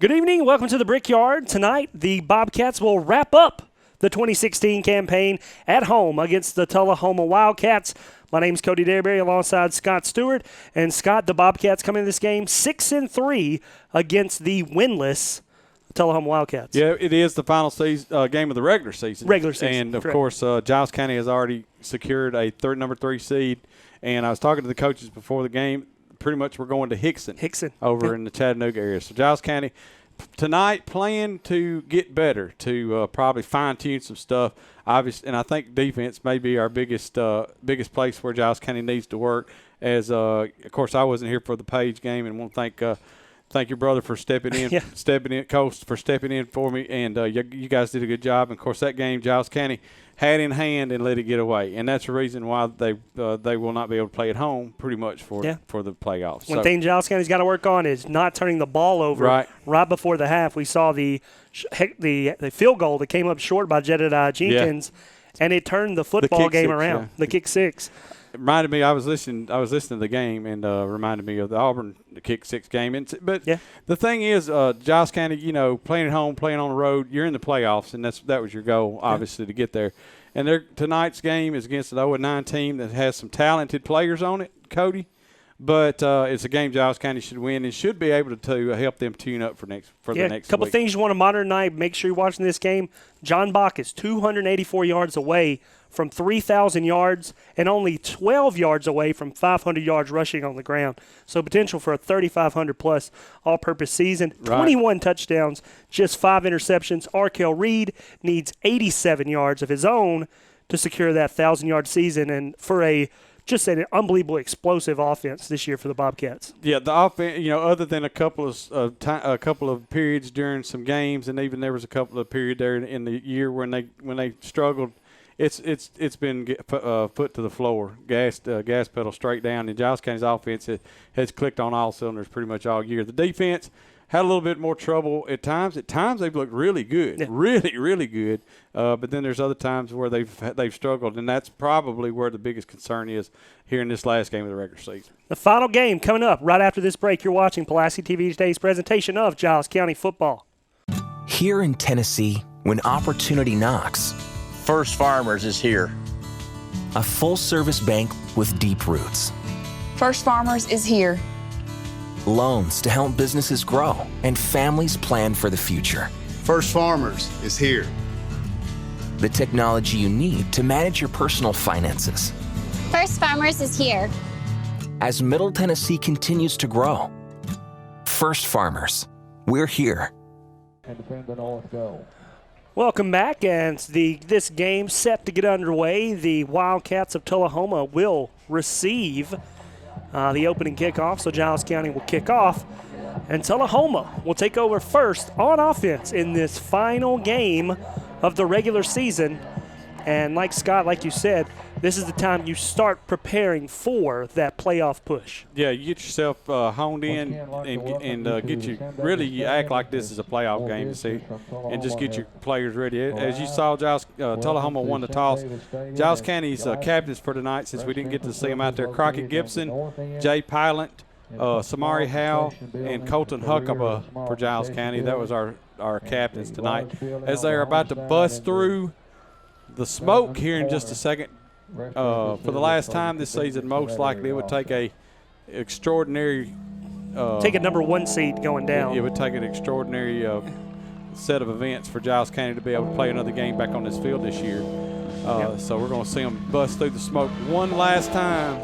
Good evening. Welcome to the Brickyard. Tonight, the Bobcats will wrap up the 2016 campaign at home against the Tullahoma Wildcats. My name's Cody Derberry alongside Scott Stewart. And Scott, the Bobcats come into this game 6-3 against the winless Tullahoma Wildcats. Yeah, it is the final game of the regular season. And, of correct. course, Giles County has already secured a number 3 seed. And I was talking to the coaches before the game. Pretty much we're going to Hickson over in the Chattanooga area. So Giles County tonight plan to get better, to probably fine-tune some stuff. Obviously, and I think defense may be our biggest place where Giles County needs to work. As of course, I wasn't here for the Page game, and want to thank your brother for stepping in, Coach, for stepping in for me, and you guys did a good job. And of course, that game Giles County had in hand and let it get away, and that's the reason why they will not be able to play at home pretty much for the playoffs. One thing Giles County's got to work on is not turning the ball over right before the half. We saw the field goal that came up short by Jedediah Jenkins, and it turned the football game around. The kick six. It reminded me. I was listening to the game, and reminded me of the Auburn kick six game. But the thing is, Giles County, playing at home, playing on the road, you're in the playoffs, and that was your goal, obviously, to get there. And tonight's game is against an 0-9 team that has some talented players on it, Cody. But it's a game Giles County should win and should be able to help them tune up for the next week. A couple things you want to monitor tonight. Make sure you're watching this game. John Bach is 284 yards away from 3,000 yards and only 12 yards away from 500 yards rushing on the ground. So potential for a 3,500-plus all-purpose season. 21 touchdowns, just 5 interceptions. Arkel Reed needs 87 yards of his own to secure that 1,000-yard season, and for just an unbelievable explosive offense this year for the Bobcats. Yeah, the offense, other than a couple of periods during some games, and even there was a couple of periods there in the year when they struggled. It's been foot to the floor, gas pedal straight down. And Giles County's offense has clicked on all cylinders pretty much all year. The defense had a little bit more trouble at times. At times they've looked really good, really, really good. But then there's other times where they've struggled, and that's probably where the biggest concern is here in this last game of the regular season. The final game coming up right after this break. You're watching Pulaski TV Today's presentation of Giles County football. Here in Tennessee, when opportunity knocks, First Farmers is here. A full-service bank with deep roots. First Farmers is here. Loans to help businesses grow and families plan for the future. First Farmers is here. The technology you need to manage your personal finances. First Farmers is here. As Middle Tennessee continues to grow, First Farmers, we're here. And defend the North goal. Welcome back, and this game set to get underway. The Wildcats of Tullahoma will receive the opening kickoff, so Giles County will kick off, and Tullahoma will take over first on offense in this final game of the regular season. And like Scott, like you said, this is the time you start preparing for that playoff push. Yeah, you get yourself honed in and get you act like this is a playoff game to see, and just get your players ready. As you saw, Tullahoma won the toss. Giles County's captains for tonight, since we didn't get to see them out there, Crockett Gibson, Jay Pilot, Samari Howe, and Colton Huckabee for Giles County. That was our captains tonight. As they are about to bust through the smoke here in just a second. For the last time this season, most likely it would take a extraordinary take a number 1 seed going down. It would take an extraordinary set of events for Giles County to be able to play another game back on this field this year. So we're going to see them bust through the smoke one last time.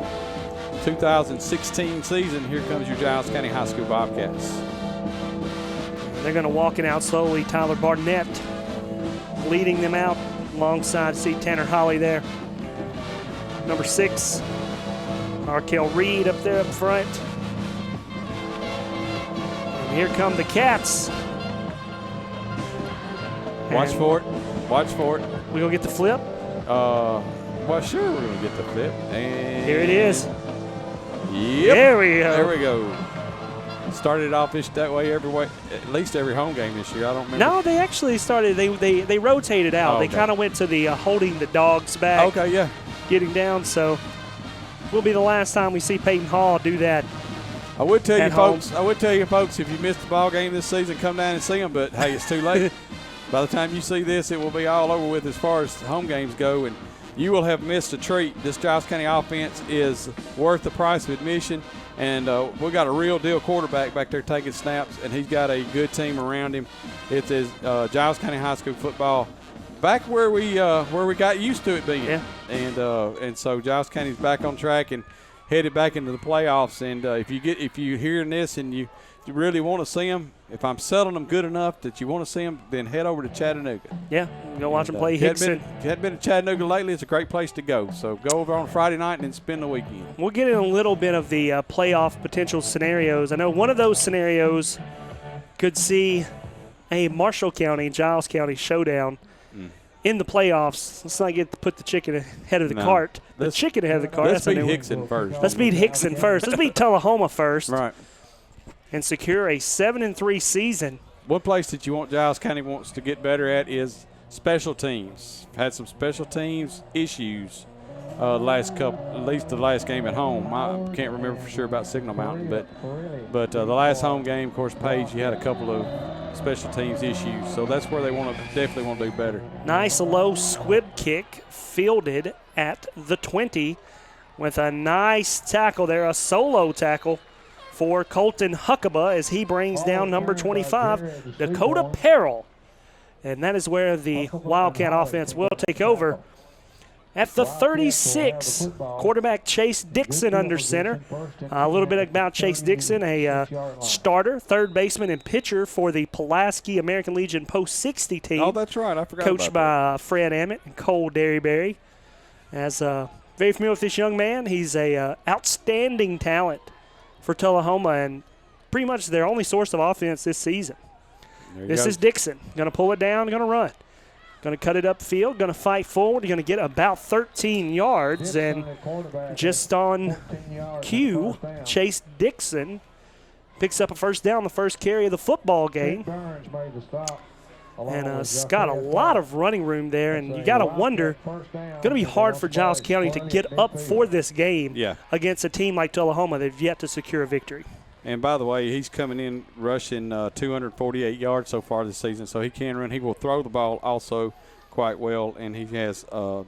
2016 season, here comes your Giles County High School Bobcats. They're going to walk it out slowly. Tyler Barnett leading them out alongside Tanner Holly there. Number 6, Arkel Reed up there up front. And here come the Cats. Watch for it. Watch for it. We gonna get the flip? Well, sure, we're gonna get the flip. And here it is. Yep. There we go. There we go. Started off that way every way, at least every home game this year. I don't remember. No, they actually started. They rotated out. Okay. They kind of went to the holding the dogs back. Okay, yeah. Getting down. So will be the last time we see Peyton Hall do that I would tell at you, home. folks, if you missed the ball game this season, come down and see them. But hey, it's too late. By the time you see this, it will be all over with as far as home games go, and you will have missed a treat. This Giles County offense is worth the price of admission, and we got a real deal quarterback back there taking snaps, and he's got a good team around him. It is Giles County High School football back where we got used to it being, and so Giles County's back on track and headed back into the playoffs. And if you hearing this and you really want to see them, if I'm selling them good enough that you want to see them, then head over to Chattanooga. Yeah, go watch them play Hickson. If you hadn't been to Chattanooga lately, it's a great place to go. So go over on Friday night and then spend the weekend. We'll get in a little bit of the playoff potential scenarios. I know one of those scenarios could see a Marshall County, Giles County showdown in the playoffs. Let's not put the chicken ahead of the cart. The chicken ahead of the cart. Let's beat Hickson first. Let's beat Hickson first. Let's beat Tullahoma first. Right. And secure a 7-3 season. One place that you want Giles County wants to get better at is special teams. Had some special teams issues last couple, at least the last game at home. I can't remember for sure about Signal Mountain, but the last home game, of course, Page, you had a couple of special teams issues. So that's where they definitely want to do better. Nice low squib kick fielded at the 20 with a nice tackle there, a solo tackle for Colton Huckabee as he brings down number 25, Dakota Perrell. And that is where the Wildcat offense will take over. At the 36, quarterback Chase Dixon under center. A little bit about Chase Dixon, a starter, third baseman, and pitcher for the Pulaski American Legion Post 60 team. Oh, that's right. I forgot coached about by Fred Ammett and Cole Derryberry. As very familiar with this young man, he's a outstanding talent for Tullahoma and pretty much their only source of offense this season. This is Dixon. Going to pull it down, going to run. Going to cut it upfield, going to fight forward, going to get about 13 yards, and just on cue, Chase Dixon picks up a first down, the first carry of the football game. And it's got a lot of running room there, and you got to wonder, going to be hard for Giles County to get up for this game against a team like Tullahoma. They've yet to secure a victory. And by the way, he's coming in rushing 248 yards so far this season, so he can run. He will throw the ball also quite well, and he has, I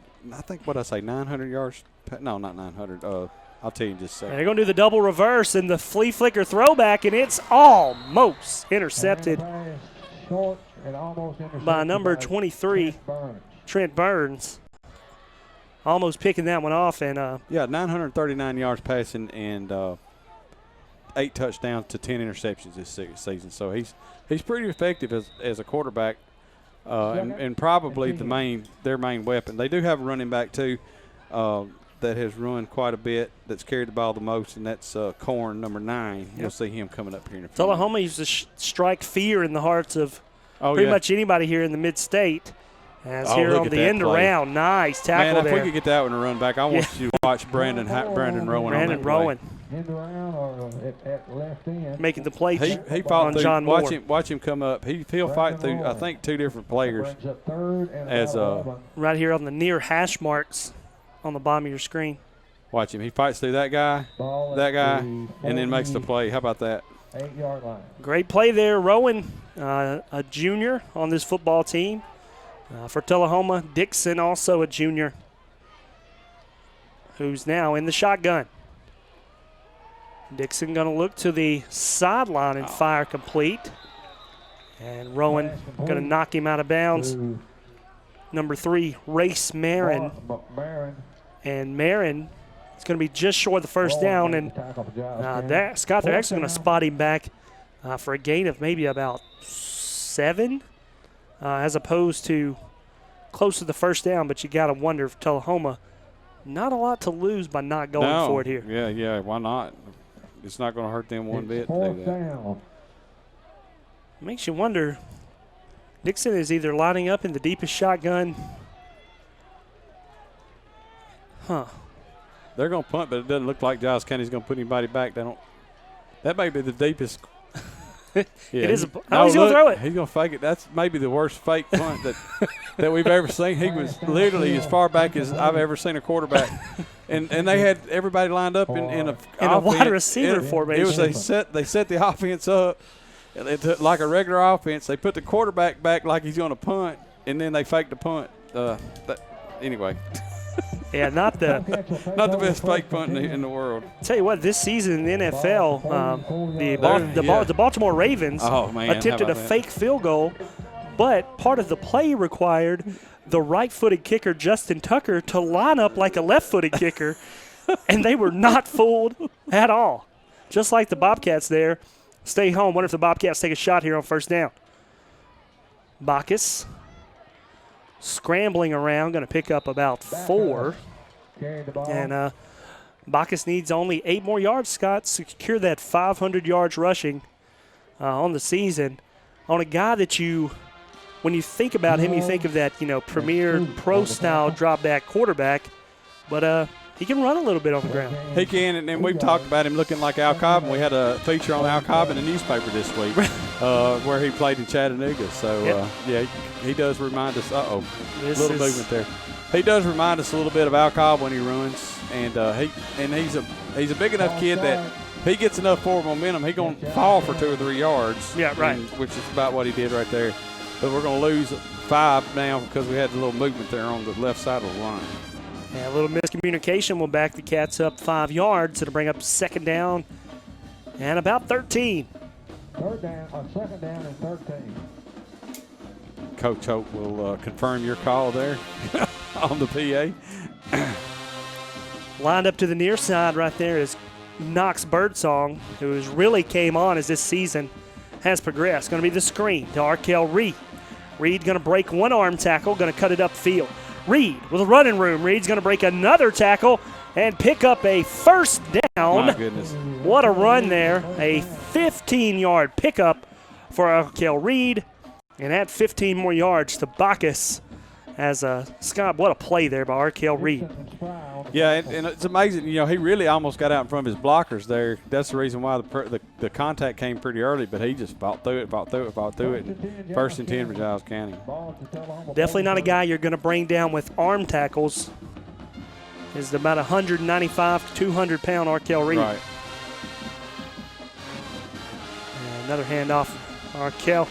think, 900 yards? No, not 900. I'll tell you in just a second. They're going to do the double reverse and the flea flicker throwback, and it's almost intercepted by number 23, Trent Burns. Almost picking that one off. And 939 yards passing and 8 touchdowns to 10 interceptions this season. So he's pretty effective as a quarterback, and probably their main weapon. They do have a running back too that has run quite a bit, that's carried the ball the most, and that's Corn, number 9. You'll see him coming up here in a few Tullahoma used to strike fear in the hearts of pretty much anybody here in the mid-state. As here on the end around, nice tackle there. Man, if we could get that one to run back, I want you to watch Brandon Rowan. Brandon Rowan. Making the play he fought on through, John Moore. Watch him come up. He'll fight through, I think, 2 different players. As right here on the near hash marks on the bottom of your screen. Watch him. He fights through that guy, and then makes the play. How about that? 8-yard line. Great play there. Rowan, a junior on this football team. For Tullahoma, Dixon, also a junior, who's now in the shotgun. Dixon going to look to the sideline and fire complete. And Rowan going to knock him out of bounds. Number 3, Race Marin. And Marin is going to be just short of the first down. And Scott, they're actually going to spot him back for a gain of maybe about 7. As opposed to close to the first down, but you got to wonder if Tullahoma, not a lot to lose by not going for it here. Yeah, why not? It's not going to hurt them one bit to do that. Makes you wonder, Dixon is either lining up in the deepest shotgun. They're going to punt, but it doesn't look like Giles County's going to put anybody back. That may be the deepest. It is. How he's going to throw it? He's going to fake it. That's maybe the worst fake punt that we've ever seen. He was literally as far back as I've ever seen a quarterback And they had everybody lined up in a wide receiver formation. It was they set the offense up like a regular offense. They put the quarterback back like he's going to punt, and then they faked the punt. Anyway. Yeah, not the best fake punt in the world. Tell you what, this season in the NFL, the Baltimore Ravens attempted a fake field goal, but part of the play required the right-footed kicker Justin Tucker to line up like a left-footed kicker, and they were not fooled at all. Just like the Bobcats there, stay home. Wonder if the Bobcats take a shot here on first down. Bacchus scrambling around, going to pick up about 4. And Bacchus needs only 8 more yards, Scott, to secure that 500 yards rushing on the season on a guy that when you think about him, you think of that, premier pro-style drop-back quarterback, but he can run a little bit on the ground. He can, and we've talked about him looking like Al Cobb. We had a feature on Al Cobb in the newspaper this week where he played in Chattanooga. So, he does remind us. A little movement there. He does remind us a little bit of Al Cobb when he runs, and he's a big enough kid that if he gets enough forward momentum, he's going to fall for 2 or 3 yards. Yeah, right. Which is about what he did right there. But we're going to lose 5 now because we had a little movement there on the left side of the line. Yeah, a little miscommunication will back the Cats up 5 yards. It'll bring up second down and about 13. Second down and 13. Coach Hope will confirm your call there on the PA. Lined up to the near side right there is Knox Birdsong, who has really came on as this season has progressed. Going to be the screen to Arkell Reed. Reed going to break one arm tackle, going to cut it upfield. Reed with a running room. Reed's going to break another tackle and pick up a first down. My goodness. What a run there. A 15-yard pickup for Arkell Reed. And add 15 more yards to Bacchus as Scott, what a play there by Arkell Reed. Yeah, and it's amazing. He really almost got out in front of his blockers there. That's the reason why the contact came pretty early, but he just fought through it. And first and 10 for Giles County. Definitely not a guy you're going to bring down with arm tackles. Is about 195 to 200-pound Arkell Reed. Right. And another handoff. Arkell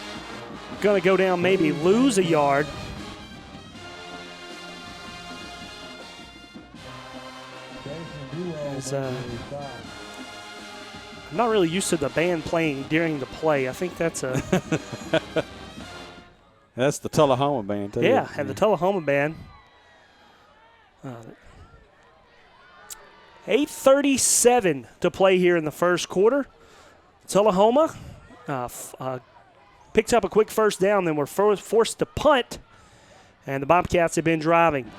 going to go down, maybe lose a yard. I'm not really used to the band playing during the play. I think that's a that's the Tullahoma band, too. Yeah, and the Tullahoma band. 8:37 to play here in the first quarter. Tullahoma picks up a quick first down, then we're forced to punt, and the Bobcats have been driving.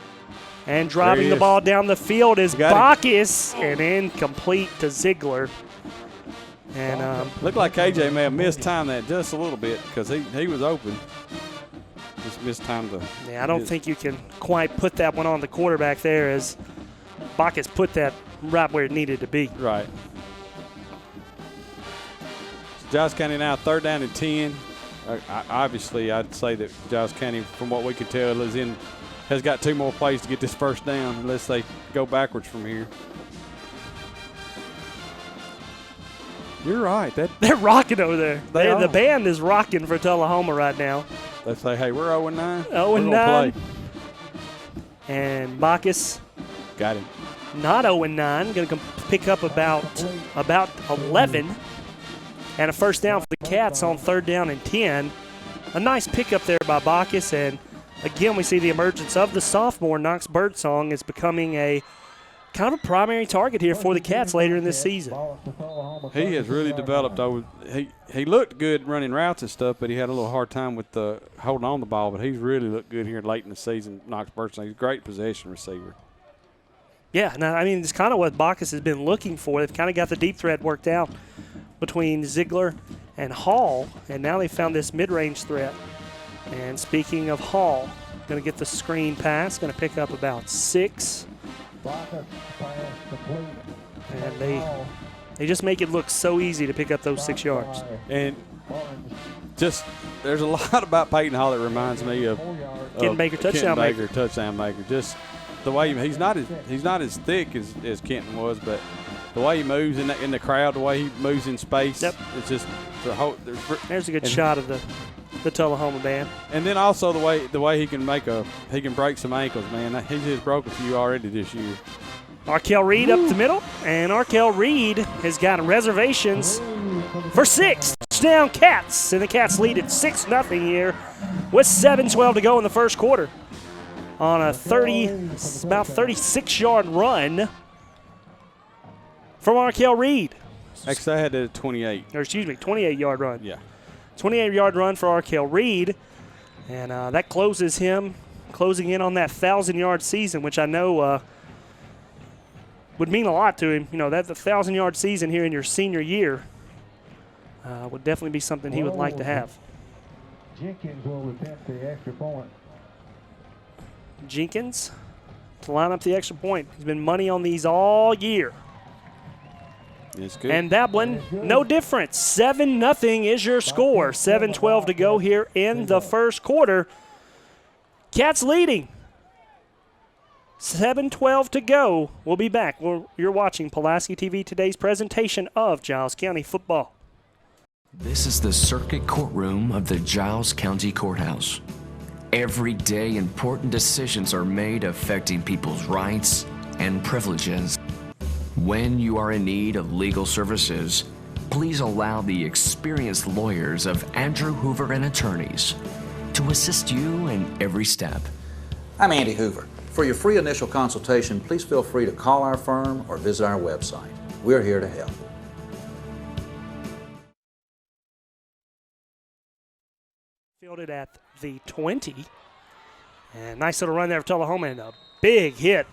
And driving the ball down the field is Bacchus, and incomplete to Ziegler. And looked like KJ may have mistimed that just a little bit because he was open. Just mistimed the. Yeah, I don't think you can quite put that one on the quarterback there, as Bacchus put that right where it needed to be. Right. So Giles County now 3rd down and 10. Obviously, I'd say that Giles County, from what we can tell, has got 2 more plays to get this first down unless they go backwards from here. You're right. They're rocking over there. The band is rocking for Tullahoma right now. They say, hey, we're 0-9. 0-9. And Bacchus got him. Not 0-9. Going to pick up about 11. And a first down for the Cats on 3rd down and 10. A nice pickup there by Bacchus, and again, we see the emergence of the sophomore. Knox Birdsong is becoming a kind of a primary target here for the Cats later in this season. He has really developed. He looked good running routes and stuff, but he had a little hard time with holding on the ball. But he's really looked good here late in the season. Knox Birdsong, he's a great possession receiver. Yeah, now, I mean, it's kind of what Bacchus has been looking for. They've kind of got the deep threat worked out between Ziegler and Hall, and now they found this mid-range threat. And speaking of Hall, going to get the screen pass, going to pick up about 6. And they just make it look so easy to pick up those 6 yards. And just there's a lot about Peyton Hall that reminds me of Kenton Baker, touchdown maker. Touchdown maker. Just the way he's not as thick as Kenton was, but the way he moves in the crowd, the way he moves in space, it's just the whole. There's a good shot of the Tullahoma band. And then also the way he can break some ankles, man. He's just broke a few already this year. Arkell Reed up the middle, and Arkell Reed has got reservations for 6. Touchdown Cats, and the Cats lead at 6-0 here with 7:12 to go in the first quarter on a about 36-yard run from Arkell Reed. Actually, I had it at 28. Or excuse me, 28-yard run. Yeah. 28-yard run for Arkell Reed, and that closes him closing in on that 1,000-yard season, which I know would mean a lot to him. You know, that the 1,000-yard season here in your senior year would definitely be something he would like to have. Jenkins will attempt the extra point. Jenkins to line up the extra point. He's been money on these all year. It's good. And that one, no difference. 7-0 is your score. 7:12 to go here in the first quarter. Cats leading. 7:12 to go. We'll be back. You're watching Pulaski TV, today's presentation of Giles County football. This is the circuit courtroom of the Giles County Courthouse. Every day, important decisions are made affecting people's rights and privileges. When you are in need of legal services, please allow the experienced lawyers of Andrew Hoover and Attorneys to assist you in every step. I'm Andy Hoover. For your free initial consultation, please feel free to call our firm or visit our website. We're here to help. Fielded at the 20. And nice little run there for Tullahoma, and a big hit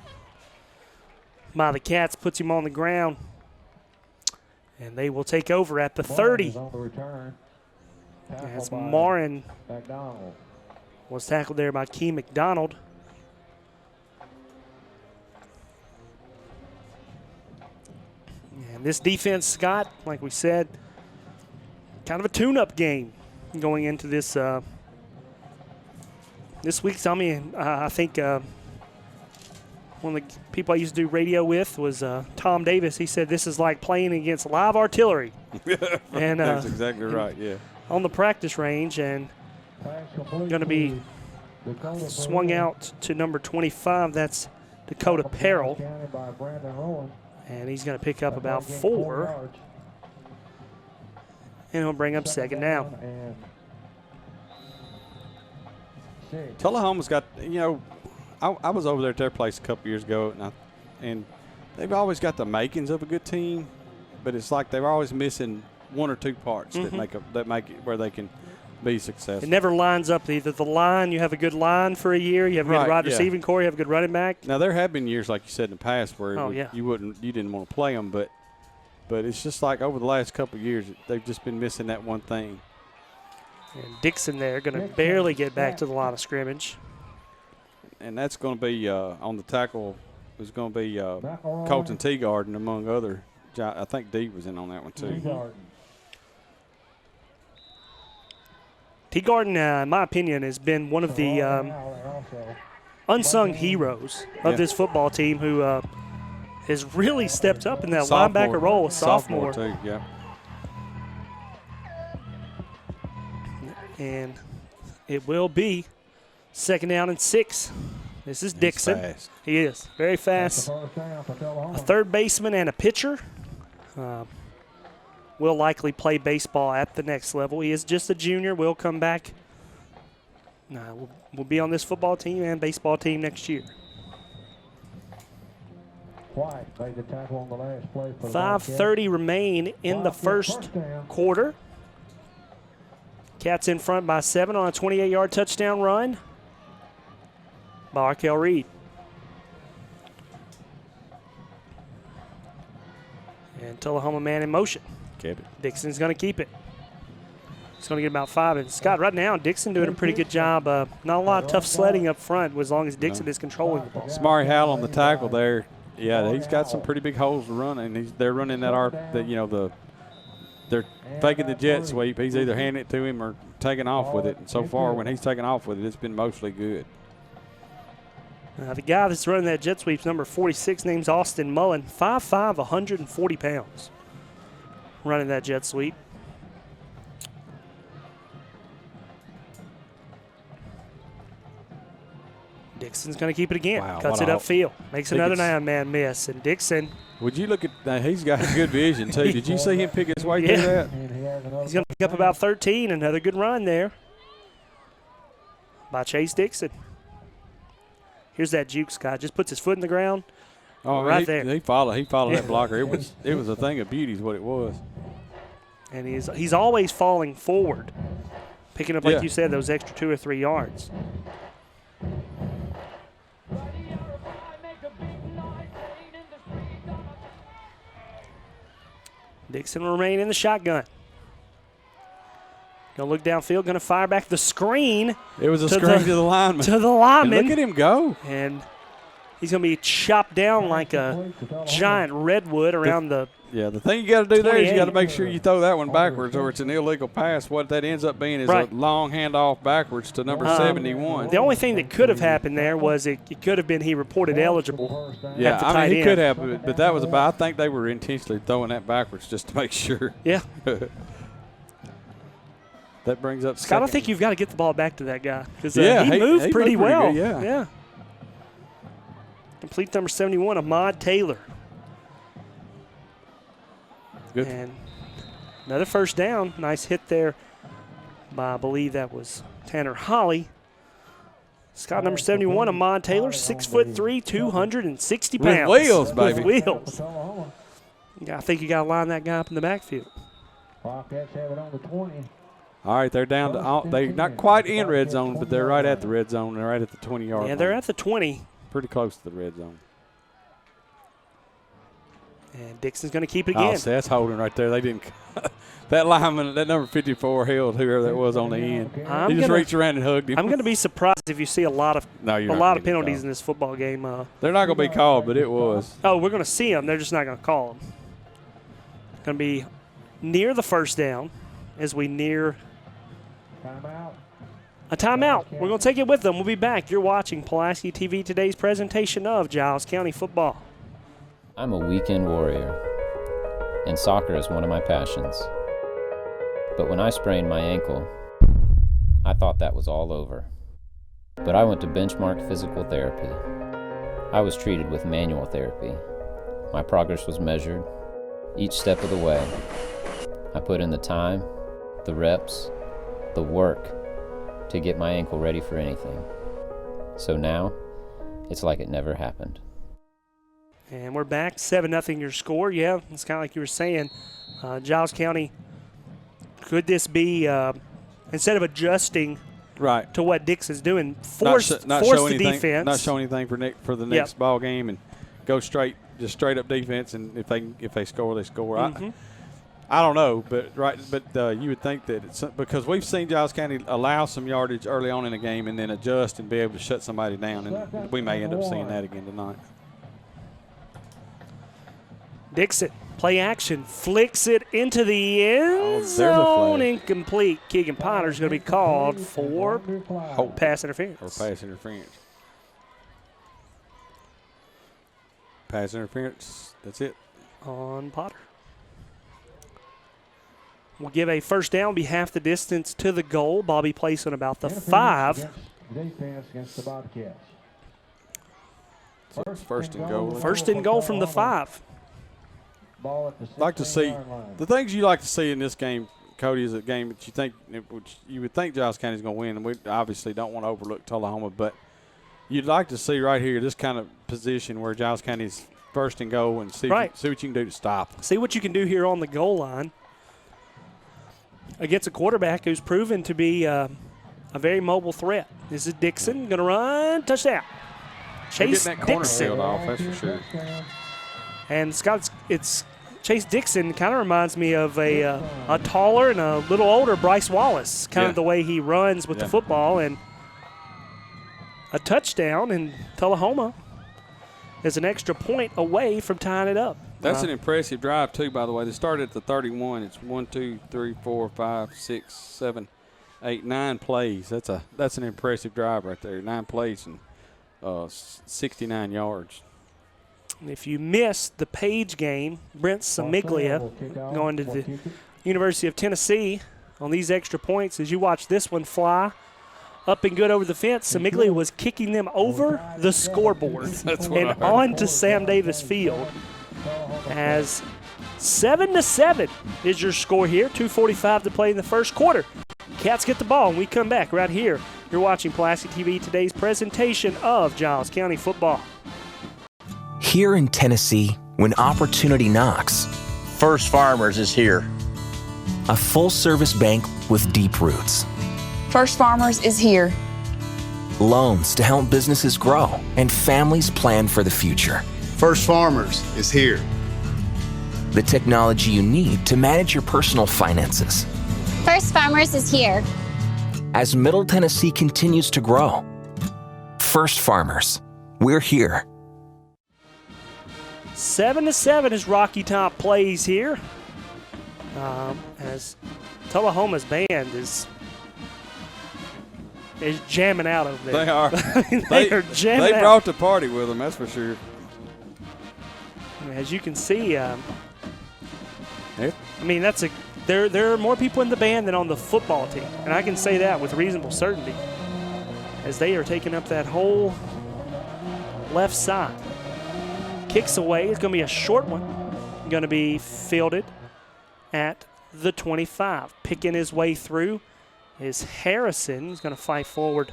by the Cats puts him on the ground. And they will take over at the 30. As Marin was tackled there by Key McDonald. And this defense, Scott, like we said, kind of a tune-up game going into this this week's. I think one of the people I used to do radio with was Tom Davis. He said this is like playing against live artillery. And that's exactly right, yeah. On the practice range, and going to be swung out to number 25. That's Dakota Perrell. And he's going to pick up about 4. And he'll bring up second down. Tullahoma's got, you know, I was over there at their place a couple years ago, and they've always got the makings of a good team, but it's like they're always missing 1 or 2 parts that make it where they can be successful. It never lines up. Either the line, you have a good line for a year, you have a good wide receiving core, you have a good running back. Now there have been years, like you said in the past, where you didn't want to play them, but it's just like over the last couple of years, they've just been missing that one thing. And Dixon there going to barely get back to the line of scrimmage. And that's going to be on the tackle. Is going to be Colton Teagarden, among other. I think D was in on that one too. Teagarden, in my opinion, has been one of the unsung heroes of this football team, who has really stepped up in that linebacker role. A sophomore too, yeah. And it will be second down and 6. This is Dixon. Fast. He is very fast. A third baseman and a pitcher. Will likely play baseball at the next level. He is just a junior. Will come back. Will be on this football team and baseball team next year. 5:30 remain in the first quarter. Cats in front by 7 on a 28-yard touchdown run by Arkell Reed. And Tullahoma man in motion. Kept it. Dixon's going to keep it. He's going to get about 5. And Scott, right now, Dixon doing a pretty good job. Not a lot of tough sledding up front as long as Dixon is controlling the ball. Samari Howell on the tackle there. Yeah, he's got some pretty big holes to run, and they're running they're faking the jet sweep. He's either handing it to him or taking off with it. And so far, when he's taken off with it, it's been mostly good. The guy that's running that jet sweep's number 46, name's Austin Mullen, 5'5", 140 pounds, running that jet sweep. Dixon's going to keep it again. Wow, Cuts it upfield. Makes another 9-man miss. And Dixon. Would you look at he's got good vision, too. Did you see him pick his way through that? He's going to pick up about 13. Another good run there by Chase Dixon. Here's that juke, Scott. Just puts his foot in the ground. Oh, right there. He followed that blocker. It was a thing of beauty is what it was. And he's always falling forward, picking up, like you said, those extra 2 or 3 yards. Dixon will remain in the shotgun. Going to look downfield, going to fire back the screen. It was a screen to the lineman. To the lineman. And look at him go. And he's going to be chopped down like a giant redwood around the the thing you got to do there is you got to 28. make sure you throw that one backwards or it's an illegal pass. What that ends up being is a long handoff backwards to number 71. The only thing that could have happened there was it could have been he reported eligible. Yeah, I mean, he could have, but that was about – I think they were intentionally throwing that backwards just to make sure. Yeah. That brings up Scott, I think you've got to get the ball back to that guy because he moved pretty well. Good, yeah. Complete number 71, Ahmad Taylor. Good. And another first down. Nice hit there by, I believe that was Tanner Holly. Scott, number 71, Ahmad Taylor, 6'3", 260 pounds. With wheels, baby. With wheels. I think you got to line that guy up in the backfield. Bobcats have it on the 20. All right, they're down to they're not quite in red zone, but they're right at the red zone. They're right at the 20-yard line. Yeah, they're at the 20. Pretty close to the red zone. And Dixon's going to keep it again. Oh, see, that's holding right there. They didn't – that lineman, that number 54 held whoever that was on the end. He just reached around and hugged him. I'm going to be surprised if you see a lot of penalties in this football game. They're not going to be called, but it was. Oh, we're going to see them. They're just not going to call them. Going to be near the first down as we near a timeout. We're going to take it with them. We'll be back. You're watching Pulaski TV, today's presentation of Giles County football. I'm a weekend warrior, and soccer is one of my passions. But when I sprained my ankle, I thought that was all over. But I went to Benchmark Physical Therapy. I was treated with manual therapy. My progress was measured each step of the way. I put in the time, the reps, the work to get my ankle ready for anything. So now, it's like it never happened. And we're back, 7-0 your score. Yeah, it's kind of like you were saying. Giles County, could this be, instead of adjusting to what Dixon's doing, force the defense. Not show anything for the next ball game and go straight up defense, and if they score, they score. Mm-hmm. I don't know, but you would think that it's because we've seen Giles County allow some yardage early on in the game and then adjust and be able to shut somebody down, and we may end up seeing that again tonight. Dixon, play action, flicks it into the end zone, incomplete. Keegan Potter's going to be called for pass interference. Or pass interference. Pass interference, that's it. On Potter. We'll give a first down, be half the distance to the goal. Bobby plays on about the 5. Defense against the Bobcats. So it's first and goal. First and goal from the 5. Like to see the things you like to see in this game, Cody, is a game that you would think Giles County is going to win, and we obviously don't want to overlook Tullahoma, but you'd like to see right here this kind of position where Giles County's first and goal and see what you can do to stop. See what you can do here on the goal line against a quarterback who's proven to be a very mobile threat. This is Dixon going to run, touchdown. Chase that corner Dixon. field off, that's for sure. And Scott, it's Chase Dixon kind of reminds me of a taller and a little older Bryce Wallace, kind of the way he runs with the football. And a touchdown, and Tullahoma is an extra point away from tying it up. That's an impressive drive, too, by the way. They started at the 31. It's 1, 2, 3, 4, 5, 6, 7, 8, 9 plays. That's an impressive drive right there, 9 plays. And 69 yards. If you missed the Page game, Brent Samiglia going to the University of Tennessee on these extra points. As you watch this one fly up and good over the fence, Samiglia was kicking them over the scoreboard and onto Sam Davis Field. As 7-7 is your score here. 2:45 to play in the first quarter. Cats get the ball, and we come back right here. You're watching Pulaski TV, today's presentation of Giles County football. Here in Tennessee, when opportunity knocks, First Farmers is here. a full-service bank with deep roots. First Farmers is here. Loans to help businesses grow and families plan for the future. First Farmers is here. The technology you need to manage your personal finances. First Farmers is here. As Middle Tennessee continues to grow, First Farmers, we're here. 7-7 as Rocky Top plays here. As Tullahoma's band is jamming out over there. They are. they are jamming They brought the party with them, that's for sure. As you can see, I mean, there are more people in the band than on the football team, and I can say that with reasonable certainty, as they are taking up that whole left side. Kicks away. It's going to be a short one. Going to be fielded at the 25. Picking his way through is Harrison. He's going to fight forward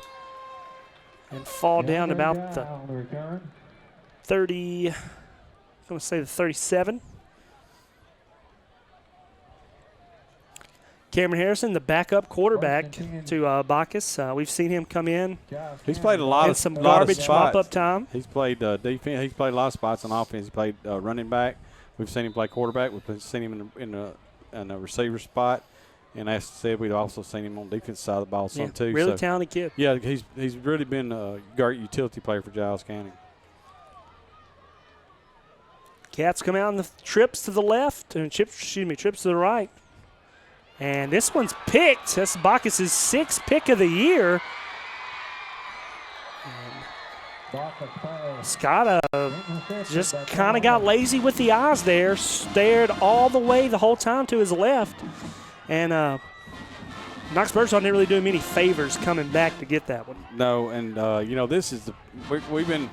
and fall down about the 30. I'm going to say the 37. Cameron Harrison, the backup quarterback to Bacchus. We've seen him come in. He's played a lot of some lot garbage of spots. mop-up time. He's played defense. He's played a lot of spots on offense. He played running back. We've seen him play quarterback. We've seen him in a receiver spot. And as I said, we've also seen him on the defense side of the ball some too. Really talented kid. Yeah, he's really been a great utility player for Giles County. Cats come out in the trips to the left and trips to the right. And this one's picked. That's Bacchus' 6th pick of the year. And Scott just kind of got lazy with the eyes there, stared all the way the whole time to his left. And Knox Birdsall didn't really do him any favors coming back to get that one. No, and this is we've been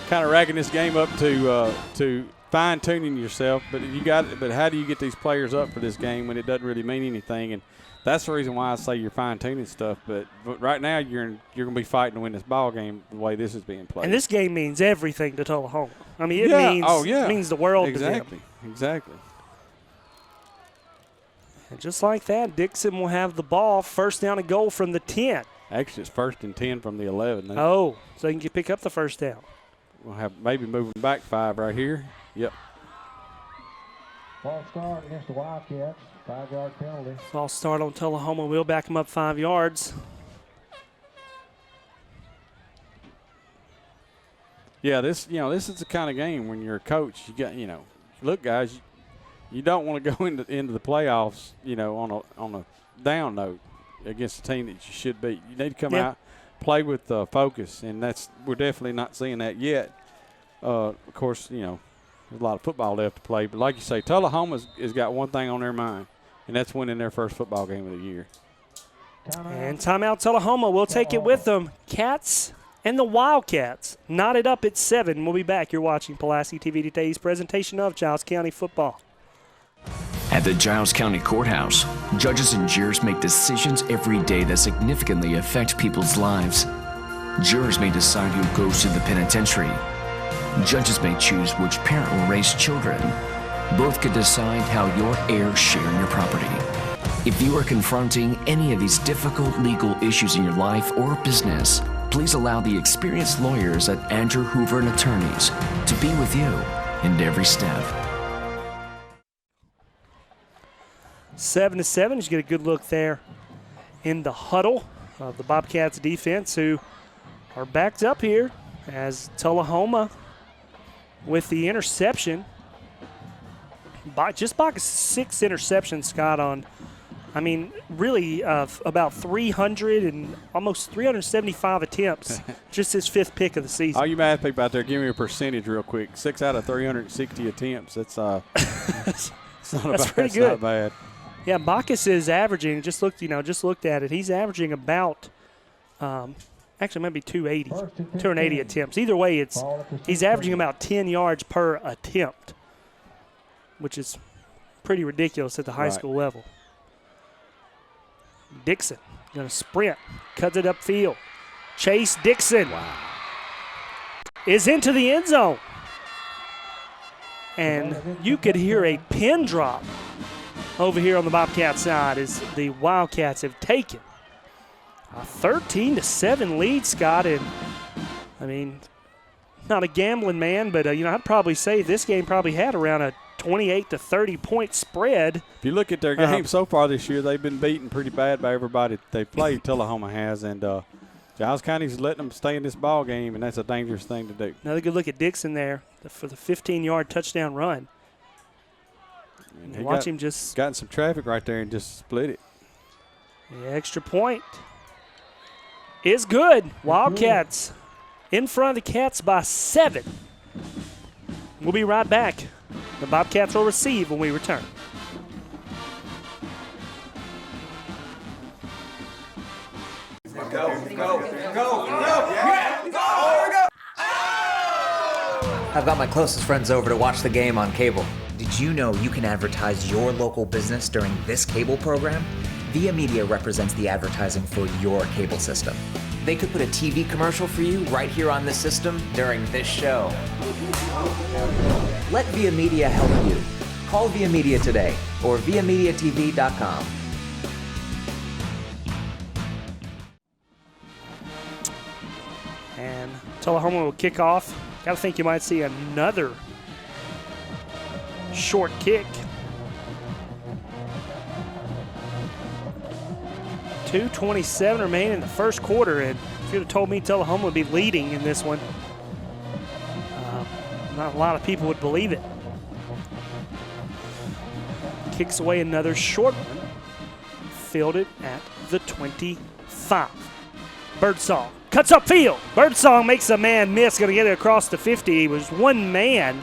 kind of racking this game up to fine-tuning yourself, but how do you get these players up for this game when it doesn't really mean anything? And that's the reason why I say you're fine-tuning stuff. But right now you're going to be fighting to win this ball game the way this is being played. And this game means everything to Tullahoma. I mean, it means the world to them. Exactly. And just like that, Dixon will have the ball. First down and goal from the 10. Actually, it's 1st and 10 from the 11. So they can pick up the first down. We'll have maybe moving back 5 right here. Yep. False start against the Wildcats. 5-yard penalty. False start on Tullahoma. We'll back them up 5 yards. Yeah, this is the kind of game when you're a coach. You got look, guys, you don't want to go into the playoffs, on a down note against a team that you should beat. You need to come out, play with focus, and we're definitely not seeing that yet. Of course, there's a lot of football left to play, but like you say, Tullahoma has got one thing on their mind, and that's winning their first football game of the year. And timeout Tullahoma. We'll take it with them. Cats and the Wildcats knotted up at 7. We'll be back. You're watching Pulaski TV today's presentation of Giles County football. At the Giles County Courthouse, judges and jurors make decisions every day that significantly affect people's lives. Jurors may decide who goes to the penitentiary. Judges may choose which parent will raise children. Both could decide how your heirs share in your property. If you are confronting any of these difficult legal issues in your life or business, please allow the experienced lawyers at Andrew Hoover and Attorneys to be with you in every step. 7-7. You get a good look there in the huddle of the Bobcats defense, who are backed up here as Tullahoma with the interception. Just Bacchus' 6th interception, Scott, on I mean, really about 300 and almost 375 attempts, just his 5th pick of the season. All you math people out there, give me a percentage real quick. 6 out of 360 attempts. That's that's pretty good. Not bad. Yeah, Bacchus is averaging. Just looked at it. He's averaging about, actually maybe 280 attempts. Either way, he's averaging about 10 yards per attempt, which is pretty ridiculous at the high school level. Dixon going to sprint, cuts it upfield. Chase Dixon is into the end zone. And you could hear a pin drop over here on the Bobcat side as the Wildcats have taken a 13-7 lead, Scott. And, I mean, not a gambling man, but, I'd probably say this game probably had around a 28 to 30 point spread. If you look at their game so far this year, they've been beaten pretty bad by everybody they played. Tullahoma has, and Giles County's letting them stay in this ball game, and that's a dangerous thing to do. Another good look at Dixon there for the 15-yard touchdown run. And watch him just gotten some traffic right there and just split it. The extra point is good. Wildcats in front of the Cats by 7. We'll be right back. The Bobcats will receive when we return. I've got my closest friends over to watch the game on cable. Did you know you can advertise your local business during this cable program? Via Media represents the advertising for your cable system. They could put a TV commercial for you right here on this system during this show. Let Via Media help you. Call Via Media today or viamediatv.com. And Tullahoma will kick off. Gotta think you might see another short kick. 2:27 remain in the first quarter, and if you'd have told me Tullahoma would be leading in this one, not a lot of people would believe it. Kicks away another short one, fielded at the 25. Birdsong cuts upfield. Birdsong makes a man miss, going to get it across the 50. He was one man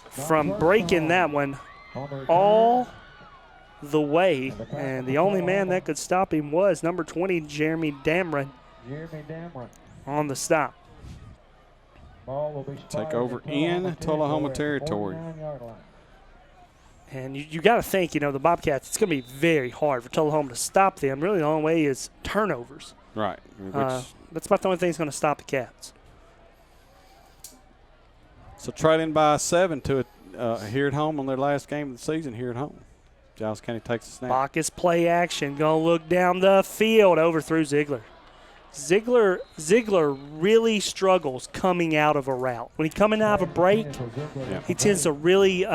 from breaking that one all the way, and the only man that could stop him was number 20, Jeremy Damron, on the stop. Take over in Tullahoma territory. And you got to think, the Bobcats, it's going to be very hard for Tullahoma to stop them. Really, the only way is turnovers. Right. That's about the only thing that's going to stop the Cats. So trailing by 7 to here at home on their last game of the season here at home. Giles County takes a snap. Bacchus play action, going to look down the field, overthrew Ziegler. Ziegler really struggles coming out of a route. When he's coming out of a break, he tends to really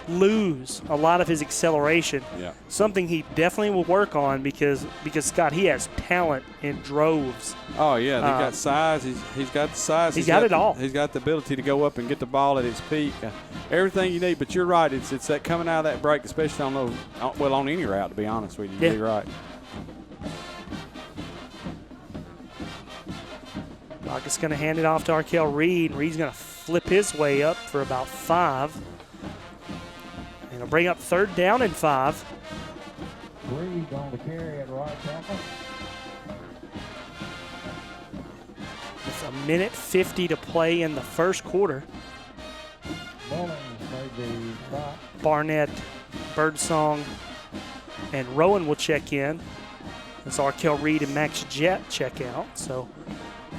lose a lot of his acceleration. Yeah. Something he definitely will work on because Scott, he has talent in droves. Oh yeah, they got size. He's got the size. He's got it all. He's got the ability to go up and get the ball at its peak. Everything you need. But you're right. It's that coming out of that break, especially on those. Well, on any route, to be honest with you, you're right. Bacchus going to hand it off to Arkell Reed. Reed's going to flip his way up for about 5. And he'll bring up 3rd down and 5. Reed on the carry at right tackle. It's 1:50 to play in the first quarter. Mullins made the stop. Barnett, Birdsong, and Rowan will check in. As Arkell Reed and Max Jett check out. So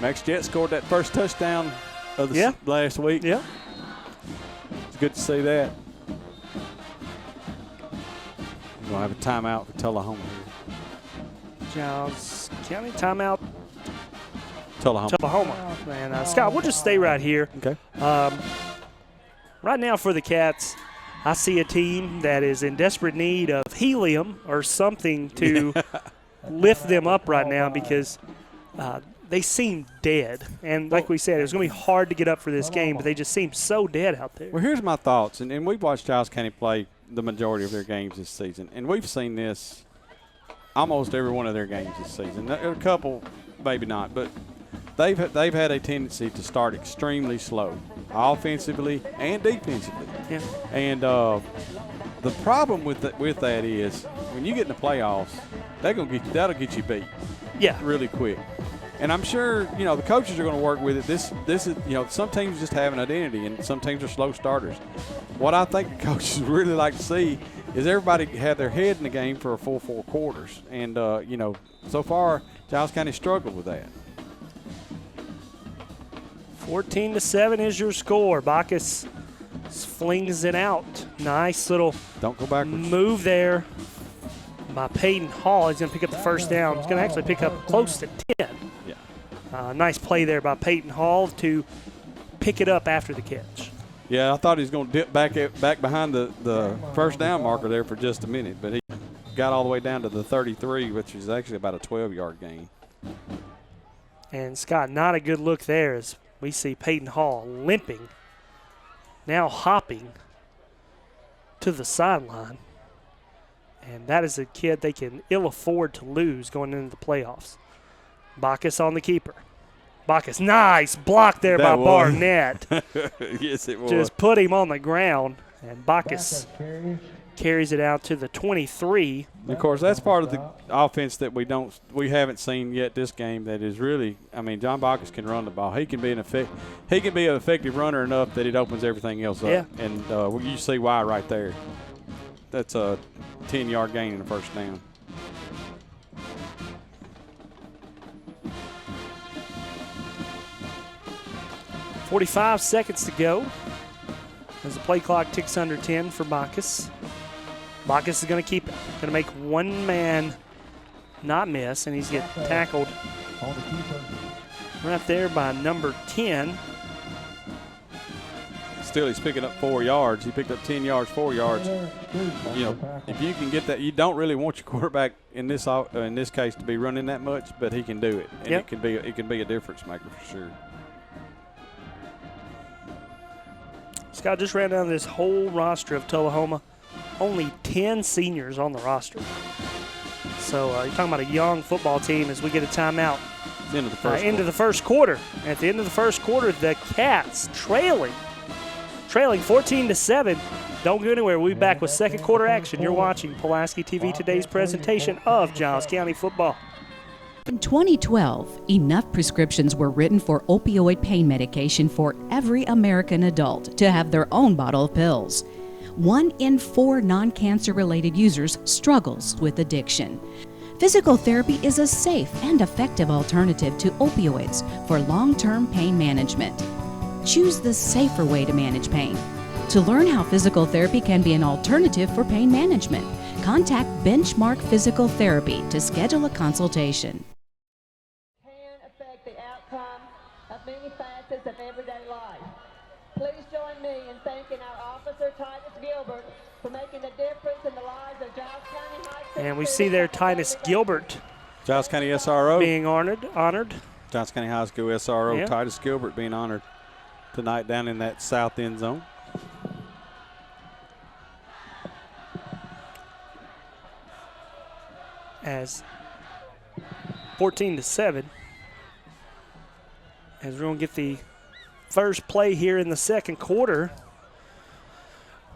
Max Jett scored that first touchdown of the last week. Yeah. It's good to see that. We're going to have a timeout for Tullahoma here. Giles County timeout. Tullahoma. And Scott, we'll just stay right here. Okay. Right now for the Cats, I see a team that is in desperate need of helium or something to lift them up right now because they seem dead. And like we said, it was going to be hard to get up for this game, but they just seem so dead out there. Well, here's my thoughts, and we've watched Giles County play the majority of their games this season. And we've seen this almost every one of their games this season. A couple, maybe not, but they've had a tendency to start extremely slow, offensively and defensively. Yeah. And the problem with that is when you get in the playoffs, that'll get you beat. Yeah. Really quick. And I'm sure, the coaches are going to work with it. This is, some teams just have an identity, and some teams are slow starters. What I think the coaches would really like to see is everybody have their head in the game for a full 4 quarters. And, so far, Giles County struggled with that. 14-7 is your score. Bacchus flings it out. Nice little Don't go backwards. Move there by Peyton Hall. He's going to pick up the first down. He's going to actually pick up close to 10. Yeah. Nice play there by Peyton Hall to pick it up after the catch. Yeah, I thought he was going to dip back behind the first down marker there for just a minute, but he got all the way down to the 33, which is actually about a 12-yard gain. And, Scott, not a good look there as we see Peyton Hall limping, now hopping to the sideline. And that is a kid they can ill afford to lose going into the playoffs. Bacchus on the keeper. Bacchus, nice block there by Barnett. Yes, it was. Just put him on the ground, and Bacchus carries it out to the 23. Of course, that's part of the offense that we haven't seen yet this game. That is really, John Bacchus can run the ball. He can be an effective runner enough that it opens everything else up. Yeah. And you see why right there. That's a 10-yard gain in the first down. .45 seconds to go as the play clock ticks under 10 for Bacchus. Bacchus is going to keep it. Going to make one man not miss, and he's get tackled right there by number 10. Still, he's picking up 4 yards. He picked up 10 yards, 4 yards. If you can get that, you don't really want your quarterback in this case to be running that much, but he can do it, and it can be a difference maker for sure. Scott just ran down this whole roster of Tullahoma. Only 10 seniors on the roster. So you're talking about a young football team as we get a timeout. Into the first quarter. At the end of the first quarter, the Cats trailing 14-7. Don't go anywhere. We'll be back with second quarter action. You're watching Pulaski TV Today's presentation of Giles County football. In 2012, enough prescriptions were written for opioid pain medication for every American adult to have their own bottle of pills. 1 in 4 non-cancer related users struggles with addiction. Physical therapy is a safe and effective alternative to opioids for long-term pain management. Choose the safer way to manage pain. To learn how physical therapy can be an alternative for pain management, contact Benchmark Physical Therapy to schedule a consultation. Can affect the outcome of many facets of everyday life. Please join me in thanking our officer, Titus Gilbert, for making a difference in the lives of Giles County High School. And we see there Titus Gilbert. Giles County SRO. Being honored. Giles County High School SRO, yeah. Titus Gilbert being honored tonight down in that south end zone. As 14-7. As we're going to get the first play here in the second quarter.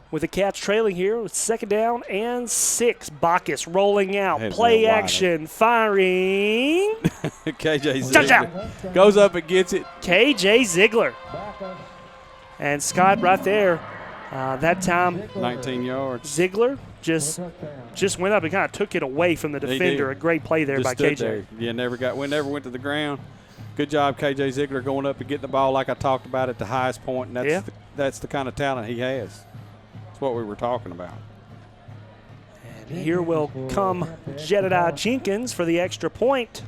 With the Cats trailing here with second down and 6. Bacchus rolling out. Play action. Firing. KJ Ziegler goes up and gets it. KJ Ziegler. And Scott right there. That time. 19 yards. Ziegler just went up and kind of took it away from the defender. A great play there by KJ. There. Yeah, never went to the ground. Good job, KJ Ziegler, going up and getting the ball like I talked about at the highest point. And that's the kind of talent he has. That's what we were talking about. And here will come Jedediah Jenkins for the extra point.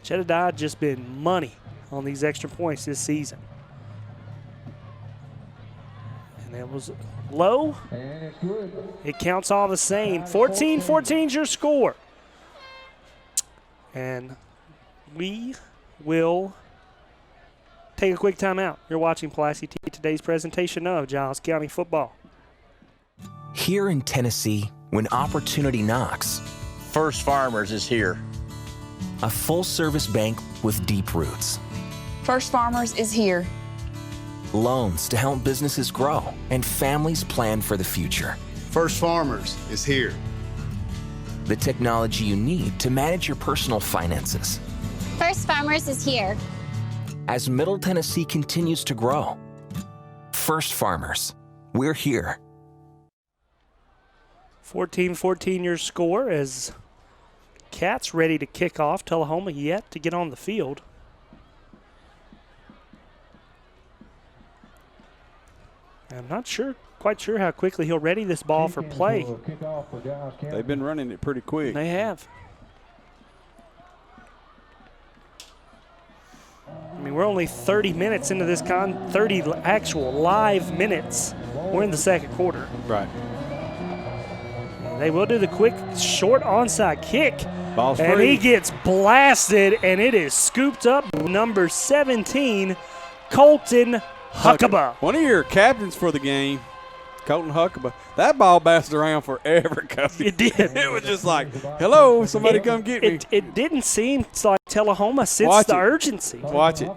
Jedediah just been money on these extra points this season. And that was low. It counts all the same. 14-14 is your score. And we will take a quick time out. You're watching Pulaski TV, today's presentation of Giles County football. Here in Tennessee, when opportunity knocks, First Farmers is here. a full-service bank with deep roots. First Farmers is here. Loans to help businesses grow and families plan for the future. First Farmers is here. The technology you need to manage your personal finances. First Farmers is here. As Middle Tennessee continues to grow, First Farmers, we're here. 14-14 your score as Cats ready to kick off. Tullahoma yet to get on the field. I'm not quite sure how quickly he'll ready this ball for play. They've been running it pretty quick. They have. I mean, we're only 30 minutes into this 30 actual live minutes. We're in the second quarter. Right. And they will do the quick short onside kick. Ball's and free. he gets blasted, and it is scooped up. Number 17, Colton Huckabee. One of your captains for the game, Colton Huckabee. That ball bounced around forever. It did. It was just like, hello, somebody come get me. It didn't seem like Tullahoma sensed the urgency. Watch it.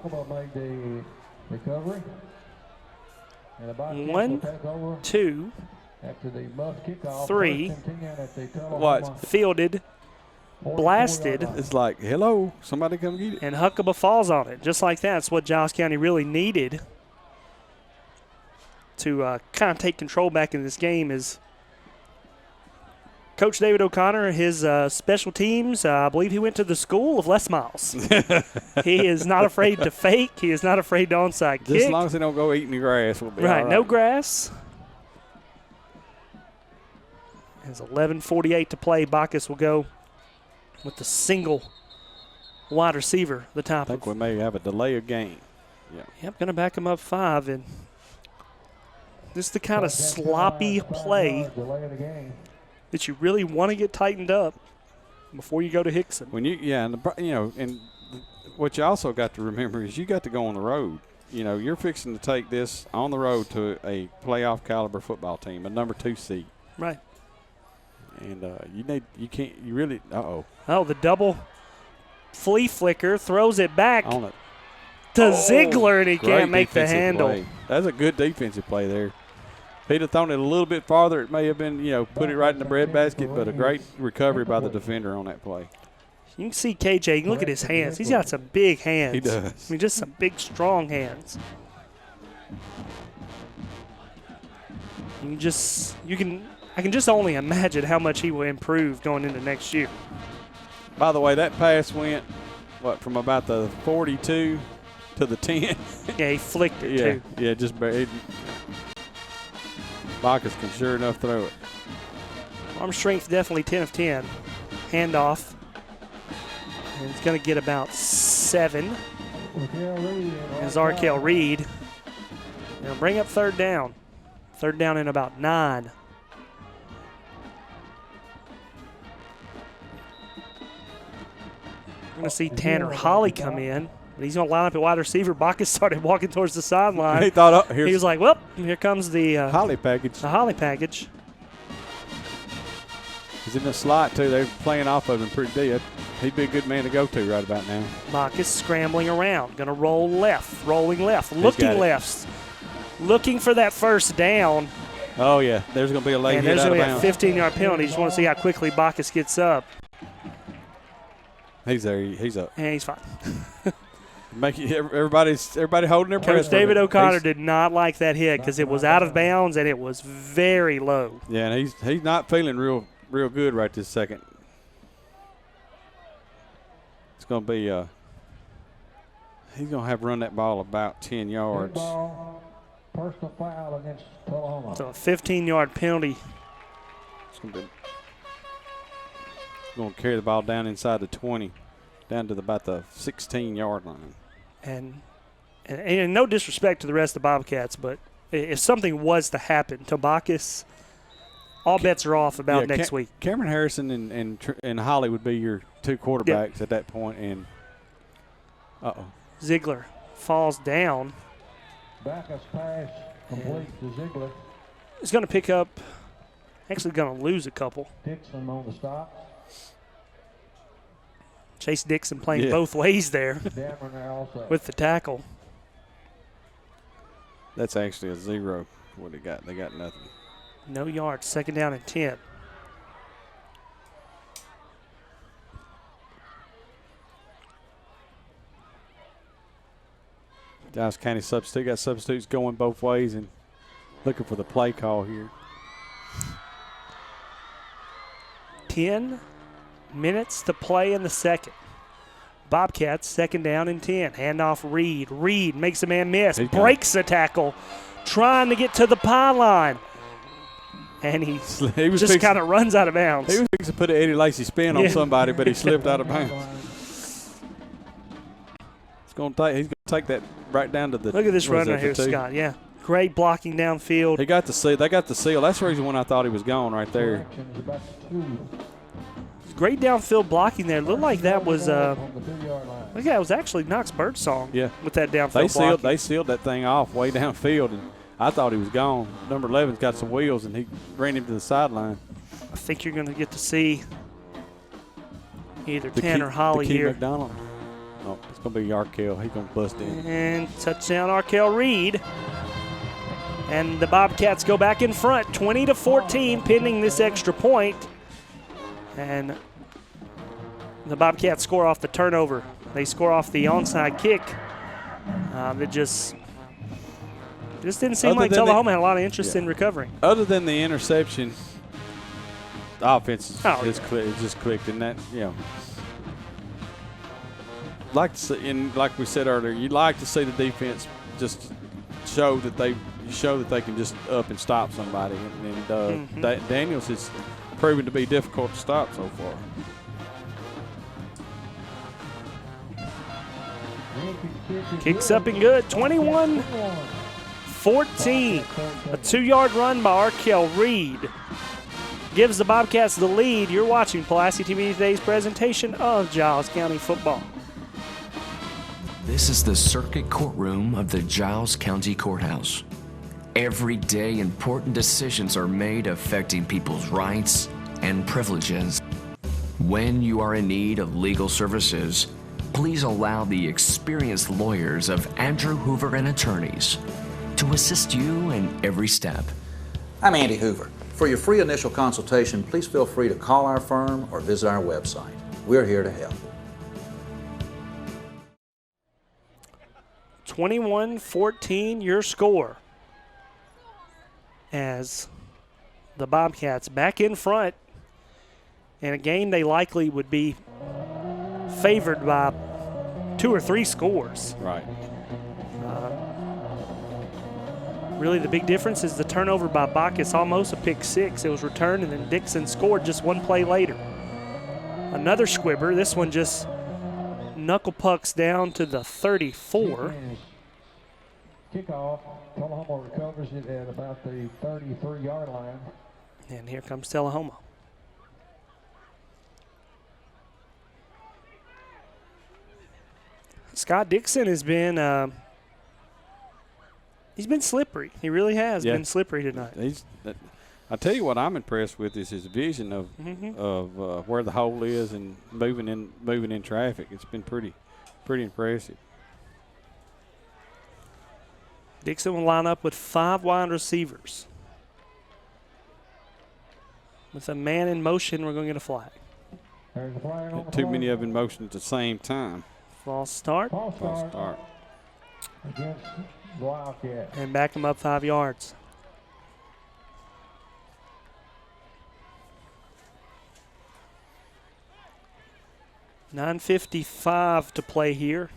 One, two, three. Watch. Fielded. Blasted. It's like, hello, somebody come get it. And Huckabee falls on it. Just like that. That's what Giles County really needed to kind of take control back in this game is Coach David O'Connor, his special teams, I believe he went to the school of Les Miles. He is not afraid to fake. He is not afraid to onside kick. Just as long as they don't go eating the grass, we'll be all right. No grass. There's 11:48 to play. Bacchus will go with the single wide receiver, the top. I think we may have a delay of game. Yeah. Yep, going to back him up 5. And this is the kind of sloppy play that you really want to get tightened up before you go to Hickson. When and what you also got to remember is you got to go on the road. You know, you're fixing to take this on the road to a playoff caliber football team, a number 2 seed. Right. And Oh, the double flea flicker throws it back to Ziegler, and he can't make the handle. Play. That's a good defensive play there. If he'd have thrown it a little bit farther, it may have been, put it right in the breadbasket, but a great recovery by the defender on that play. You can see KJ, you can look at his hands. He's got some big hands. He does. I mean, just some big, strong hands. I can just only imagine how much he will improve going into next year. By the way, that pass went, from about the 42 to the 10? Yeah, he flicked it too. Yeah, just Bacchus can sure enough throw it. Arm strength definitely 10 of 10. Handoff. And he's going to get about 7. As Arkell Reed. Now bring up third down. Third down in about 9. We're going to see Tanner Holly come in. But he's going to line up at wide receiver. Bacchus started walking towards the sideline. He thought, he was like, well, here comes the Holly package. The Holly package. He's in the slot, too. They're playing off of him pretty deep. He'd be a good man to go to right about now. Bacchus scrambling around. Going to roll left, rolling left, looking left. Looking for that first down. Oh, yeah. There's going to be a late hit there's out of going to be a bounds. 15-yard penalty. Just want to see how quickly Bacchus gets up. He's there. He's up. And he's fine. Everybody holding their breath. Coach David O'Connor did not like that hit because it was out of bounds and it was very low. Yeah, and he's not feeling real good right this second. It's going to be he's going to have run that ball about 10 yards. Personal foul against Tullahoma. So a 15-yard penalty. It's going to carry the ball down inside the 20, down to about the 16-yard line. And no disrespect to the rest of the Bobcats, but if something was to happen to Bacchus, all bets are off about next week. Cameron Harrison and Holly would be your 2 quarterbacks at that point. And Ziegler falls down. Backus pass complete to Ziegler. He's going to pick up, actually going to lose a couple. Dixon on the stop. Chase Dixon playing both ways there with the tackle. That's actually a 0. What they got? They got nothing. No yards. 2nd down and 10. Giles County substitute. Got substitutes going both ways and looking for the play call here. 10 minutes to play in the second. Bobcats 2nd down and 10. Handoff Reed. Reed makes a man miss. Breaks the tackle. Trying to get to the pylon. And he just kind of runs out of bounds. He was fixing to put an Eddie Lacy spin on somebody, but he slipped out of bounds. He's going to take that right down to the. Look at this run right here, Scott. Yeah, great blocking downfield. He got the seal. They got the seal. That's the reason when I thought he was gone right there. Great downfield blocking there. Looked like that was. Look, yeah, it was actually Knox Birdsong. Yeah, with that downfield blocking. They sealed that thing off way downfield, and I thought he was gone. Number 11's got some wheels, and he ran him to the sideline. I think you're going to get to see either Tanner Holly here. McDonald. Oh, it's going to be Arkell. He's going to bust in. And touchdown, Arkell Reed. And the Bobcats go back in front, 20-14, pending this extra point. And the Bobcats score off the turnover. They score off the onside kick. That just didn't seem like Tullahoma had a lot of interest in recovering. Other than the interception, the offense is just clicked, and that like to see, and like we said earlier, you'd like to see the defense just show that they can just up and stop somebody, and Daniels has proven to be difficult to stop so far. Kicks up and good, 21-14. A 2-yard run by Arkell Reed gives the Bobcats the lead. You're watching Pulaski TV Today's presentation of Giles County football. This is the circuit courtroom of the Giles County Courthouse. Every day, important decisions are made affecting people's rights and privileges. When you are in need of legal services, please allow the experienced lawyers of Andrew Hoover and Attorneys to assist you in every step. I'm Andy Hoover. For your free initial consultation, please feel free to call our firm or visit our website. We're here to help. 21-14, your score. As the Bobcats back in front in a game they likely would be favored by 2 or 3 scores. Right. Really the big difference is the turnover by Bacchus, almost a pick 6. It was returned, and then Dixon scored just 1 play later. Another squibber. This one just knuckle pucks down to the 34. Kickoff. Tullahoma recovers it at about the 33-yard line. And here comes Tullahoma. Scott Dixon has been he's been slippery. He really has been slippery tonight. I tell you what I'm impressed with is his vision of where the hole is and moving in traffic. It's been pretty impressive. Dixon will line up with 5 wide receivers. With a man in motion, we're going to get a flag. Too many of them in motion at the same time. False start. False start. Against Wildcat. And back him up 5 yards. $9:55 to play here.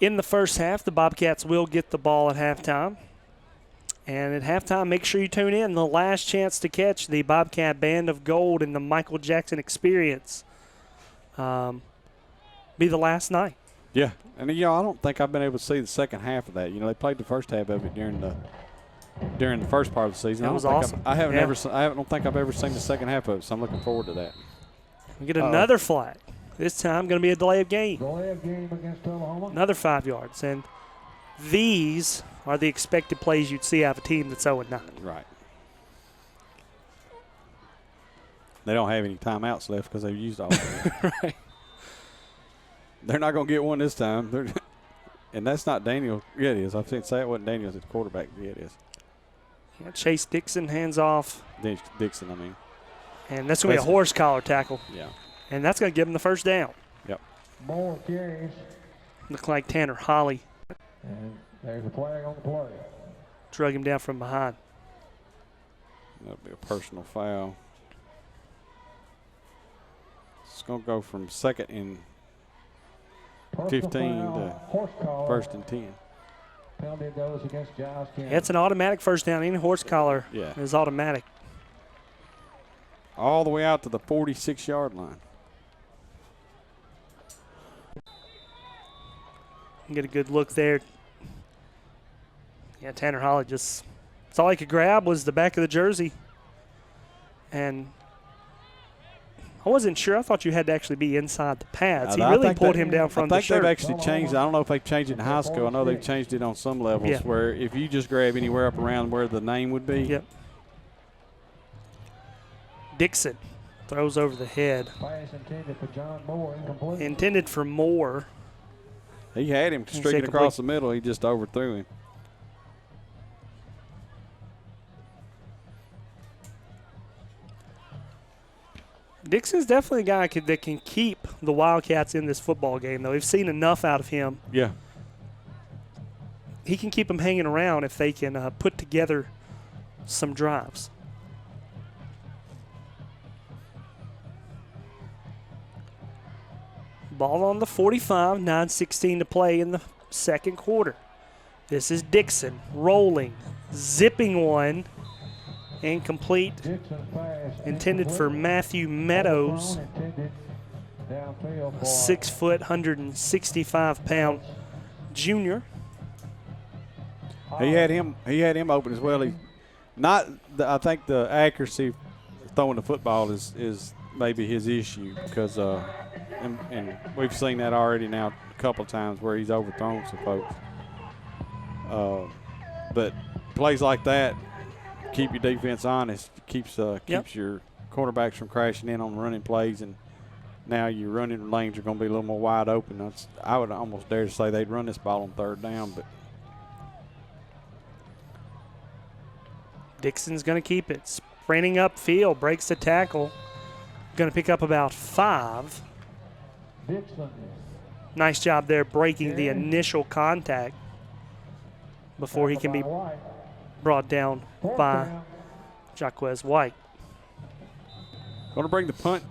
In the first half, the Bobcats will get the ball at halftime. And at halftime, make sure you tune in. The last chance to catch the Bobcat Band of Gold in the Michael Jackson Experience. Be the last night. Yeah, and I don't think I've been able to see the second half of that. They played the first half of it during the first part of the season. That was awesome. I don't think I've ever seen the second half of it, so I'm looking forward to that. We get another flag. This time going to be a delay of game. Delay of game against Tullahoma. Another 5 yards. And these are the expected plays you'd see out of a team that's 0-9. Right. They don't have any timeouts left because they've used all of them. Right. They're not going to get one this time. And that's not Daniel. Yeah, it is. I've seen say it wasn't Daniel as the quarterback. Yeah, it is. Yeah, Chase Dixon hands off. Dixon, I mean. And that's going to be a horse collar tackle. Yeah. And that's going to give him the first down. Yep. More carries. Look like Tanner Holly. And there's a flag on the play. Drug him down from behind. That'll be a personal foul. It's going to go from 2nd and 15 to 1st and 10. Penalty goes against Giles County. It's an automatic first down. Any horse collar is automatic. All the way out to the 46-yard line. Get a good look there. Yeah, Tanner Holly just, that's all he could grab was the back of the jersey. And I wasn't sure. I thought you had to actually be inside the pads. He really pulled him down from the shirt. I think they've actually changed it. I don't know if they've changed it in high school. I know they've changed it on some levels where if you just grab anywhere up around where the name would be. Yep. Dixon throws over the head. Pass intended for John Moore, incomplete. Intended for Moore. He had him streaking across the middle. He just overthrew him. Dixon's definitely a guy that can keep the Wildcats in this football game, though. We've seen enough out of him. Yeah. He can keep them hanging around if they can put together some drives. Ball on the 45, 9:16 to play in the second quarter. This is Dixon rolling, zipping one. Incomplete. Intended for Matthew Meadows. 6 foot, 165-pound junior. He had him open as well. I think the accuracy of throwing the football is maybe his issue because and we've seen that already now a couple of times where he's overthrown some folks. But plays like that keep your defense honest. Keeps your quarterbacks from crashing in on running plays, and now your running lanes are going to be a little more wide open. I would almost dare to say they'd run this ball on 3rd down, but Dixon's going to keep it. Sprinting upfield, breaks the tackle. Going to pick up about 5. Dixon. Nice job there breaking the initial contact before he can be brought down by Jaquez White. Going to bring the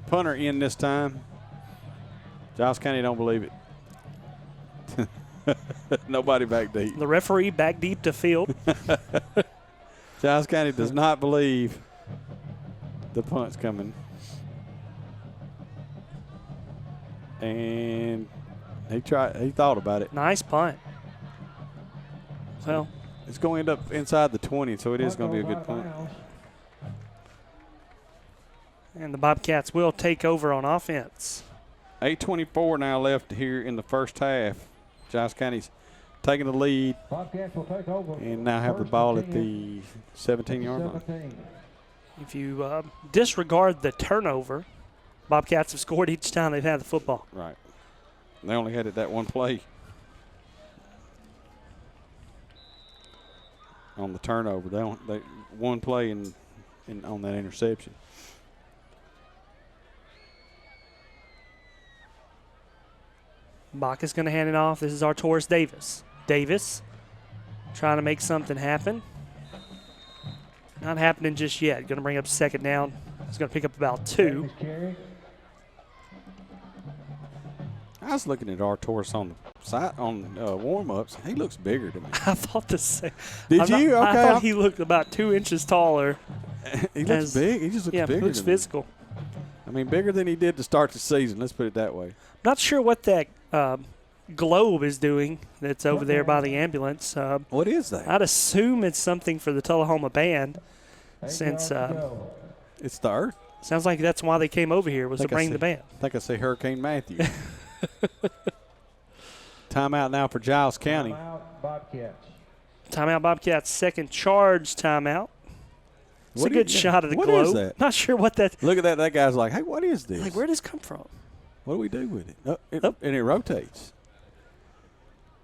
punter in this time. Giles County don't believe it. Nobody back deep. The referee back deep to field. Giles County does not believe the punt's coming. And he thought about it. Nice punt. Well, it's going to end up inside the 20, so it is going to be a good punt. And the Bobcats will take over on offense. 8:24 now left here in the first half. Giles County's taking the lead. Bobcats will take over. And now have the ball at the 17-yard line. If you disregard the turnover, Bobcats have scored each time they've had the football. Right. They only had it that one play. On the turnover, they one play in on that interception. Bach is going to hand it off. This is Arturis Davis. Davis trying to make something happen. Not happening just yet. Going to bring up 2nd down. He's going to pick up about 2. I was looking at Arturis on the side on warm-ups. He looks bigger to me. I thought the same. Did you? Okay. I thought he looked about 2 inches taller. He looks big. He just looks bigger. He looks physical. I mean, bigger than he did to start the season. Let's put it that way. Not sure what that globe is doing that's over there by the ambulance. What is that? I'd assume it's something for the Tullahoma band since it's the Earth. Sounds like that's why they came over here, was to bring the band. I think I say Hurricane Matthew. Timeout now for Giles County. Timeout Bobcats. Second charge timeout. It's a good shot of the globe. What is that? Not sure what that. Look at that. That guy's like, hey, what is this? Like, where does this come from? What do we do with it? And it rotates.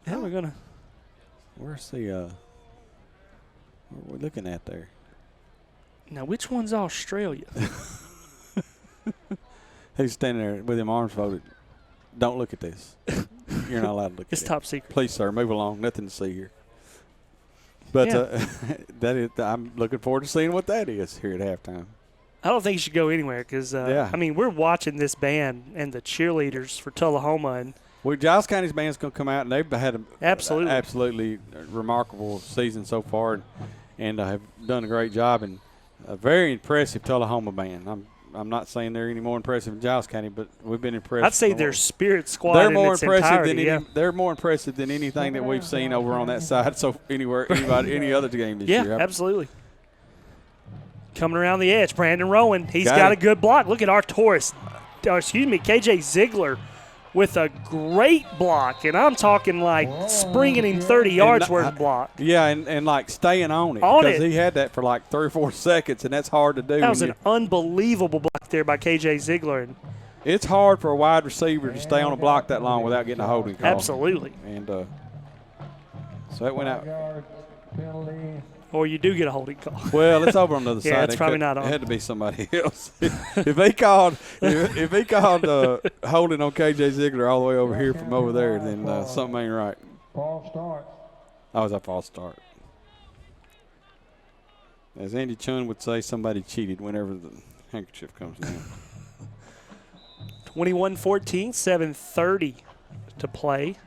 Yeah, we're going to. Where's the, what are we looking at there? Now, which one's Australia? He's standing there with him arms folded. Don't look at this. You're not allowed to look at it. It's top secret. Please, sir, move along. Nothing to see here. But that is, I'm looking forward to seeing what that is here at halftime. I don't think you should go anywhere because, I mean, we're watching this band and the cheerleaders for Tullahoma. And well, Giles County's band's going to come out, and they've had an absolutely remarkable season so far and have done a great job. And a very impressive Tullahoma band. I'm not saying they're any more impressive than Giles County, but we've been impressed. I'd say their spirit squad they're in more its impressive entirety, than they're more impressive than anything that we've seen over on that side. So any other game this year. Yeah, absolutely. Coming around the edge, Brandon Rowan. He's got a good block. Look at KJ Ziegler with a great block, and I'm talking like springing in 30 yards worth of block. Yeah, and like staying on it. Because he had that for like 3 or 4 seconds, and that's hard to do. That was an unbelievable block there by KJ Ziegler. And it's hard for a wide receiver to stay on a block that long without getting a holding call. Absolutely. And so that went out. Or you do get a holding call. Well, it's over on the other side. Yeah, it's probably not on. It had to be somebody else. if he called holding on KJ Ziegler all the way over here from over there, then something ain't right. False start. That was a false start. As Andy Chun would say, somebody cheated whenever the handkerchief comes down. 21-14, 7:30 to play.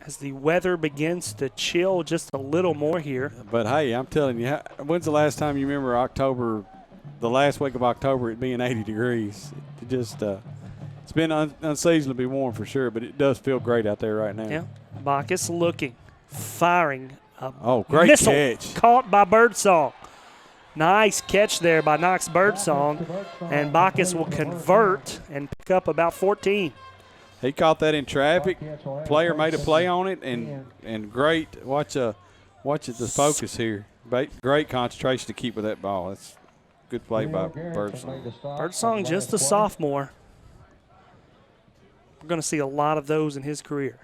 As the weather begins to chill just a little more here. But, hey, I'm telling you, when's the last time you remember the last week of October, it being 80 degrees? It just it's been unseasonably warm for sure, but it does feel great out there right now. Yeah. Bacchus looking, firing. Great missile catch. Caught by Birdsong. Nice catch there by Knox Birdsong. And Bacchus will convert and pick up about 14. He caught that in traffic. Player made a play on it, and great. Watch the focus here. Great concentration to keep with that ball. That's good play by Birdsong. Birdsong, just a sophomore. We're going to see a lot of those in his career.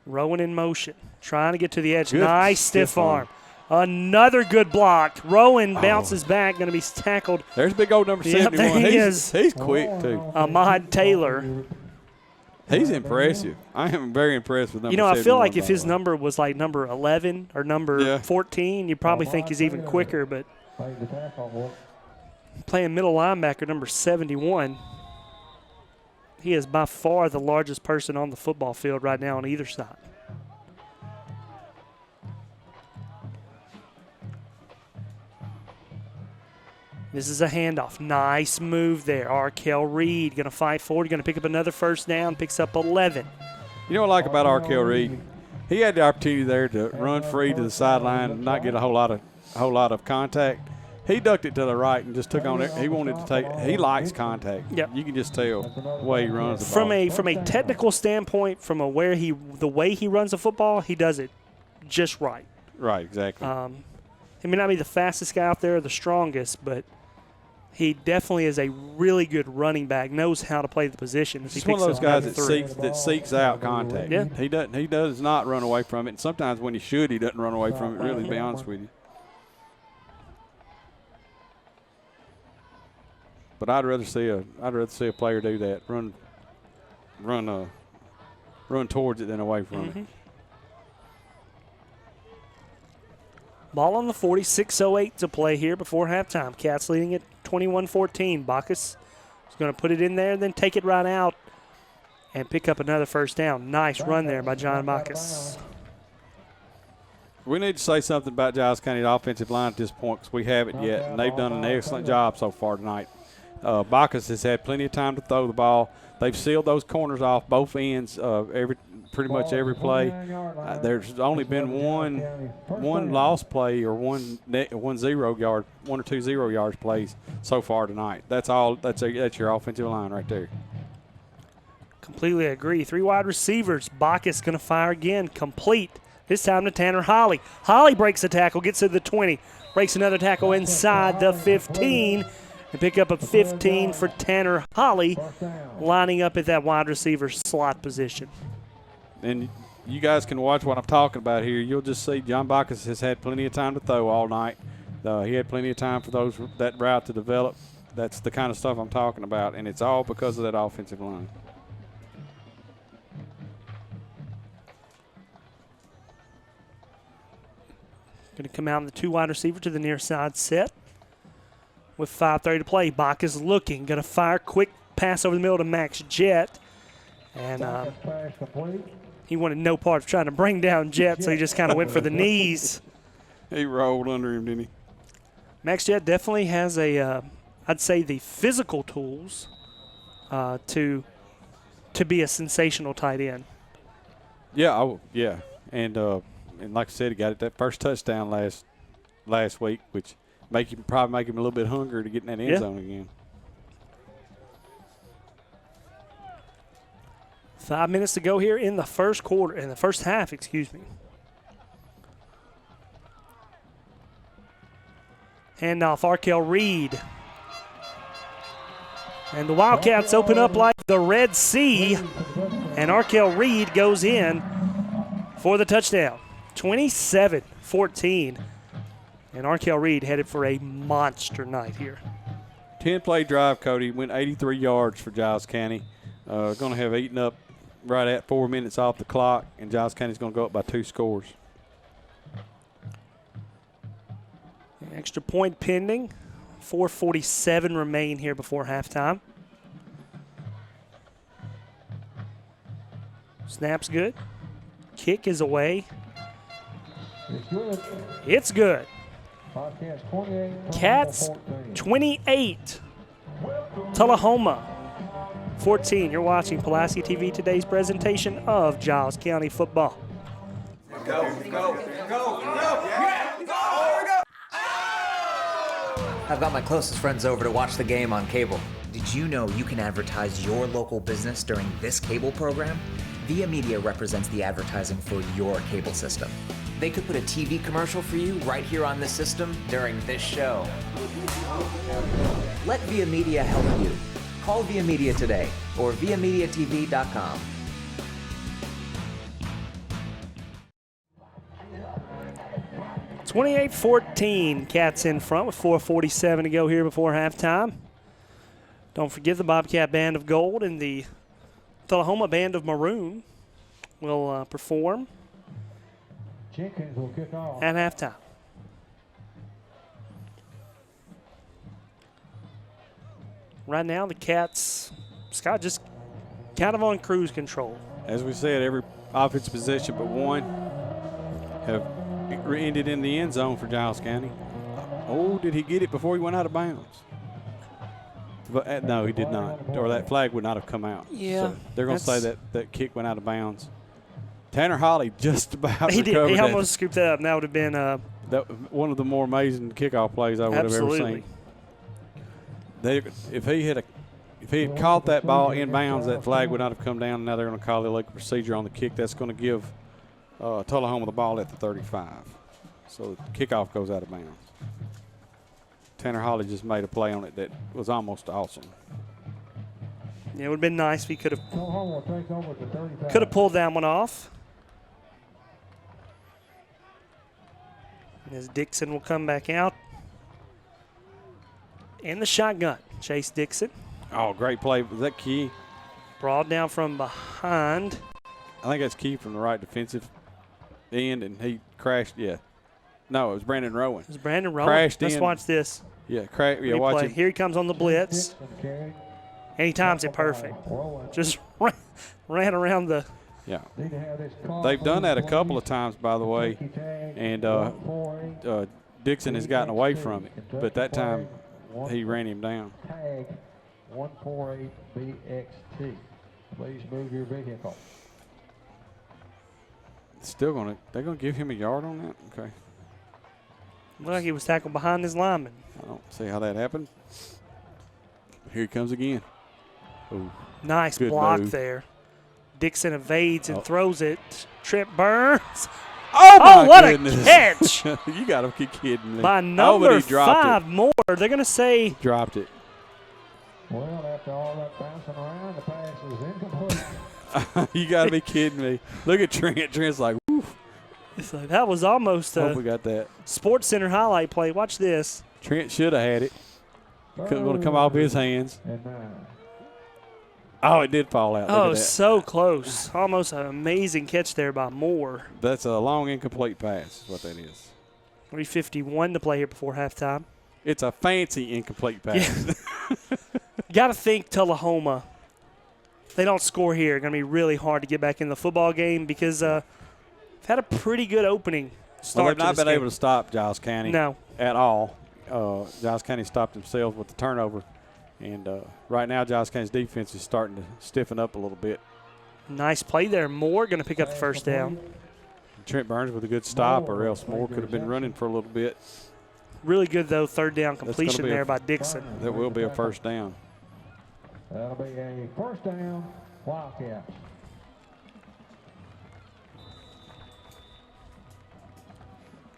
Rowan in motion, trying to get to the edge. Nice stiff arm. Another good block. Rowan bounces back, going to be tackled. There's big old number 71. He's quick, too. Ahmad Taylor. He's impressive. I am very impressed with number 71. I feel like if his number was like number 11 or number 14, you probably think he's even quicker. But playing middle linebacker, number 71, he is by far the largest person on the football field right now on either side. This is a handoff. Nice move there. Arkell Reed going to fight forward. Going to pick up another first down. Picks up 11. You know what I like about Arkell Reed? He had the opportunity there to run free to the sideline and not get a whole lot of contact. He ducked it to the right and just took on it. He wanted to take. He likes contact. Yep. You can just tell the way he runs the ball. From a technical standpoint, the way he runs the football, he does it just right. Right, exactly. He may not be the fastest guy out there or the strongest, but he definitely is a really good running back, knows how to play the position. He's one of those guys that seeks out contact. Yeah. He does not run away from it. And sometimes when he should, he doesn't run away from it, really, to be honest with you. But I'd rather see a player do that, run towards it than away from it. Ball on the 40, 6:08 to play here before halftime. Cats leading at 21-14. Bacchus is going to put it in there and then take it right out and pick up another first down. Nice run there by John Bacchus. We need to say something about Giles County's offensive line at this point because we haven't yet, and they've done an excellent job so far tonight. Bacchus has had plenty of time to throw the ball. They've sealed those corners off both ends pretty much every play. There's only been one lost play or one or 2 0 yards plays so far tonight. That's all. That's your offensive line right there. Completely agree. 3 wide receivers. Bacchus going to fire again. Complete. This time to Tanner Holly. Holly breaks a tackle, gets to the 20, breaks another tackle inside the 15, and pick up a 15 for Tanner Holly, lining up at that wide receiver slot position. And you guys can watch what I'm talking about here. You'll just see John Bacchus has had plenty of time to throw all night. He had plenty of time for that route to develop. That's the kind of stuff I'm talking about, and it's all because of that offensive line. Going to come out in the 2 wide receiver to the near side set with 5:30 to play. Bacchus looking, going to fire quick pass over the middle to Max Jett. And he wanted no part of trying to bring down Jett, so he just kind of went for the knees. He rolled under him, didn't he? Max Jett definitely has I'd say the physical tools to be a sensational tight end. Yeah, and like I said, he got that first touchdown last week, which probably make him a little bit hungry to get in that end zone again. 5 minutes to go here in the first half, excuse me. Handoff, Arkell Reed. And the Wildcats open up like the Red Sea, and Arkell Reed goes in for the touchdown. 27-14. And Arkell Reed headed for a monster night here. 10-play drive, Cody. Went 83 yards for Giles County. Going to have eaten up right at 4 minutes off the clock, and Giles County's going to go up by 2 scores. Extra point pending. 4:47 remain here before halftime. Snap's good. Kick is away. It's good. Cats 28. Tullahoma 14. You're watching Pulaski TV, today's presentation of Giles County football. I've got my closest friends over to watch the game on cable. Did you know you can advertise your local business during this cable program? Via Media represents the advertising for your cable system. They could put a TV commercial for you right here on this system during this show. Let Via Media help you. Call Via Media today or viamediatv.com. (28-14). Cats in front with 4:47 to go here before halftime. Don't forget the Bobcat Band of Gold and the Tullahoma Band of Maroon will perform Jenkins will kick off at halftime. Right now, the Cats, Scott, just kind of on cruise control. As we said, every offensive possession but one have ended in the end zone for Giles County. Oh, did he get it before he went out of bounds? But, no, he did not. Or that flag would not have come out. Yeah. So they're going to say that kick went out of bounds. Tanner Holly just about he recovered did. He almost scooped that up, and that would have been one of the more amazing kickoff plays I would have ever seen. If he had caught that ball in bounds, that flag would not have come down. Now they're going to call the illegal procedure on the kick. That's going to give Tullahoma the ball at the 35. So the kickoff goes out of bounds. Tanner Holly just made a play on it that was almost awesome. Yeah, it would have been nice if he could have pulled that one off. As Dixon will come back out in the shotgun. Chase Dixon. Oh, great play. Was that Key? Brought down from behind. I think that's Key from the right defensive end, and he crashed. Yeah. No, it was Brandon Rowan. It was Brandon Rowan. Crashed Let's in. watch this. Yeah, watch it. Here he comes on the blitz. And he times it perfect. Just ran around the. Yeah. They've done that a couple of times, by the way, and Dixon has gotten away from it. But that time he ran him down. 148BXT. Please move your vehicle. They're gonna give him a yard on that? Okay. Looked like he was tackled behind his lineman. I don't see how that happened. Here he comes again. Ooh, nice block move there. Dixon evades and throws it. Trip Burns. Oh, what goodness. a catch. You got to be kidding me. By number he dropped 5 more. They're going to say. Dropped it. Well, after all that bouncing around, the pass is incomplete. You got to be kidding me. Look at Trent. Trent's like, woof. It's like, that was almost Hope we got that. Sports Center highlight play. Watch this. Trent should have had it. Couldn't want to come off his hands. Oh, it did fall out. Oh, so close. Almost an amazing catch there by Moore. That's a long incomplete pass is what that is. 3:51 to play here before halftime. It's a fancy incomplete pass. Yeah. Got to think Tullahoma. If they don't score here, it's going to be really hard to get back in the football game because they've had a pretty good opening start. Well, they've not been able to stop Giles County at all. Giles County stopped themselves with the turnover. And right now, Giles County's defense is starting to stiffen up a little bit. Nice play there. Moore going to pick up the first down. Trent Burns with a good stop, or else Moore could have been running for a little bit. Really good, though, third down completion there by Dixon. That will be a first down. That'll be a first down, Wildcats.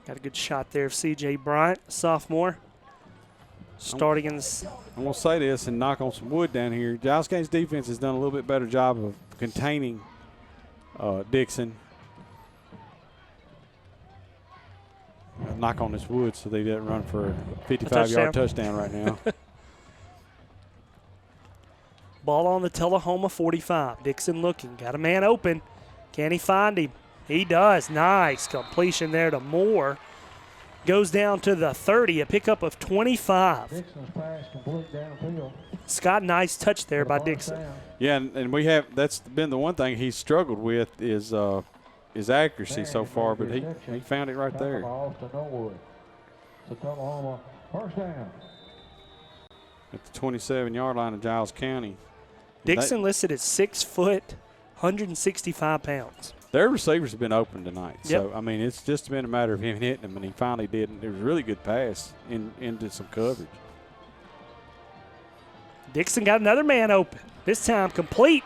Got a good shot there of C.J. Bryant, sophomore. Starting in the I'm going to say this and knock on some wood down here. Giles County's defense has done a little bit better job of containing Dixon. Knock on this wood so they didn't run for a 55-yard touchdown right now. Ball on the Tullahoma 45. Dixon looking. Got a man open. Can he find him? He does. Nice completion there to Moore. Goes down to the 30, a pickup of 25. Dixon's pass complete downfield. Scott, nice touch there by Dixon. Yeah, and we have that's been the one thing he's struggled with is his accuracy so far, but he found it right there. So Tullahoma first down. At the 27-yard line of Giles County. Dixon listed at 6 foot, 165 pounds. Their receivers have been open tonight. Yep. So, I mean, it's just been a matter of him hitting them, and he finally did. And it was a really good pass into some coverage. Dixon got another man open. This time complete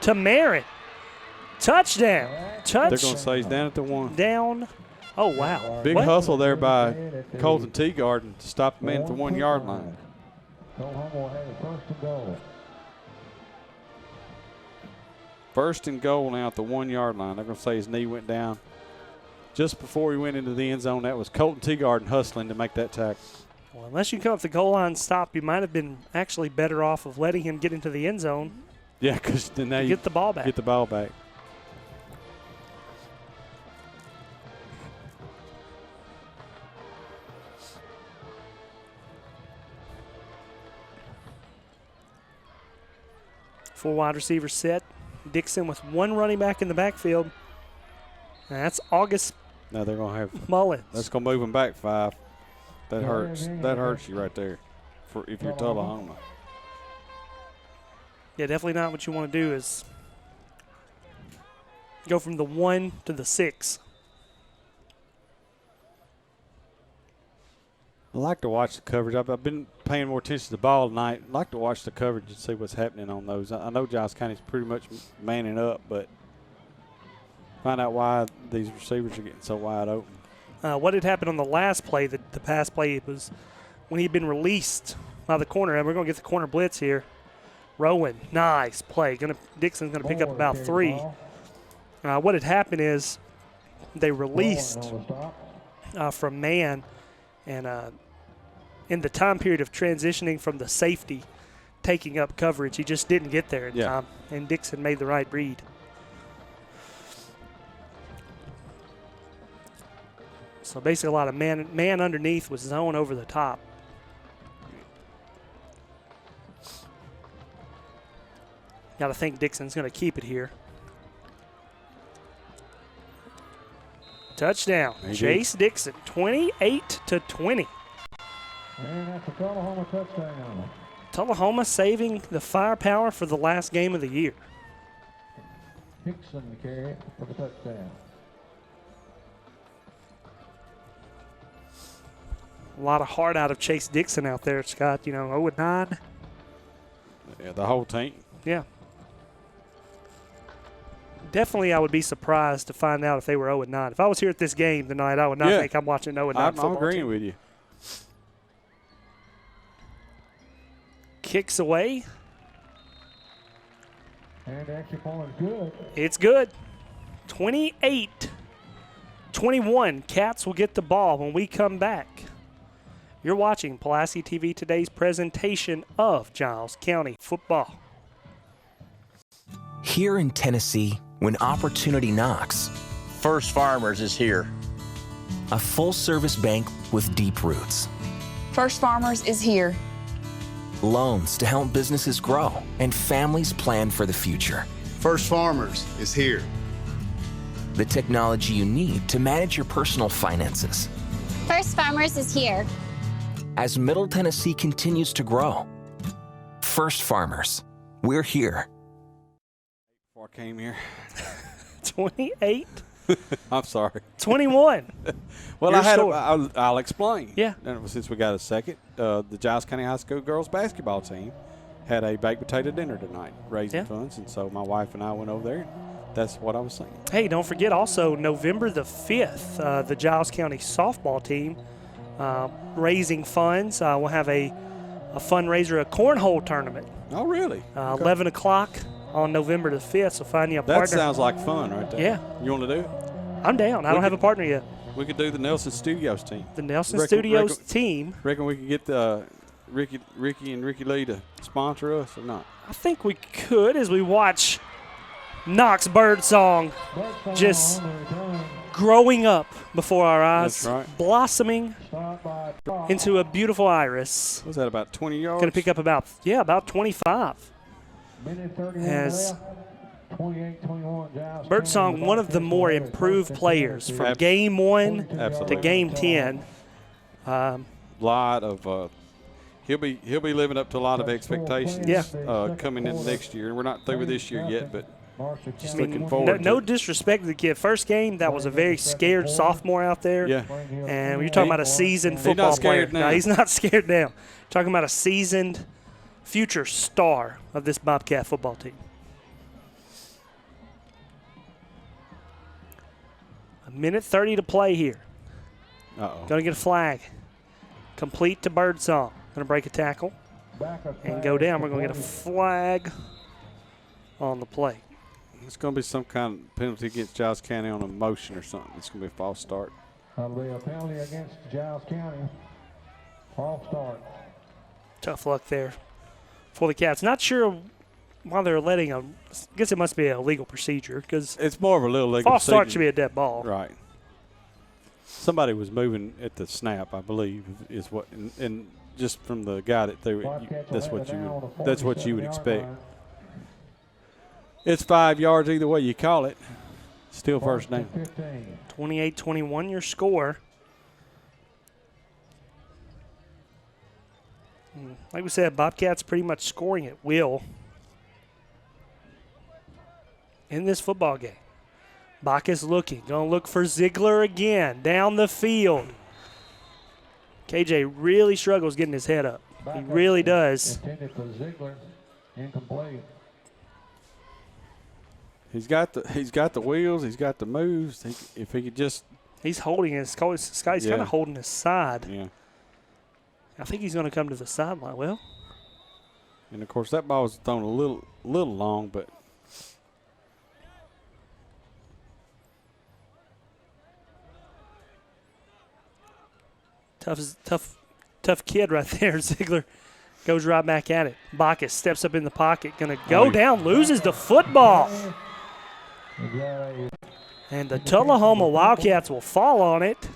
to Merritt. Touchdown. They're going to say he's down at the 1. Down. Oh, wow. Big hustle there by Colton Teagarden to stop the man at the 1-yard line. Tullahoma will have a first and goal. First and goal now at the 1-yard line. They're going to say his knee went down just before he went into the end zone. That was Colton Teagarden hustling to make that tackle. Well, unless you come up the goal line and stop, you might have been actually better off of letting him get into the end zone. Yeah, because then they get the ball back. Get the ball back. Four wide receivers set. Dixon with one running back in the backfield. And that's August. Now they're going to have Mullins. That's going to move him back 5. That hurts. That hurts you right there if you're Tullahoma. Yeah, definitely not what you want to do is go from the 1 to the 6. I like to watch the coverage. I've been paying more attention to the ball tonight. I like to watch the coverage and see what's happening on those. I know Giles County's pretty much manning up, but find out why these receivers are getting so wide open. What had happened on the last play, the pass play, was when he'd been released by the corner. And we're going to get the corner blitz here. Rowan, nice play. Dixon's going to pick up about 3. What had happened is they released from man, and in the time period of transitioning from the safety, taking up coverage, he just didn't get there in time, and Dixon made the right read. So basically a lot of man underneath with zone over the top. Got to think Dixon's going to keep it here. Touchdown. Chase Dixon, 28-20. And that's a Tullahoma touchdown. Tullahoma saving the firepower for the last game of the year. Hickson to carry it for the touchdown. A lot of heart out of Chase Dixon out there, Scott. 0-9. Yeah, the whole team. Yeah. Definitely, I would be surprised to find out if they were 0-9. If I was here at this game tonight, I would not think I'm watching 0-9 football I'm agreeing team. with you. Kicks away. And the extra point is good. It's good. 28-21. Cats will get the ball when we come back. You're watching Pulaski TV Today's presentation of Giles County football. Here in Tennessee, when opportunity knocks, First Farmers is here. A full-service bank with deep roots. First Farmers is here. Loans to help businesses grow and families plan for the future. First Farmers is here. The technology you need to manage your personal finances. First Farmers is here. As Middle Tennessee continues to grow, First Farmers, we're here. Before I came here. 28. I'm sorry. 21. Well, Your I'll explain. Yeah. Since we got a second, the Giles County High School girls basketball team had a baked potato dinner tonight, raising funds, and so my wife and I went over there. That's what I was saying. Hey, don't forget also November the 5th, the Giles County softball team raising funds. We'll have a fundraiser, a cornhole tournament. Oh, really? 11 o'clock on November the 5th, so find you a partner. That sounds like fun right there. Yeah. You want to do it? I'm down. I don't have a partner yet. We could do the Nelson Studios team. The Nelson Studios team. Reckon we could get Ricky and Ricky Lee to sponsor us or not? I think we could as we watch Knox Birdsong just growing up before our eyes. That's right. Blossoming into a beautiful iris. Was that about 20 yards? Going to pick up about 25. As 28-21, Birdsong, one of the more improved players from game 1 to game 10. Lot of he'll be living up to a lot of expectations. Yeah. Coming in next year, and we're not through with this year yet, but just looking forward. No disrespect to the kid. First game, that was a very scared sophomore out there. Yeah. And you're talking about a seasoned football player. Now. No, he's not scared now. Talking about a seasoned future star of this Bobcat football team. A minute 30 to play here. Uh-oh. Going to get a flag. Complete to Birdsong. Going to break a tackle and go down. We're going to get a flag on the play. It's going to be some kind of penalty against Giles County on a motion or something. It's going to be a false start. That'll be a penalty against Giles County. False start. Tough luck there for the Cats. Not sure why they're letting I guess it must be a legal procedure because it's more of a little legal false procedure. start should be a dead ball. Right. Somebody was moving at the snap, I believe, is what, and just from the guy that threw it, that's what you would expect. It's 5 yards either way you call it. Still first down. 28-21 your score. Like we said, Bobcats pretty much scoring at will in this football game. Bacchus looking. Going to look for Ziegler again down the field. KJ really struggles getting his head up. He really does. Intended for Ziegler. Incomplete. He's got the wheels. He's got the moves. If he could just. He's holding his. Sky's kind of holding his side. Yeah. I think he's going to come to the sideline. Well. And of course that ball was thrown a little long, but. Tough kid right there. Ziegler goes right back at it. Bacchus steps up in the pocket, going to go down, loses the football. And the Tullahoma Wildcats will fall on it.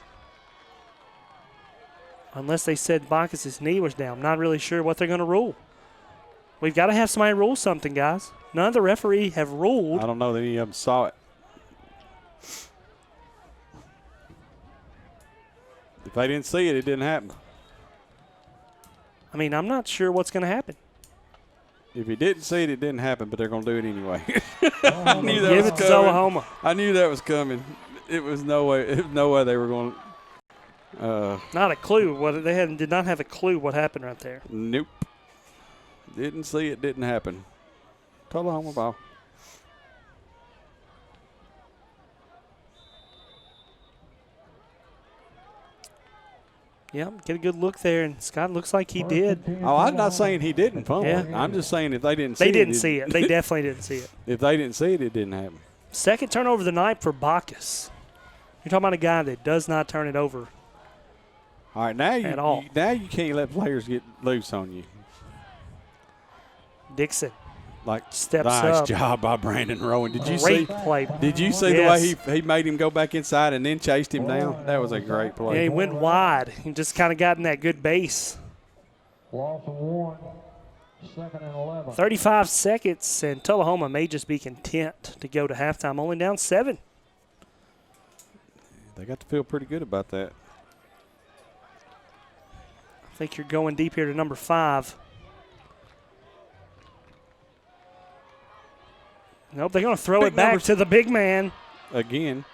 Unless they said Bacchus' knee was down. Not really sure what they're going to rule. We've got to have somebody rule something, guys. None of the referee have ruled. I don't know that any of them saw it. If they didn't see it, it didn't happen. I mean, I'm not sure what's going to happen. If he didn't see it, it didn't happen, but they're going to do it anyway. I knew that Give was it to coming. Tullahoma. I knew that was coming. It was no way they were going to. Not a clue. Did not have a clue what happened right there. Nope. Didn't see it, didn't happen. Tullahoma ball. Yep, get a good look there, and Scott looks like he did. Oh, I'm not saying he didn't fumble. Yeah. I'm just saying if they didn't see it. They didn't see it. They definitely didn't see it. If they didn't see it, it didn't happen. Second turnover of the night for Bacchus. You're talking about a guy that does not turn it over. All right, now you can't let players get loose on you. Dixon steps up. Nice job by Brandon Rowan. Did you Great see? play. Did you see the way he made him go back inside and then chased him down? That was a great play. Yeah, he went wide. He just kind of got in that good base. Loss of 1, 2nd and 11. 35 seconds, and Tullahoma may just be content to go to halftime, only down 7. They got to feel pretty good about that. I think you're going deep here to number 5. Nope, they're going to throw it back to the big man. Again.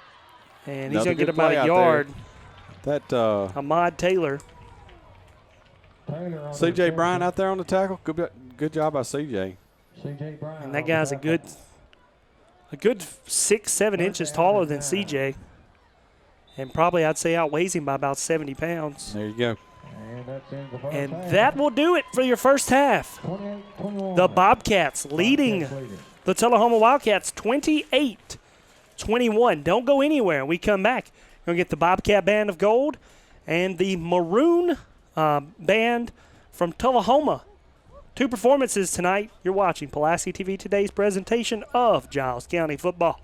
And he's going to get about a yard. That Ahmad Taylor. C.J. Bryant out there on the tackle. Good job by C.J. C.J. Bryant. And that guy's a good 6-7 inches taller than C.J. And probably I'd say outweighs him by about 70 pounds. There you go. And that will do it for your first half. The Bobcats leading the Tullahoma Wildcats 28-21. Don't go anywhere. We come back. We're going to get the Bobcat Band of Gold and the Maroon Band from Tullahoma. 2 performances tonight. You're watching Pulaski TV Today's presentation of Giles County football.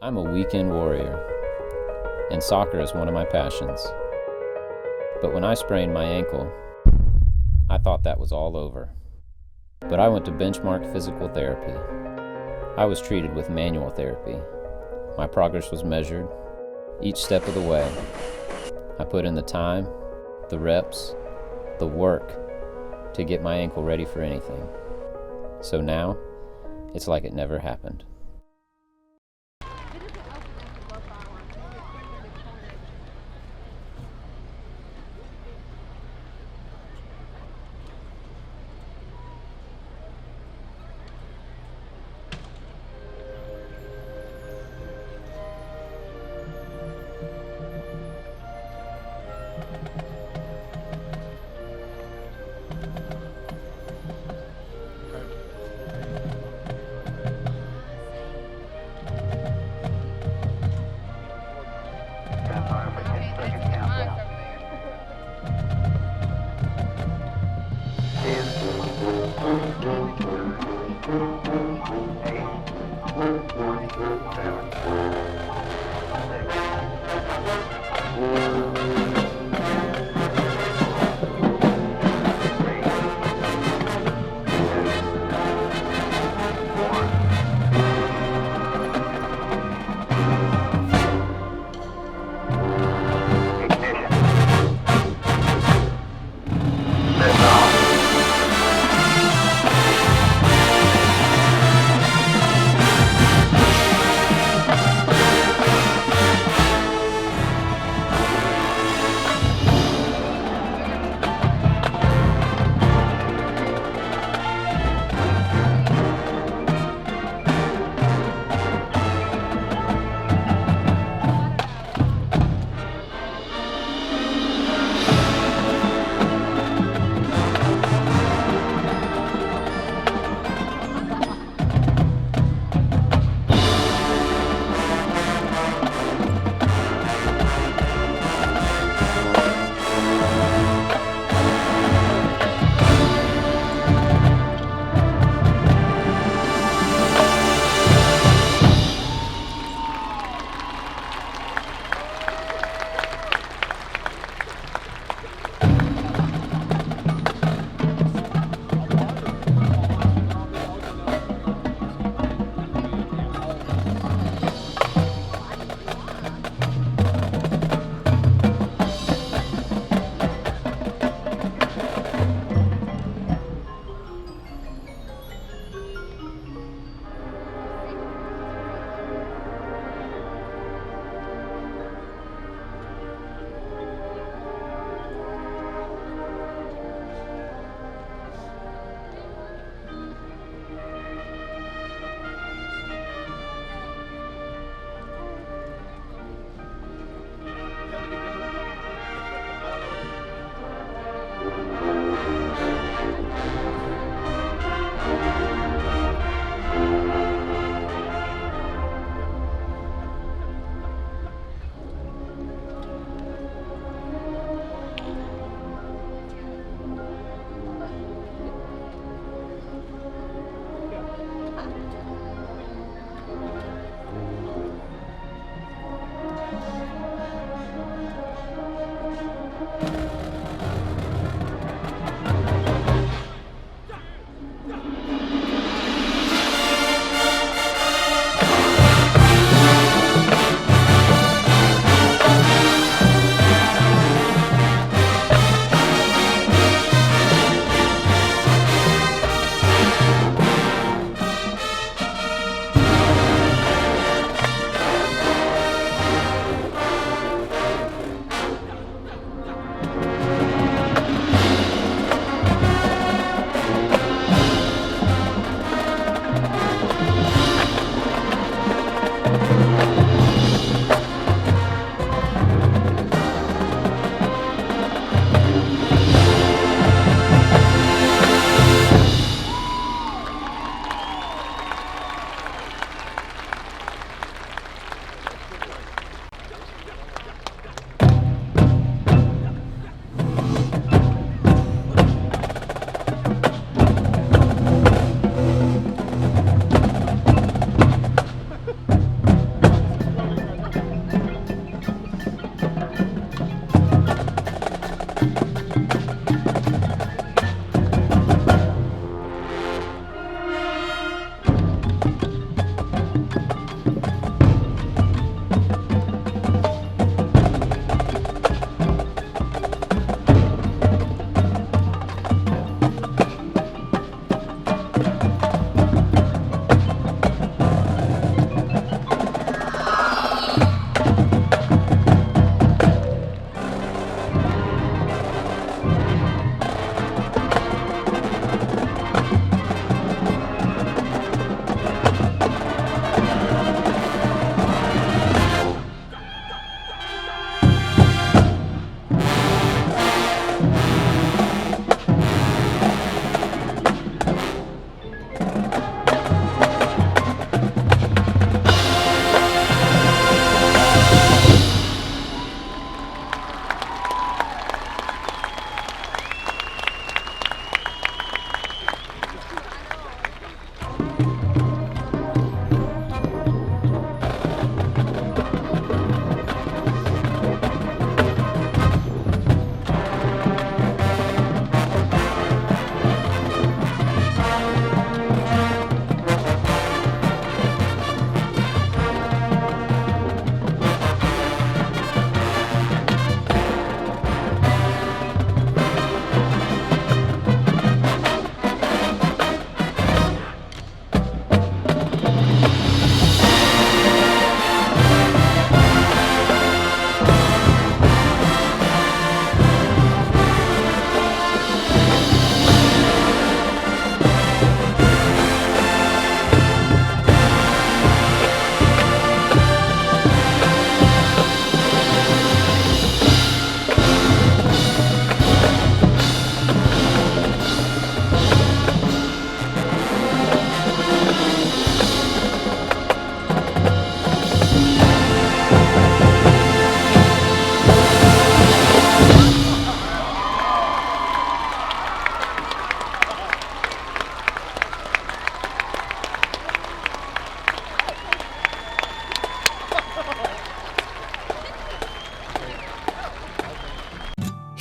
I'm a weekend warrior, and soccer is one of my passions. But when I sprained my ankle, I thought that was all over. But I went to Benchmark Physical Therapy. I was treated with manual therapy. My progress was measured each step of the way. I put in the time, the reps, the work to get my ankle ready for anything. So now, it's like it never happened.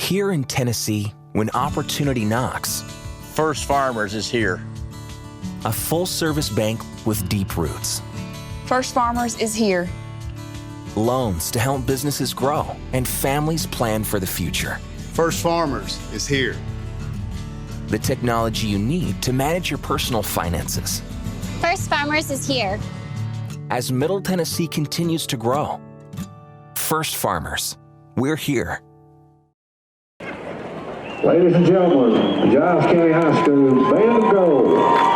Here in Tennessee, when opportunity knocks, First Farmers is here. A full-service bank with deep roots. First Farmers is here. Loans to help businesses grow and families plan for the future. First Farmers is here. The technology you need to manage your personal finances. First Farmers is here. As Middle Tennessee continues to grow, First Farmers, we're here. Ladies and gentlemen, Giles County High School Band of Gold.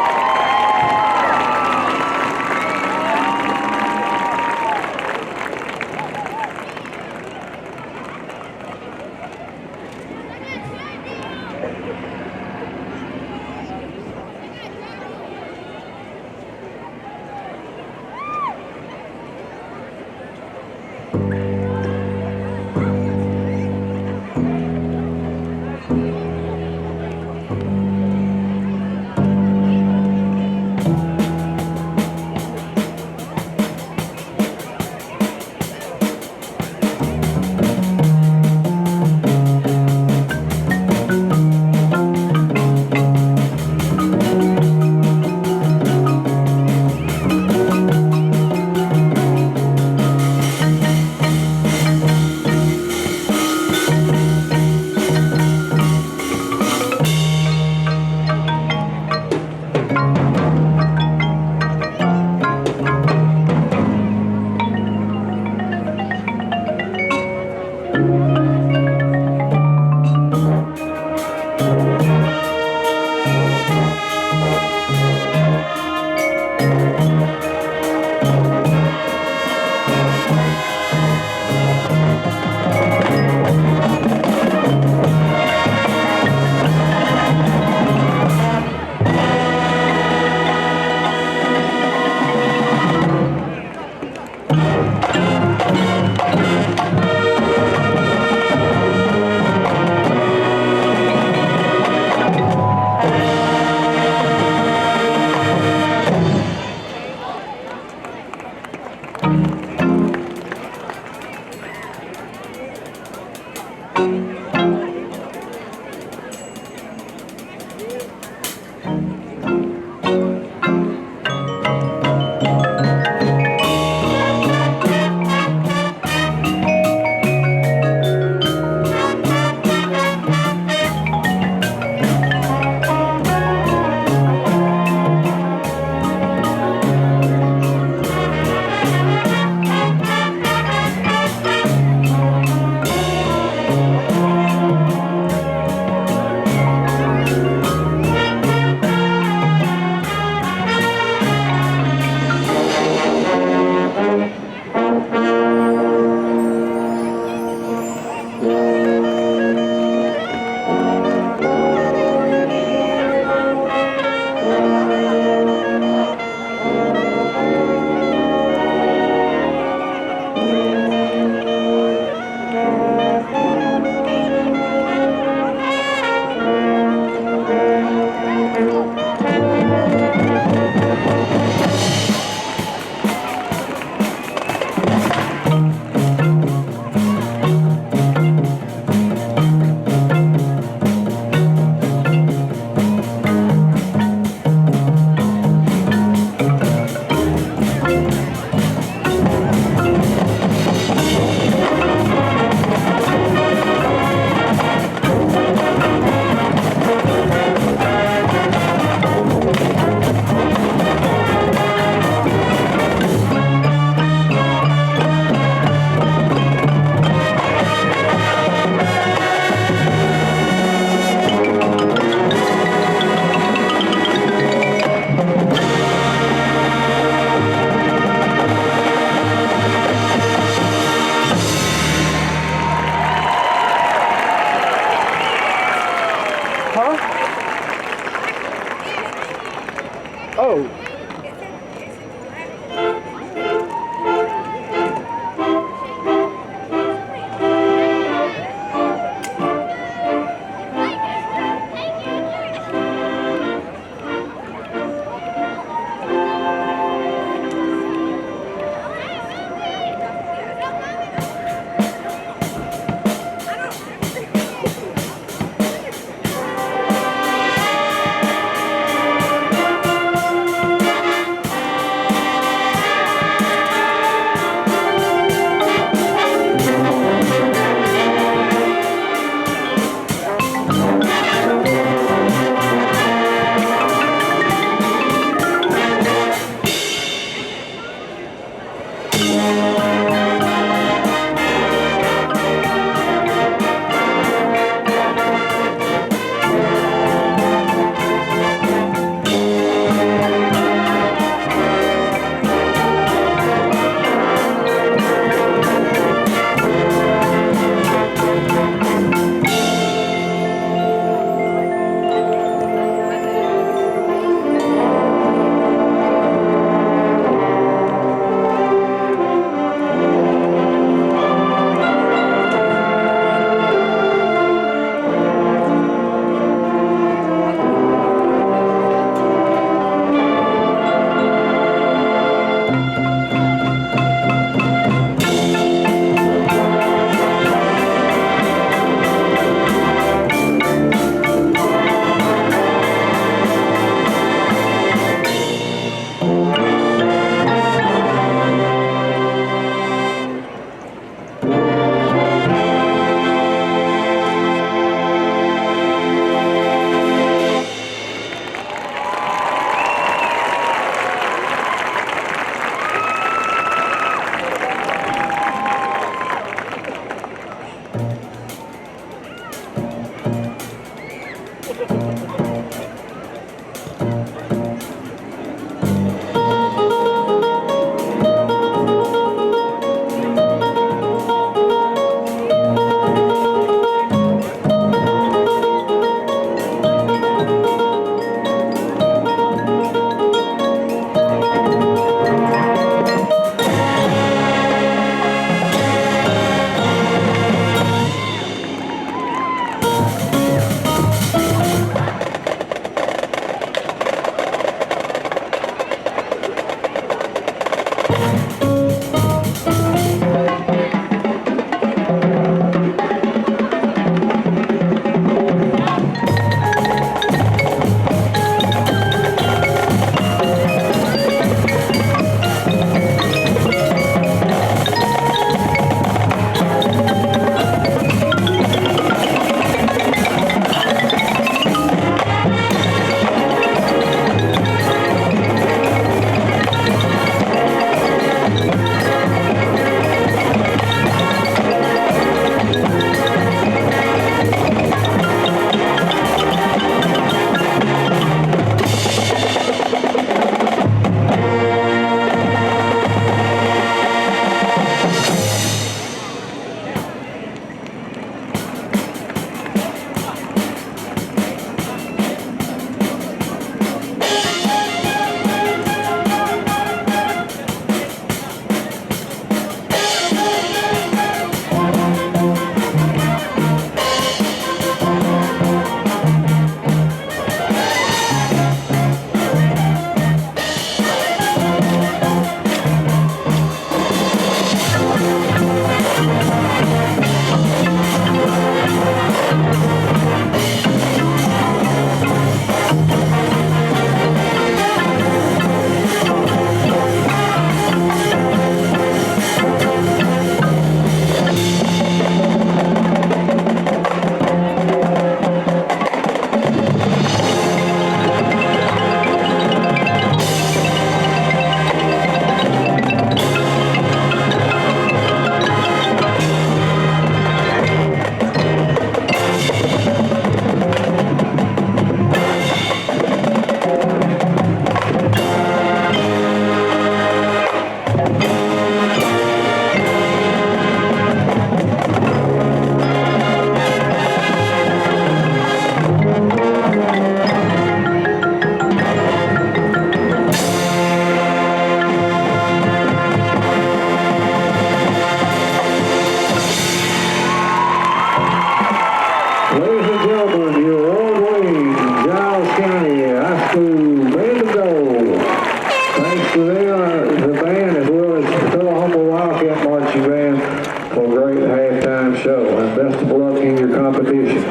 halftime show, and best of luck in your competition.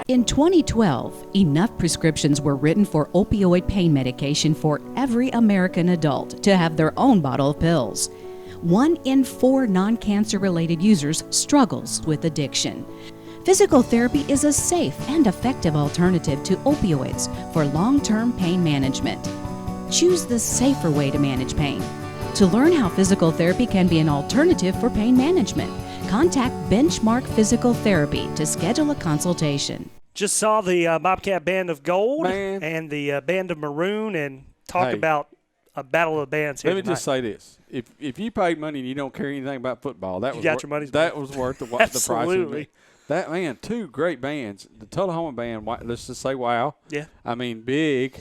In 2012, enough prescriptions were written for opioid pain medication for every American adult to have their own bottle of pills. 1 in 4 non-cancer related users struggles with addiction. Physical therapy is a safe and effective alternative to opioids for long-term pain management. Choose the safer way to manage pain. To learn how physical therapy can be an alternative for pain management, contact Benchmark Physical Therapy to schedule a consultation. Just saw the Bobcat Band of Gold and the Band of Maroon and talk about a battle of the bands here Let me tonight. just say this. If you paid money and you don't care anything about football, that You was got your money's that worth. was worth the price. Absolutely. That, man, 2 great bands. The Tullahoma band, let's just say wow. Yeah. I mean, big.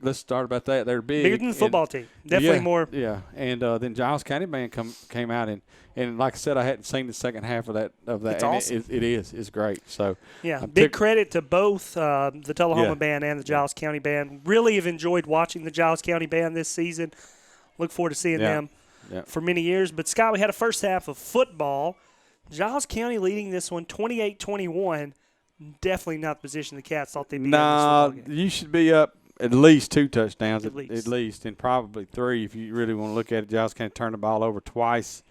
Let's start about that. They're big. Bigger than the football team. Definitely more. Yeah, and then Giles County band came out, and like I said, I hadn't seen the second half of that. It's and awesome. It is. It's great. So yeah, big credit to both the Tullahoma band and the Giles County band. Really have enjoyed watching the Giles County band this season. Look forward to seeing them for many years. But, Scott, we had a first half of football. Giles County leading this one 28-21. Definitely not the position the Cats thought they'd be in this football game. You should be up at least 2 touchdowns, At least, and probably 3 if you really want to look at it. Giles County turned the ball over twice.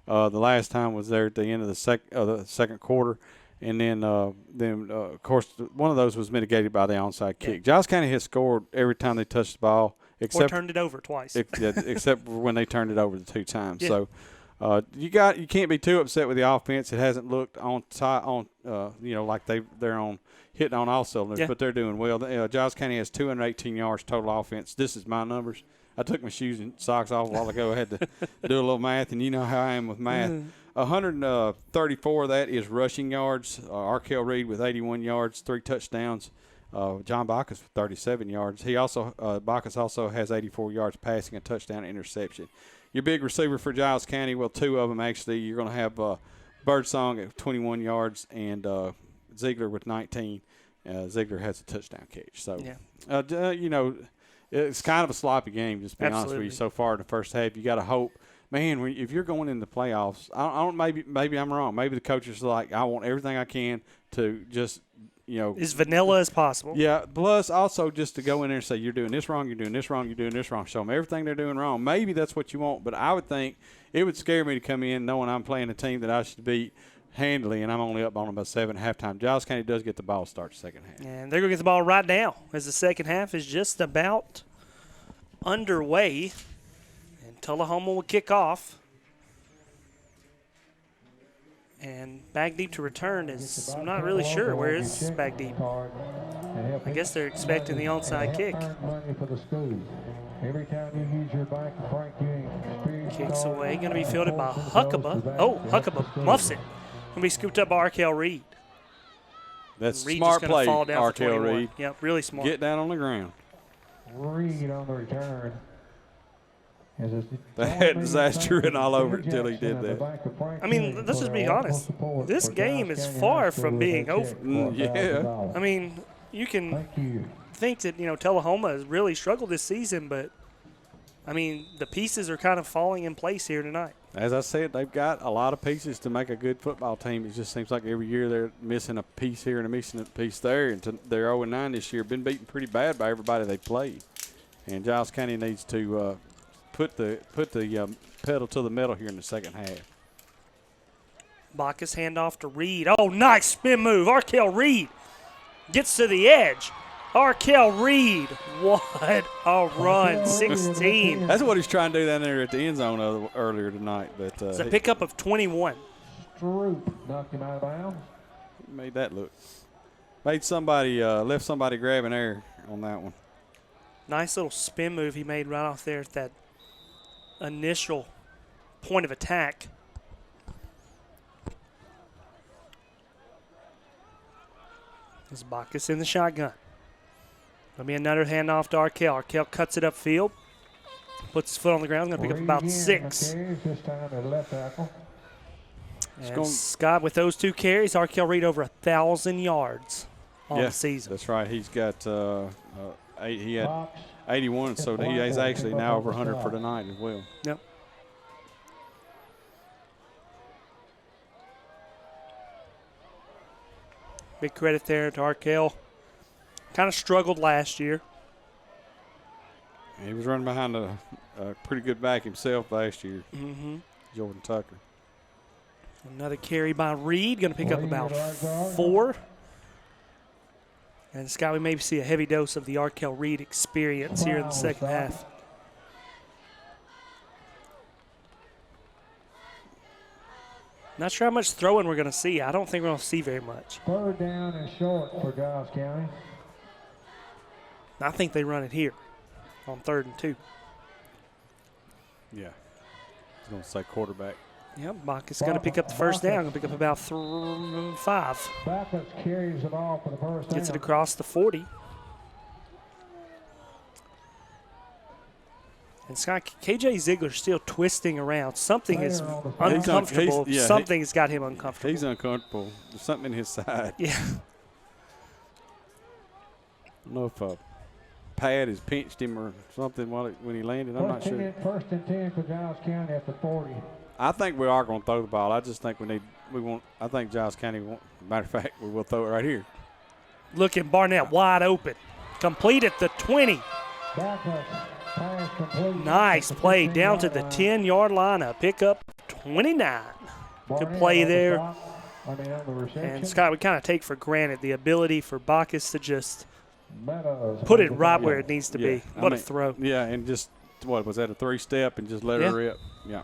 The last time was there at the end of the second quarter, and then of course, one of those was mitigated by the onside kick. Giles County has scored every time they touched the ball, Or turned it over twice. except for when they turned it over the 2 times. Yeah. So you can't be too upset with the offense. It hasn't looked like they're on hitting on all cylinders, but they're doing well. Giles County has 218 yards total offense. This is my numbers. I took my shoes and socks off a while ago. I had to do a little math, and you know how I am with math. 134 of that is rushing yards. Arkell Reed with 81 yards, 3 touchdowns. John Bacchus with 37 yards. Bacchus also has 84 yards passing, a touchdown, interception. Your big receiver for Giles County, well, 2 of them actually. You're going to have Birdsong at 21 yards and Ziegler with 19. Ziegler has a touchdown catch. So, it's kind of a sloppy game, just to be honest with you, so far in the first half. You got to hope. Man, if you're going in the playoffs, I don't maybe I'm wrong. Maybe the coaches are like, I want everything I can to just – as vanilla as possible. Yeah, plus also just to go in there and say, you're doing this wrong, you're doing this wrong, you're doing this wrong. Show them everything they're doing wrong. Maybe that's what you want, but I would think it would scare me to come in knowing I'm playing a team that I should beat handily, and I'm only up on them by 7 at halftime. Giles County does get the ball to start the second half. And they're going to get the ball right now as the second half is just about underway. And Tullahoma will kick off. And Bagdeep to return is, I'm not really sure. Where is Bagdeep? I guess they're expecting the onside kick. Kicks away, going to be fielded by Huckabee. Oh, Huckabee muffs it. Going to be scooped up by Arkell Reed. That's Reed smart just play, fall down for Arkell 21. Reed. Yep, really smart. Get down on the ground. Reed on the return. They had disaster written all over it until he did that. I mean, let's just be honest. This game is far from being over. Yeah. I mean, you can think that, Tullahoma has really struggled this season, but, I mean, the pieces are kind of falling in place here tonight. As I said, they've got a lot of pieces to make a good football team. It just seems like every year they're missing a piece here and a missing a piece there. And they're 0-9 this year. Been beaten pretty bad by everybody they played. And Giles County needs to put the pedal to the metal here in the second half. Bacchus handoff to Reed. Oh, nice spin move. Arkell Reed gets to the edge. Arkell Reed, what a run, 16. That's what he's trying to do down there at the end zone earlier tonight. But it's a pickup of 21. Stroop knocked him out of bounds. Made that look. Left somebody grabbing air on that one. Nice little spin move he made right off there at that initial point of attack. This Bacchus in the shotgun. Going to be another handoff to Arkell. Arkell cuts it upfield. Puts his foot on the ground. Going to pick up about 6. And Scott, with those 2 carries, Arkell Reed over 1,000 yards on the season. That's right. He's got he had 81, so he is actually now over 100 for tonight as well. Yep. Big credit there to Arkell. Kind of struggled last year. He was running behind a pretty good back himself last year, Jordan Tucker. Another carry by Reed, going to pick up about 4. And Scott, we maybe see a heavy dose of the Arkell Reed experience here in the second half. Not sure how much throwing we're going to see. I don't think we're going to see very much. 3rd down and short for Giles County. I think they run it here on 3rd and 2. Yeah. I was going to say quarterback. Yep, Bacchus got to pick up the first down. Going to pick up about 5. Bacchus carries it off for the first down. Gets it across the 40. And Scott, KJ Ziegler's still twisting around. Something is uncomfortable. Something's got him uncomfortable. He's uncomfortable. There's something in his side. Yeah. I don't know if a pad has pinched him or something when he landed. I'm not sure. 1st and 10 for Giles County at the 40. I think we are going to throw the ball. I just think I think Giles County matter of fact, we will throw it right here. Looking Barnett wide open. Complete at the 20. Nice play down to the 10-yard line. A pickup 29. Good play there. And Scott, we kind of take for granted the ability for Bacchus to just put it right where it needs to be. What a throw. Yeah, and just, was that a 3-step and just let her rip? Yeah.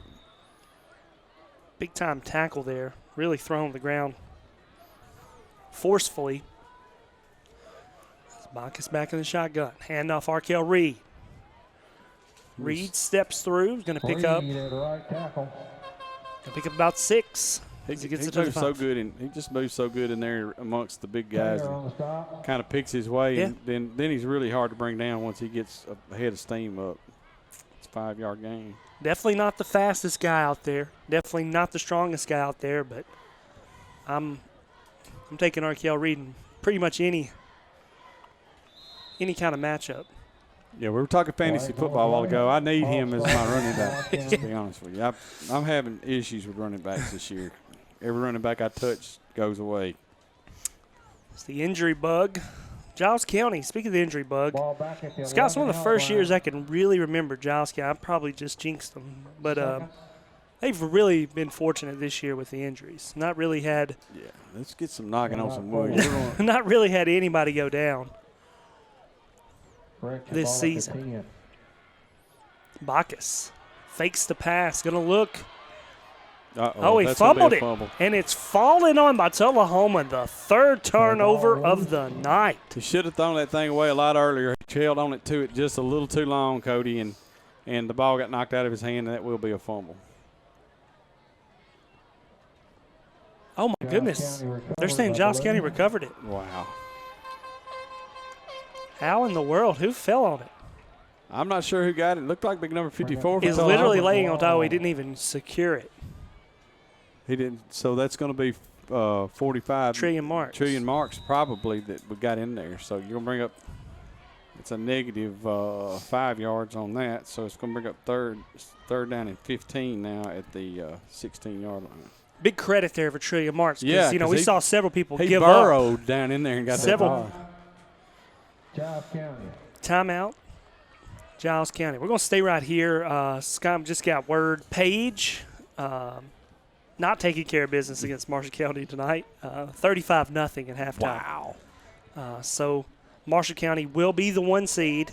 Big-time tackle there. Really thrown to the ground forcefully. Bacchus back in the shotgun. Handoff Arkell Reed. Reed steps through. He's going to pick up. Pick up about 6. He gets it moves so good, and he just moves so good in there amongst the big guys. Kind of picks his way, and then he's really hard to bring down once he gets ahead of steam up. It's a 5-yard gain. Definitely not the fastest guy out there. Definitely not the strongest guy out there, but I'm taking Arkell Reed in pretty much any kind of matchup. Yeah, we were talking fantasy football a while ago. I need him as my running back, to be honest with you. I'm having issues with running backs this year. Every running back I touch goes away. It's the injury bug. Giles County, speaking of the injury bug, Scott's one of the first years I can really remember Giles County. I probably just jinxed them. But they've really been fortunate this year with the injuries. Not really had – yeah, let's get some knocking on some wood. Not really had anybody go down this season. Bacchus fakes the pass, going to look. He fumbled it, and it's fallen on by Tullahoma, the 3rd turnover of the night. He should have thrown that thing away a lot earlier. He held on it to it just a little too long, Cody, and the ball got knocked out of his hand, and that will be a fumble. Oh, my goodness. They're saying Giles County recovered it. Wow. How in the world? Who fell on it? I'm not sure who got it. It looked like big number 54. He's literally laying on top. He didn't even secure it. He didn't. So that's going to be 45. Trillion Marks probably that we got in there. So you're going to bring up, it's a negative 5 yards on that. So it's going to bring up third down and 15 now at the 16-yard line. Big credit there for Trillion Marks. Yeah, we saw several people give up. He burrowed down in there and got that ball. Giles County. Timeout. Giles County. We're going to stay right here. Scott just got word. Page not taking care of business against Marshall County tonight. 35-0 at halftime. Wow. So Marshall County will be the 1 seed.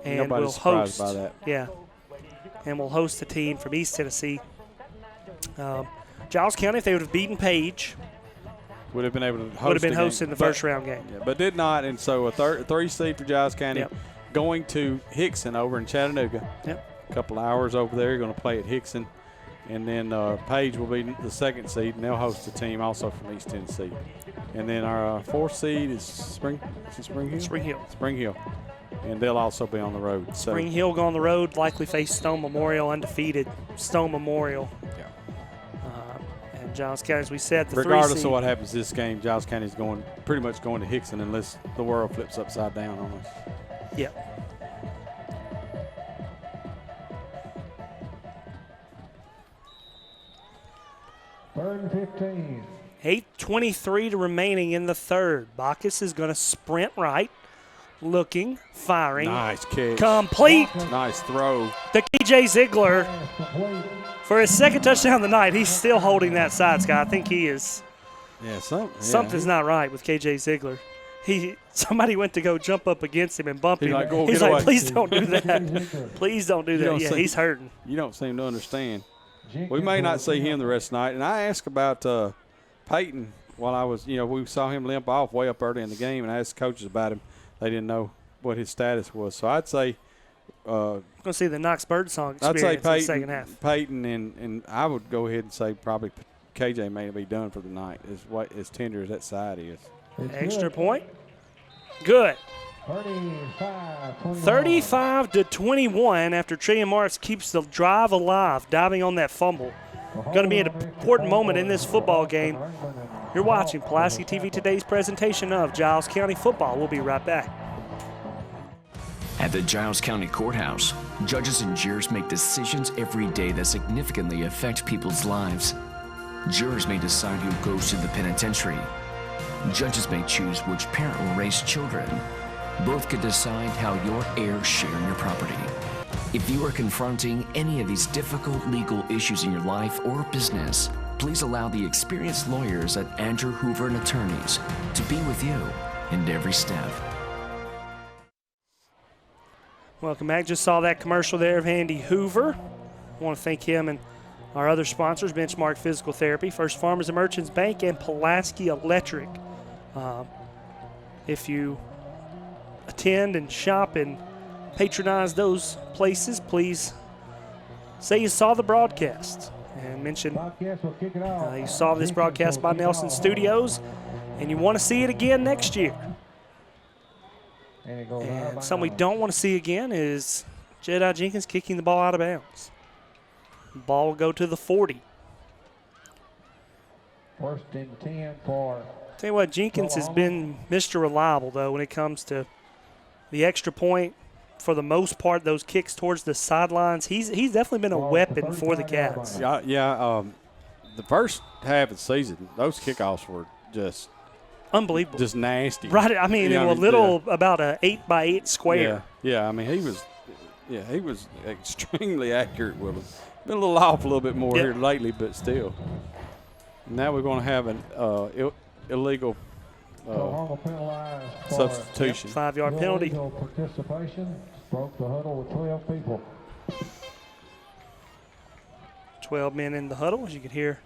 And Nobody's will host. surprised by that. Yeah. And we'll host a team from East Tennessee. Giles County, if they would have beaten Page, would have been able to host. Would have been hosting the first round game. Yeah, but did not, and so a 3 seed for Giles County going to Hickson over in Chattanooga. Yep. A couple hours over there, going to play at Hickson. And then Page will be the 2nd seed, and they'll host a team also from East Tennessee. And then our 4th seed is Spring Hill? Spring Hill. And they'll also be on the road. So Spring Hill go on the road, likely face Stone Memorial, undefeated Stone Memorial. Yeah. And Giles County, as we said, the 3 seed. Regardless of what happens this game, Giles County is pretty much going to Hickson unless the world flips upside down on us. Yep. Third and 15. 8:23 to remaining in the third. Bacchus is going to sprint right, looking, firing. Nice catch. Complete. Nice throw. To KJ Ziegler for his second touchdown of the night. He's still holding that side, Scott. I think he is. Yeah, something's not right with KJ Ziegler. Somebody went to go jump up against him and bump him. He's like, please don't do that. Please don't do that. Yeah, he's hurting. You don't seem to understand. We may not see him the rest of the night. And I asked about Peyton while I was, we saw him limp off way up early in the game, and I asked the coaches about him. They didn't know what his status was. So I'd say going to see the Knox Birdsong experience I'd say in the second half. Peyton and I would go ahead and say probably KJ may be done for the night, as tender as that side is. Extra point. Good. 35-21 after Trillium Marks keeps the drive alive, diving on that fumble. Going to be an important moment in this football game. You're watching Pulaski TV Today's presentation of Giles County football. We'll be right back. At the Giles County Courthouse, judges and jurors make decisions every day that significantly affect people's lives. Jurors may decide who goes to the penitentiary. Judges may choose which parent will raise children. Both could decide how your heirs share in your property. If you are confronting any of these difficult legal issues in your life or business, please allow the experienced lawyers at Andrew Hoover and Attorneys to be with you in every step. Welcome back. Just saw that commercial there of Andy Hoover. I want to thank him and our other sponsors, Benchmark Physical Therapy, First Farmers and Merchants Bank, and Pulaski Electric. If you attend and shop and patronize those places, please say you saw the broadcast and mention you saw this broadcast by Nelson Studios and you want to see it again next year. And something we don't want to see again is Jedi Jenkins kicking the ball out of bounds. The ball will go to the 40. First and 10 for. Tell you what, Jenkins has been Mr. Reliable, though, when it comes to the extra point. For the most part, those kicks towards the sidelines, he's definitely been a weapon for the Cats. Yeah. The first half of the season, those kickoffs were just unbelievable, just nasty. Right. I mean, about a 8x8 square. Yeah. I mean, he was extremely accurate with them. Been a little off a little bit more here lately, but still. Now we're going to have an illegal substitution. 5-yard penalty. Participation broke the huddle with 12 people. 12 men in the huddle, as you can hear.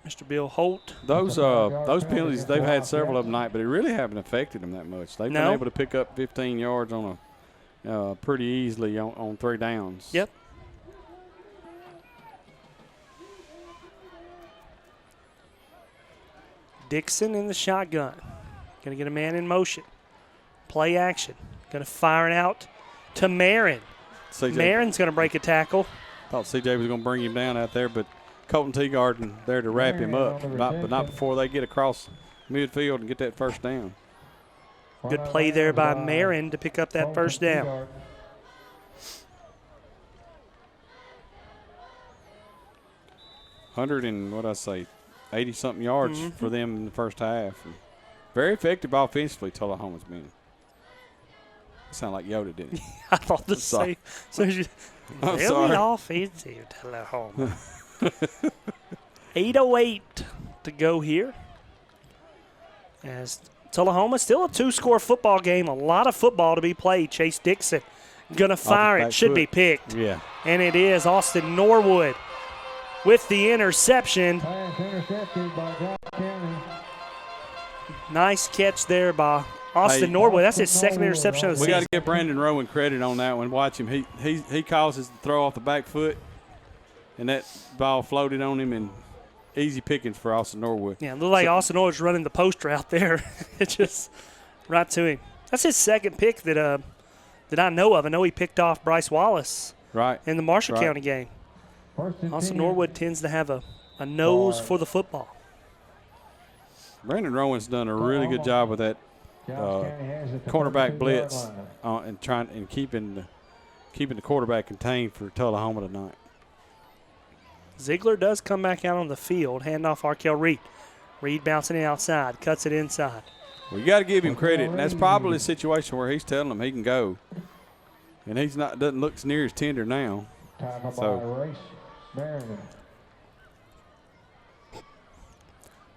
Mr. Bill Holt. Those penalties, they've had several of them tonight, but it really haven't affected them that much. They've been able to pick up 15 yards on pretty easily on 3 downs. Yep. Dixon in the shotgun. Going to get a man in motion. Play action. Going to fire it out to Marin. Marin's going to break a tackle. Thought CJ was going to bring him down out there, but Colton Teagarden there to wrap him up, but not before they get across midfield and get that first down. Good play there by Marin to pick up that first down. What I say, 80-something yards for them in the first half. And very effective offensively, Tullahoma's been. Sound like Yoda, didn't it? I thought the same. Very offensive, Tullahoma. 8:08 to go here. As Tullahoma, still a 2-score football game. A lot of football to be played. Chase Dixon going to fire it. Should be picked. Yeah. And it is Austin Norwood with the interception. Nice catch there by Austin Norwood. That's his second interception of the season. We got to give Brandon Rowan credit on that one. Watch him. He causes the throw off the back foot, and that ball floated on him, and easy pickings for Austin Norwood. Yeah, it looked like Austin Norwood's running the poster out there. It's just right to him. That's his second pick that I know of. I know he picked off Bryce Wallace in the Marshall County game. Austin Norwood tends to have a nose for the football. Brandon Rowan's done a really good job with that cornerback blitz and keeping the quarterback contained for Tullahoma tonight. Ziegler does come back out on the field. Handoff Arkel Reed. Reed bouncing it outside, cuts it inside. Well, you got to give him credit, and that's probably a situation where he's telling him he can go, and he's not doesn't look near as tender now. So.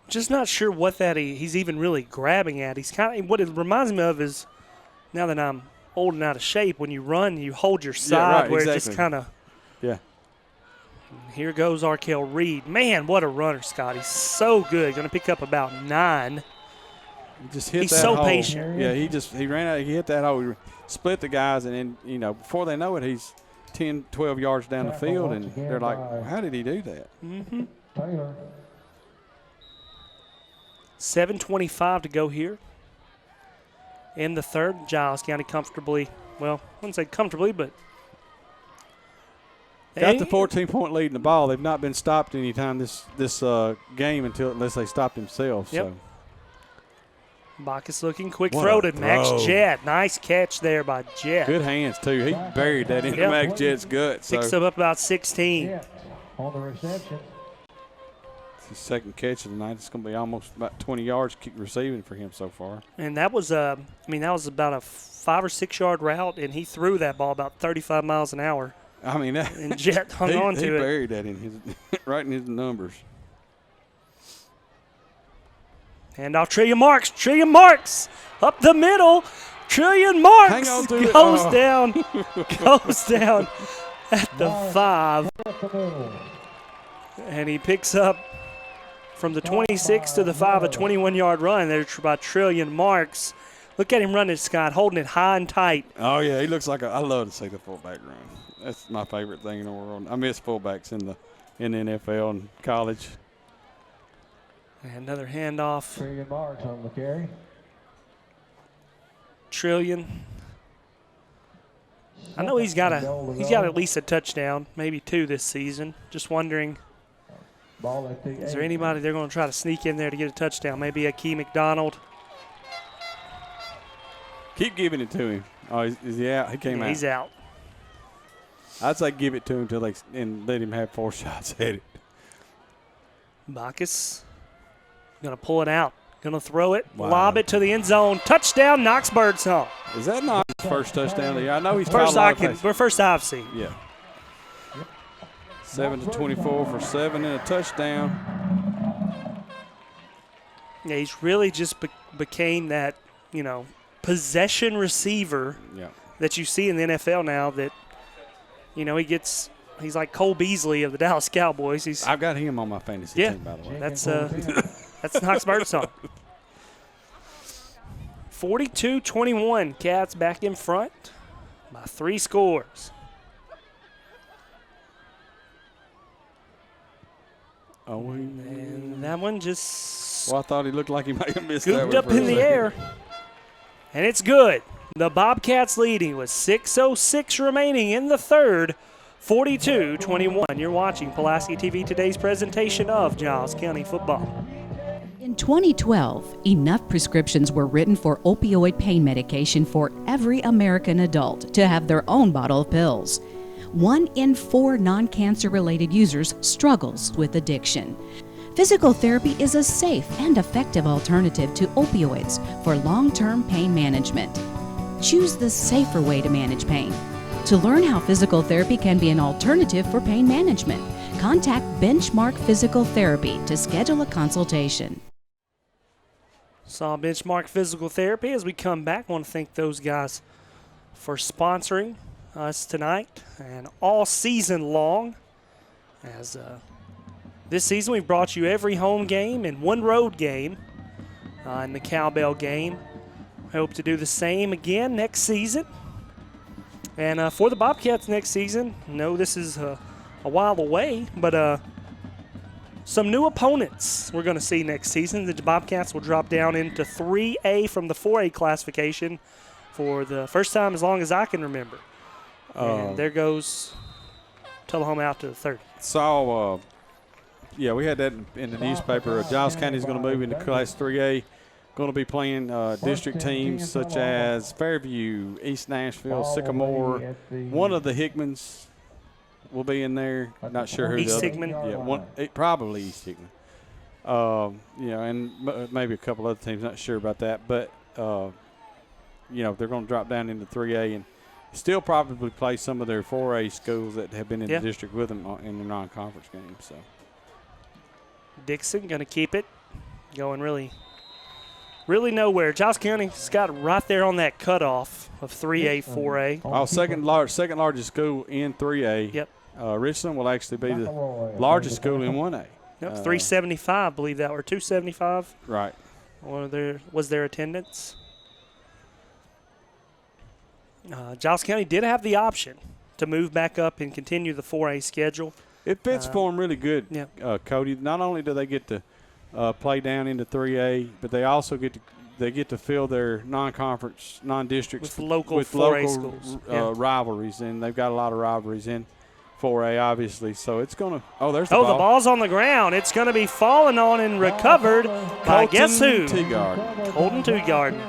Just not sure what that he's even really grabbing at. He's kind of what it reminds me of is now that I'm old and out of shape. When you run, you hold your side where it just kind of. Yeah. Here goes Arkel Reed. Man, what a runner, Scott. He's so good. Going to pick up about 9. He just hit he's that so hole. patient. Yeah, he ran out. He hit that hole. He split the guys, and then before they know it, he's 10, 12 yards down the field, and they're like, "How did he do that?" Mm-hmm. 7:25 to go here in the third. Giles County comfortably, well, I wouldn't say comfortably, but got the 14-point lead in the ball. They've not been stopped any time this game unless they stopped themselves. Yep. So. Bacchus looking quick throw to Max Jett. Nice catch there by Jett. Good hands, too. He buried that into Max Jett's gut. Picks him up about 16. On the reception. It's his second catch of the night. It's going to be almost about 20 yards receiving for him so far. And that was that was about a 5 or 6 yard route, and he threw that ball about 35 miles an hour. I mean, and Jett hung on to it. He buried that in his right in his numbers. And off Trillion Marks. Trillion Marks up the middle. Trillion Marks Hang on to goes down. Goes down at the 5. And he picks up from the 26 to the 5 a 21-yard run there by Trillion Marks. Look at him running, Scott, holding it high and tight. Oh, yeah, he looks like I love to see the fullback run. That's my favorite thing in the world. I miss fullbacks in the NFL and college. And another handoff. Trillion Marks on the carry. Trillion. I know he's got at least a touchdown, maybe 2 this season. Just wondering, is there anybody they're going to try to sneak in there to get a touchdown? Maybe a Key McDonald. Keep giving it to him. Oh, is he out? He came out. He's out. I'd say give it to him and let him have 4 shots at it. Bacchus going to pull it out. Going to throw it, lob it to the end zone. Touchdown, Knox Birdsong. Is that not his first touchdown of the year? I know he's first I've seen. Yeah. 7-24 for 7 and a touchdown. Yeah, he's really just became that, possession receiver that you see in the NFL now that, he's like Cole Beasley of the Dallas Cowboys. I've got him on my fantasy team, by the way. That's Knox Birdsong. 42-21, Cats back in front by 3 scores. Oh, and that one just... Well, I thought he looked like he might have missed that one. Scooped up in the air. And it's good. The Bobcats leading with 6:06 remaining in the third. 42-21. You're watching Pulaski TV Today's presentation of Giles County football. In 2012, enough prescriptions were written for opioid pain medication for every American adult to have their own bottle of pills. 1 in 4 non-cancer related users struggles with addiction. Physical therapy is a safe and effective alternative to opioids for long-term pain management. Choose the safer way to manage pain. To learn how physical therapy can be an alternative for pain management, contact Benchmark Physical Therapy to schedule a consultation. Saw Benchmark Physical Therapy. As we come back, I want to thank those guys for sponsoring us tonight and all season long. As this season we've brought you every home game and 1 road game in the Cowbell game. Hope to do the same again next season. And for the Bobcats next season, no, this is a while away, but some new opponents we're going to see next season. The Bobcats will drop down into 3A from the 4A classification for the first time as long as I can remember. And there goes Tullahoma out to the 30. Saw, we had that in the newspaper. Giles County is going to move into Class 3A. Going to be playing district teams such as Fairview, East Nashville, Sycamore, one of the Hickmans, will be in there. Not sure who East the Sigmund. other. Yeah, probably East Sigmund. And maybe a couple other teams. Not sure about that, but they're going to drop down into 3A and still probably play some of their 4A schools that have been in the district with them in the non-conference games. So Dixon going to keep it, going really nowhere. Giles County's got right there on that cutoff of 3A, 4A. Oh, second largest school in 3A. Yep. Richland will actually be the largest school in 1A. Yep, 375, I believe that, or 275. Right. Was their attendance. Giles County did have the option to move back up and continue the 4A schedule. It fits for them really good, Cody. Not only do they get to play down into 3A, but they also get to fill their non-conference, non-districts with local 4A schools. Rivalries, and they've got a lot of rivalries in 4A, obviously. So it's going to – there's the ball. ball. The ball's on the ground. It's going to be fallen on and recovered by guess who? Colton Teagarden.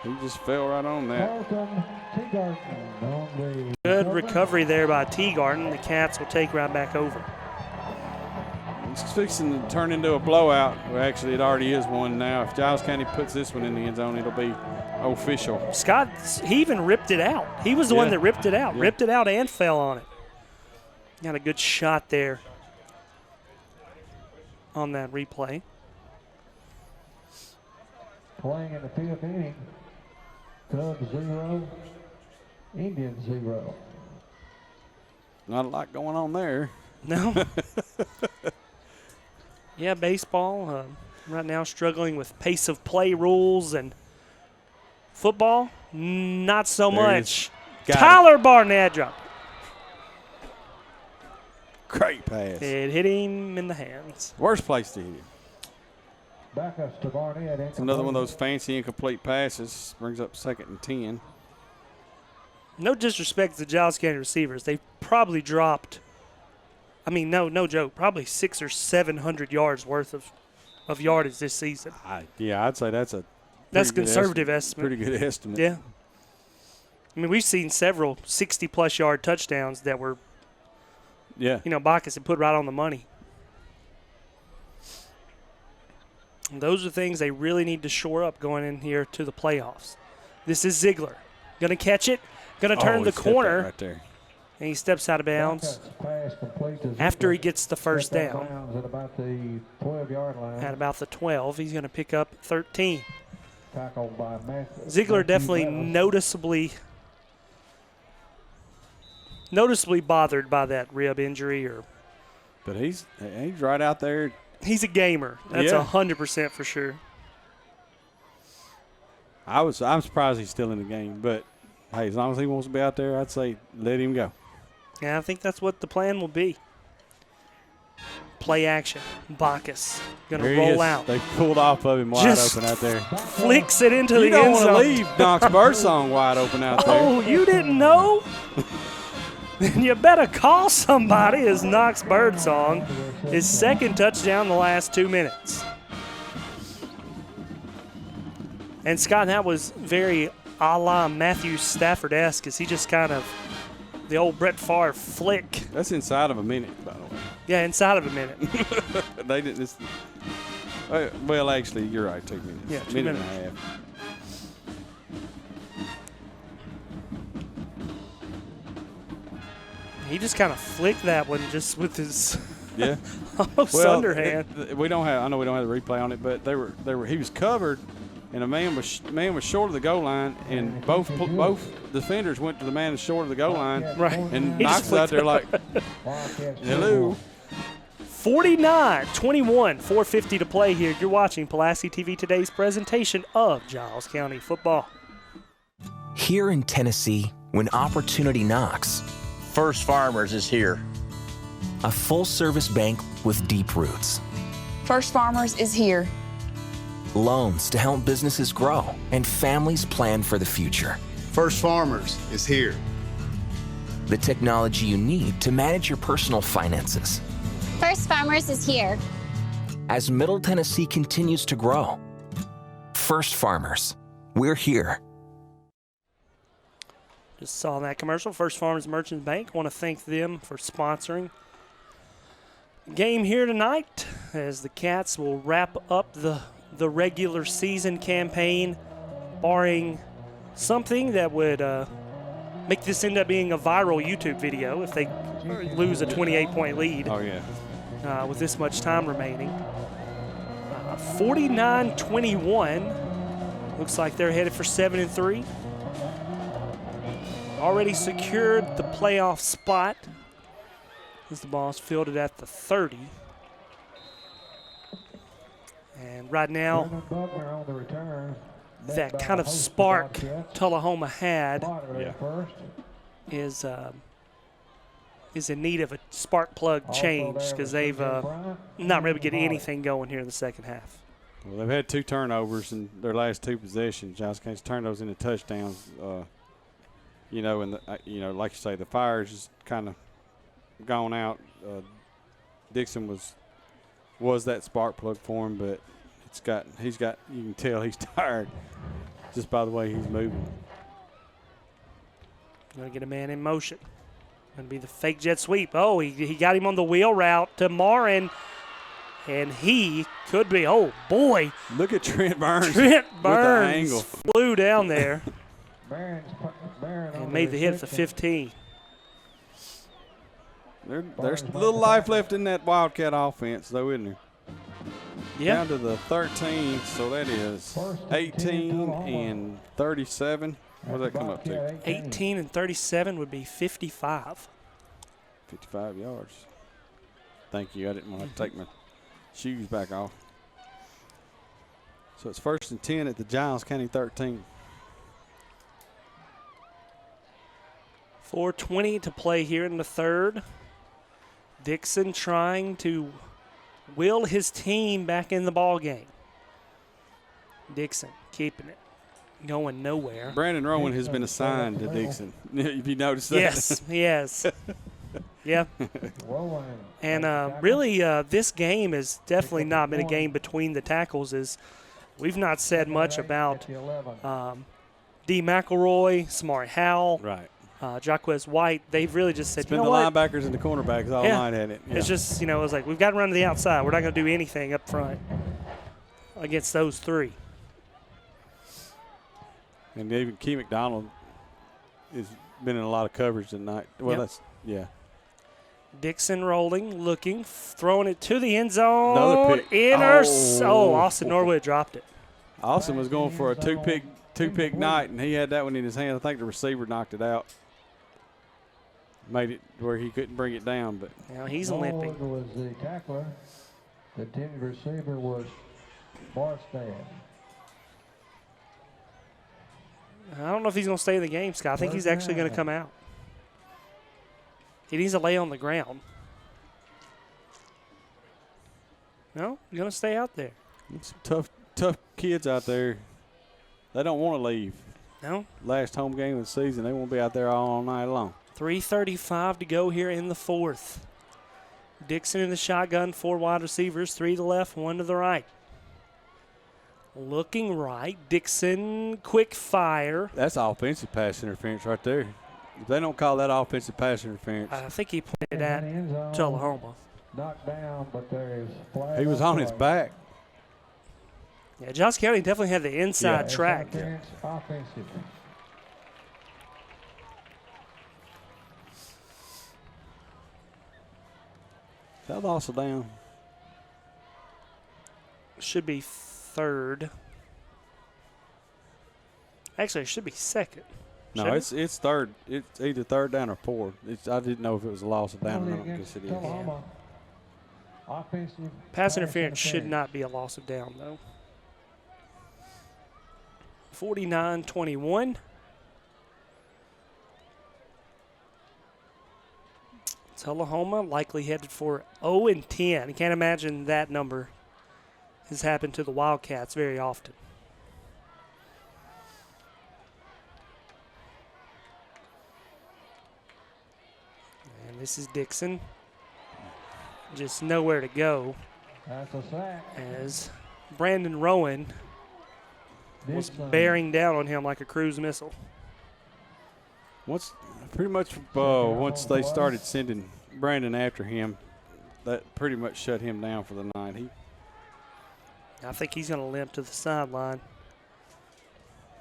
He just fell right on that. Good recovery there by Teagarden. The Cats will take right back over. It's fixing to turn into a blowout. Well, actually, it already is one now. If Giles County puts this one in the end zone, it'll be official. Scott, he even ripped it out. He was the one that ripped it out. Ripped it out and fell on it. Got a good shot there on that replay. Playing in the fifth inning, Cubs 0, Indians 0. Not a lot going on there. No. Yeah, baseball right now struggling with pace of play rules, and football, not so much. Tyler Barnett dropped it. Great pass. It hit him in the hands. Worst place to hit him. Backups to Barnett. It's another one of those fancy incomplete passes. Brings up 2nd and 10. No disrespect to the Giles County receivers. They probably dropped, no joke, probably 600 or 700 yards worth of yardage this season. I'd say that's a conservative estimate. Pretty good estimate. Yeah. We've seen several 60-plus yard touchdowns that were, Bacchus had put right on the money. And those are things they really need to shore up going in here to the playoffs. This is Ziegler. Going to catch it. Going to turn the corner. Right there. And he steps out of bounds after he gets the first down. At about the 12-yard line. At about the 12. He's going to pick up 13. Tackled by Ziegler definitely noticeably bothered by that rib injury. But he's right out there. He's a gamer. That's 100% for sure. I'm surprised he's still in the game, but hey, as long as he wants to be out there, I'd say let him go. Yeah, I think that's what the plan will be. Play action. Bacchus going to roll out. They pulled off of him wide open out there. Flicks it into the end zone. You don't want to leave Knox Birdsong wide open out there. Oh, you didn't know? Then you better call somebody as Knox Birdsong. His second touchdown in the last 2 minutes. And, Scott, that was very a la Matthew Stafford-esque, as he just kind of the old Brett Favre flick. That's inside of a minute, by the way. Yeah, inside of a minute. They didn't. Well, actually, you're right. 2 minutes. Yeah, 2 minute minutes. and a half. He just kind of flicked that one just with his almost underhand. I know we don't have the replay on it, but he was covered, and a man was short of the goal line, and both defenders went to the man short of the goal line. Right. And Knox was out there like, hello. 49-21, 4:50 to play here. You're watching Pulaski TV Today's presentation of Giles County football. Here in Tennessee, when opportunity knocks, First Farmers is here. A full-service bank with deep roots. First Farmers is here. Loans to help businesses grow and families plan for the future. First Farmers is here. The technology you need to manage your personal finances. First Farmers is here. As Middle Tennessee continues to grow, First Farmers, we're here. Just saw that commercial. First Farmers Merchants Bank. Want to thank them for sponsoring the game here tonight as the Cats will wrap up the regular season campaign, barring something that would make this end up being a viral YouTube video if they lose a 28-point lead. Oh, yeah. With this much time remaining. 49-21. Looks like they're headed for 7-3. Already secured the playoff spot as the ball is fielded at the 30. And right now, that kind of spark Tullahoma had is in need of a spark plug change because they've not really getting anything going here in the second half. Well, they've had 2 turnovers in their last 2 possessions. Giles County's turned those into touchdowns. And like you say, the fire's just kind of gone out. Dixon was that spark plug for him, but you can tell he's tired just by the way he's moving. Going to get a man in motion. Going to be the fake jet sweep. Oh, he got him on the wheel route to Marin, and he could be, oh, boy. Look at Trent Burns. Trent Burns with the angle. flew down there and made the hit at the 15. There's a little life left in that Wildcat offense, though, isn't there? Yeah. Down to the 13, so that is 18 and 37. What does that come up to? 18 and 37 would be 55. 55 yards. Thank you. I didn't want to take my shoes back off. So it's 1st and 10 at the Giles County 13. 4:20 to play here in the third. Dixon trying to will his team back in the ball game. Dixon keeping it, going nowhere. Brandon Rowan has been assigned to Dixon. Have you noticed that? Yes, yes. Yeah. And really, this game has definitely not been a game between the tackles. As we've not said much about D. McElroy, Samari Howell, right. Jaquez White. They've really just said, it's been the linebackers and the cornerbacks all night, hasn't it? Yeah. It's just, it was like, we've got to run to the outside. We're not going to do anything up front against those 3. And even Key McDonald has been in a lot of coverage tonight. Well, Dixon rolling, looking, throwing it to the end zone. Another pick. Austin Norwood dropped it. Austin was going for a two-pick night, and he had that one in his hand. I think the receiver knocked it out. Made it where he couldn't bring it down. But now he's limping. Was the tackler. The intended receiver was Barstad. I don't know if he's going to stay in the game, Scott. I think he's actually going to come out. He needs to lay on the ground. No, he's going to stay out there. Some tough kids out there. They don't want to leave. No. Last home game of the season, they won't be out there all night long. 3:35 to go here in the fourth. Dixon in the shotgun, 4 wide receivers, 3 to the left, 1 to the right. Looking right, Dixon, quick fire. That's offensive pass interference right there. If they don't call that offensive pass interference. I think he pointed at Tullahoma. Knocked down, but there is flag. He was on his back. Yeah, Giles County definitely had the inside track. Offensive. That also down. Should be third. Actually, it should be second. No, it's third. It's either third down or fourth. I didn't know if it was a loss of down or not. Because it is. Pass interference should not be a loss of down, though. 49-21. Tullahoma likely headed for 0-10. I can't imagine that number has happened to the Wildcats very often. And this is Dixon. Just nowhere to go. That's a sack. As Brandon Rowan was bearing down on him like a cruise missile. Pretty much once they started sending Brandon after him, that pretty much shut him down for the night. I think he's going to limp to the sideline.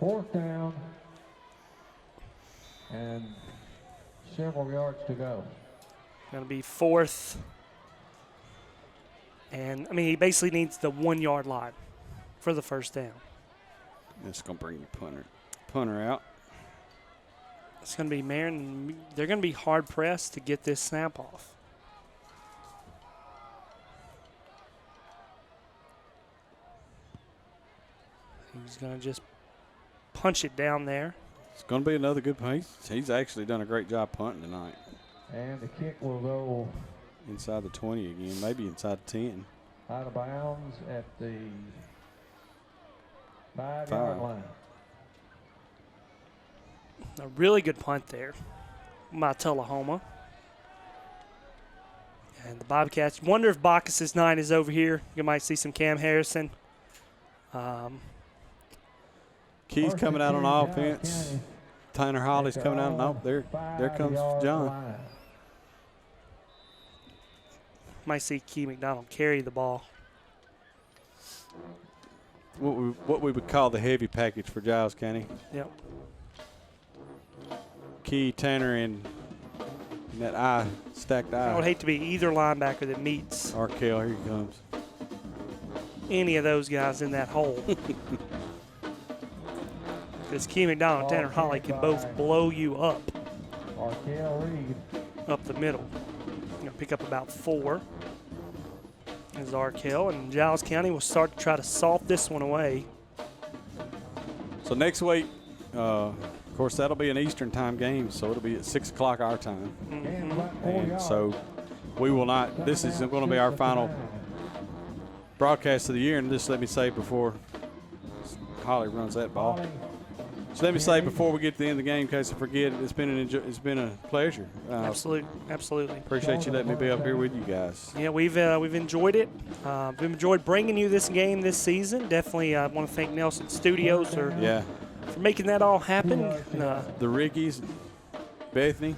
4th down and several yards to go. Going to be 4th. And, I mean, he basically needs the 1 yard line for the first down. That's going to bring the punter out. It's going to be Marion. They're going to be hard pressed to get this snap off. He's going to just punch it down there. It's going to be another good pace. He's actually done a great job punting tonight. And the kick will go inside the 20 again, maybe inside the 10. Out of bounds at the 5-yard line. A really good punt there by Tullahoma. And the Bobcats, wonder if Bacchus's 9 is over here. You might see some Cam Harrison. Key's coming out on offense. Tanner Holly's coming out. Nope, there comes John. Might see Key McDonald carry the ball. What we would call the heavy package for Giles County. Yep. Key, Tanner, and that stacked eye. I would hate to be either linebacker that meets Arkell, here he comes. Any of those guys in that hole. Because Key McDonald and Tanner Holly can both blow you up. Arkell Reed. Up the middle. Going to pick up about 4. Is Arkell, and Giles County will start to try to salt this one away. So next week, of course, that'll be an Eastern time game, so it'll be at 6 o'clock our time. Mm-hmm. And so we will not, this is going to be our final broadcast of the year, and just let me say before Holly runs that ball. So let me say before we get to the end of the game, in case I forget, it's been a pleasure. Absolutely. Appreciate you letting me be up here with you guys. Yeah, we've enjoyed it. We've enjoyed bringing you this game this season. Definitely want to thank Nelson Studios for making that all happen. The Rickies, Bethany,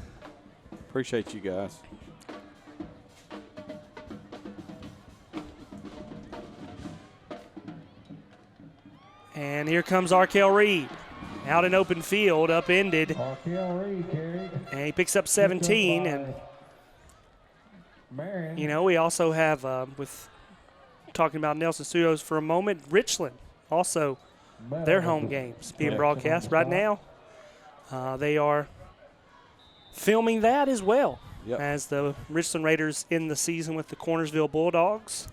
appreciate you guys. And here comes Arkell Reed. Out in open field, upended. And he picks up 17. And, you know, we also have, with talking about Nelson Studios for a moment, Richland also, their home games being broadcast right now. They are filming that as well as the Richland Raiders in the season with the Cornersville Bulldogs.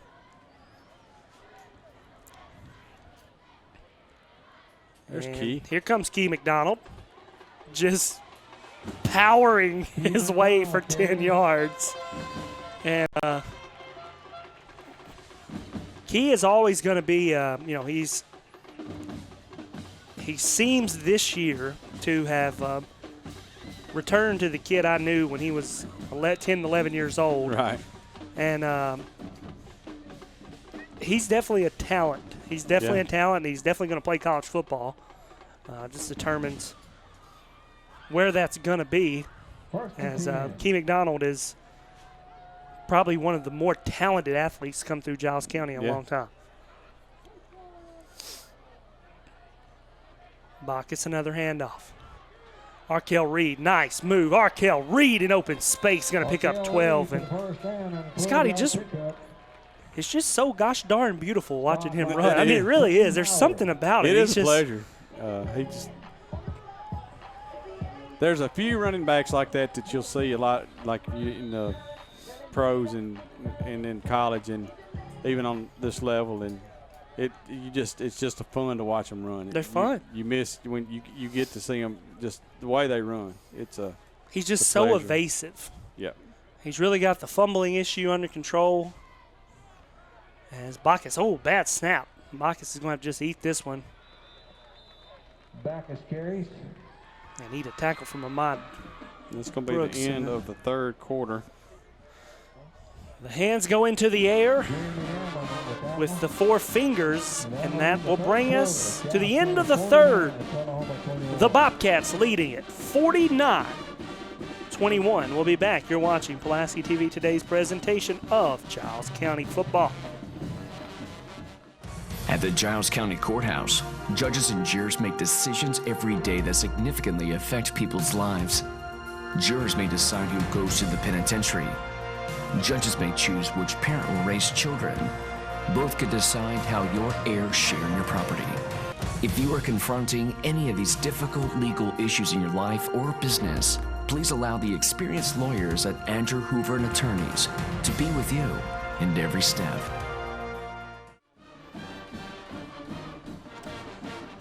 There's Key. Here comes Key McDonald, just powering his way for 10 yards. And Key is always going to be, he seems this year to have returned to the kid I knew when he was 10, 11 years old. Right. And he's definitely a talent. He's definitely a talent, and he's definitely going to play college football. Just determines where that's going to be, as Key McDonald is probably one of the more talented athletes come through Giles County in a long time. Bacchus, another handoff. Arkell Reed, nice move. Arkell Reed in open space, going to pick up 12. And Scotty, it's just so gosh darn beautiful watching him run. I mean, it really is. There's something about it. It is a pleasure. There's a few running backs like that you'll see a lot, like in the pros and in college and even on this level, and it's just a fun to watch them run. They're fun. You miss when you get to see them, just the way they run. He's just so evasive. Yeah. He's really got the fumbling issue under control. As Bacchus, bad snap. Bacchus is going to have to just eat this one. Bacchus carries. And need a tackle from Ahmad. It's going to be the end of the third quarter. The hands go into the air with the 4 fingers, and that will bring us to the end of the third. The Bobcats leading it 49-21. We'll be back. You're watching Pulaski TV Today's presentation of Giles County football. At the Giles County Courthouse, judges and jurors make decisions every day that significantly affect people's lives. Jurors may decide who goes to the penitentiary. Judges may choose which parent will raise children. Both could decide how your heirs share in your property. If you are confronting any of these difficult legal issues in your life or business, please allow the experienced lawyers at Andrew Hoover and Attorneys to be with you in every step.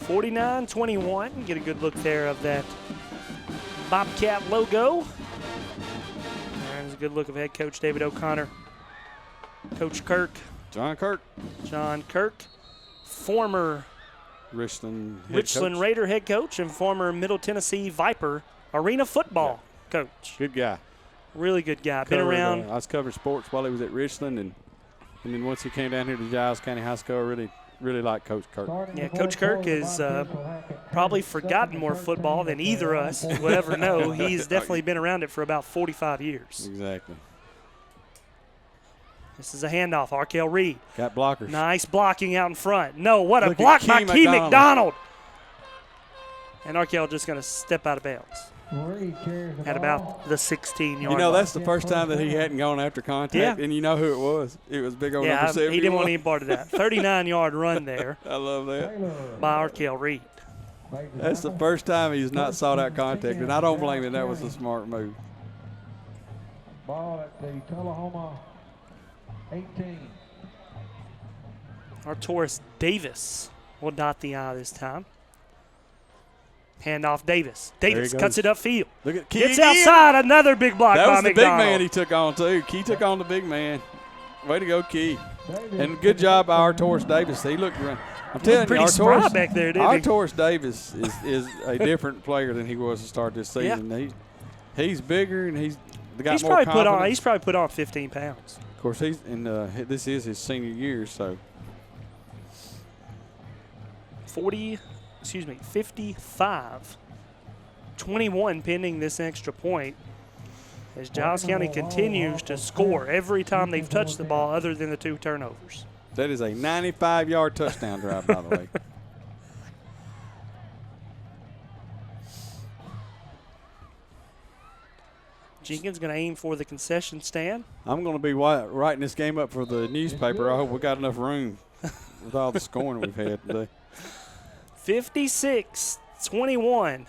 49-21. Get a good look there of that Bobcat logo. There's a good look of head coach David O'Connor. Coach Kirk. John Kirk. John Kirk. Former Richland Raider head coach and former Middle Tennessee Viper Arena football coach. Good guy. Really good guy. Been around. I was covering sports while he was at Richland, and then once he came down here to Giles County High School, I really like Coach Kirk. Yeah, Coach Kirk is probably forgotten more football than either of us will ever know. He's definitely been around it for about 45 years. Exactly. This is a handoff. Arkell Reed. Got blockers. Nice blocking out in front. No, what a block by Key McDonald. And Arkell just going to step out of bounds. At about the 16-yard line. You know, that's the first time that he hadn't gone after contact, and you know who it was. It was big old number 71. He didn't want any part of that. 39-yard run there. I love that. By Arkell Reed. That's the first time he's not sought out contact, and I don't blame him. That was a smart move. Ball at the Tullahoma 18. Arturis Davis will dot the I this time. Handoff Davis. Davis cuts it upfield. Look at Key. Gets outside. Another big block by McDonald. That was the big man he took on, too. Key took on the big man. Way to go, Key. And good job by Arturis Davis. He looked around. I'm telling you, Arturis back there, didn't he? Arturis Davis is a different player than he was to start this season. Yeah. He's bigger, and he's got more confidence. He's probably put on 15 pounds. Of course, he's in. This is his senior year, so 55-21 pending this extra point as Giles County continues to score every time they've touched the ball other than the 2 turnovers. That is a 95-yard touchdown drive, by the way. Jenkins going to aim for the concession stand. I'm going to be writing this game up for the newspaper. I hope we got enough room with all the scoring we've had today. 56-21,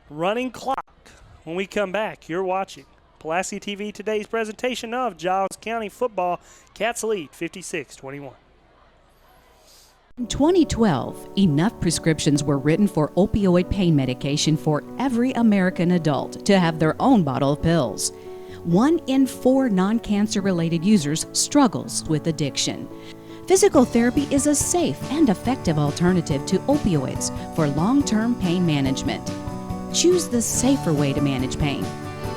running clock. When we come back, you're watching Pulaski TV Today's presentation of Giles County football. Cats lead 56-21. In 2012, enough prescriptions were written for opioid pain medication for every American adult to have their own bottle of pills. 1 in 4 non-cancer related users struggles with addiction. Physical therapy is a safe and effective alternative to opioids for long-term pain management. Choose the safer way to manage pain.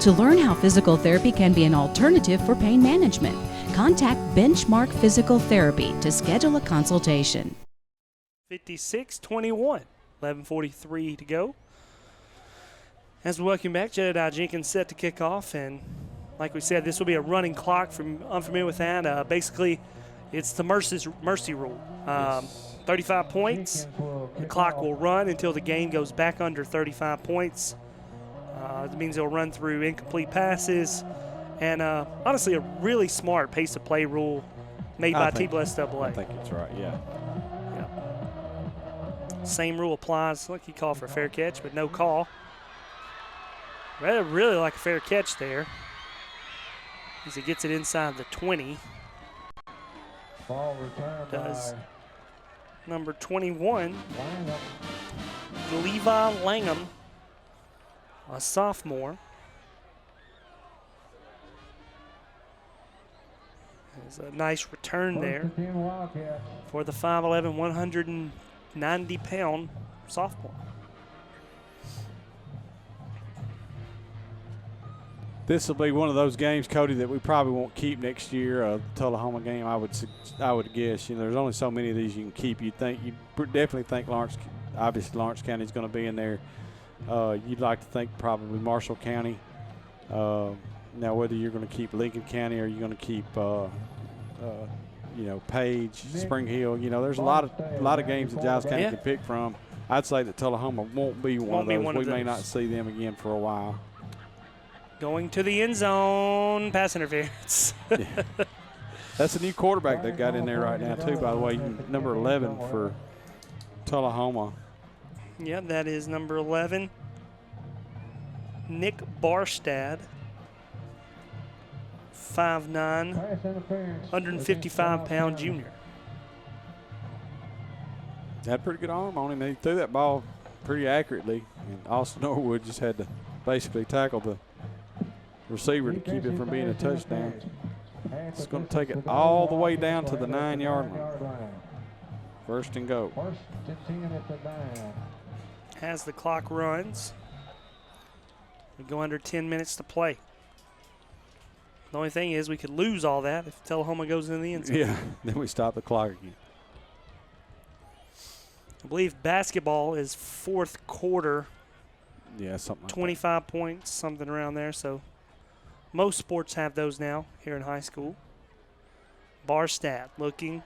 To learn how physical therapy can be an alternative for pain management, contact Benchmark Physical Therapy to schedule a consultation. 56-21, 11:43 to go. As we welcome back, Jedediah Jenkins set to kick off, and like we said, this will be a running clock. From unfamiliar with that, basically it's the mercy rule. 35 points, the clock will run until the game goes back under 35 points. It means it'll run through incomplete passes, and honestly a really smart pace of play rule made by TSSAA. I think it's right, yeah. Same rule applies. Look, he called for a fair catch, but no call. Really like a fair catch there as he gets it inside the 20. Ball returned Does by number 21, Langham. Levi Langham, a sophomore. There's a nice return there for the 5'11", 190-pound sophomore. This will be one of those games, Cody, that we probably won't keep next year. The Tullahoma game, I would guess. You know, there's only so many of these you can keep. You definitely think Lawrence County is going to be in there. You'd like to think probably Marshall County. Now, whether you're going to keep Lincoln County or you're going to keep, Page, Spring Hill, there's a lot of games that Giles County can pick from. I'd say that Tullahoma won't be one of those. We may not see them again for a while. Going to the end zone, pass interference. Yeah. That's a new quarterback they got in there right now, too, by the way, number 11 for Tullahoma. Yeah, that is number 11. Nick Barstad, 5'9", 155-pound junior. Had a pretty good arm on him. He threw that ball pretty accurately, and Austin Norwood just had to basically tackle the receiver to keep it from being a touchdown. It's going to take it all the way down to the 9-yard line. First and go. As the clock runs, we go under 10 minutes to play. The only thing is we could lose all that if Tullahoma goes in the end zone. Yeah, then we stop the clock again. I believe basketball is fourth quarter. Yeah, something like 25 points, something around there. So most sports have those now here in high school. Barstad looking.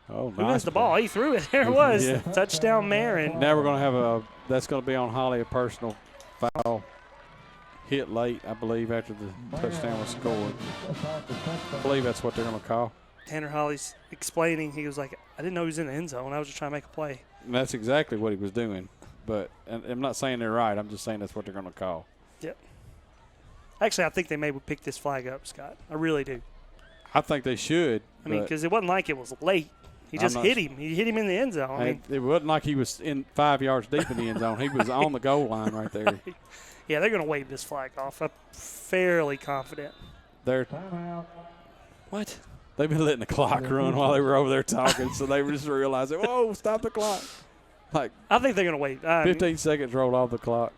Oh, nice. Who has the ball? He threw it. There it was. Yeah. Touchdown, Marin. Now we're going to have that's going to be on Holly, a personal foul. Hit late, I believe, after the touchdown was scored. I believe that's what they're going to call. Tanner Holly's explaining. He was like, I didn't know he was in the end zone. I was just trying to make a play. And that's exactly what he was doing. But I'm not saying they're right. I'm just saying that's what they're going to call. Yep. Actually, I think they may pick this flag up, Scott. I really do. I think they should. I mean, because it wasn't like it was late. He just hit him. He hit him in the end zone. I mean, it wasn't like he was in 5 yards deep in the end zone. He was on the goal line right there. Yeah, they're going to wave this flag off. I'm fairly confident. They're what? They've been letting the clock run while they were over there talking, so they just realized, whoa, stop the clock. Like I think they're going to wait. 15 seconds rolled off the clock.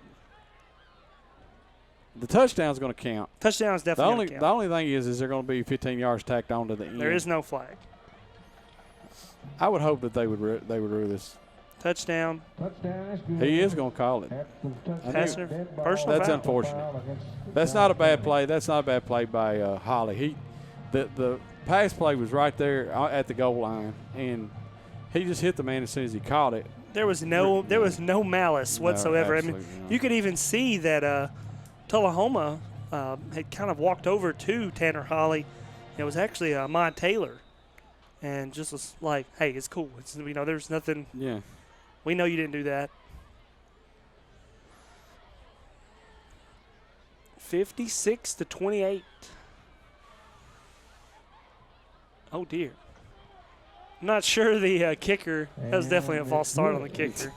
The touchdown's going to count. Touchdown's definitely going to count. The only thing is there going to be 15 yards tacked on to the end. There is no flag. I would hope that they would rule this. Touchdown. He is going to call it. Personal That's foul. unfortunate. That's not a bad play. That's not a bad play by Holly. The pass play was right there at the goal line, and he just hit the man as soon as he caught it. There was no malice whatsoever. I mean, you could even see that Tullahoma had kind of walked over to Tanner Holly. It was actually Mod Taylor, and just was like, "Hey, it's cool. There's nothing. Yeah, we know you didn't do that." 56-28. Oh dear. I'm not sure the kicker. That was definitely a false start on the kicker.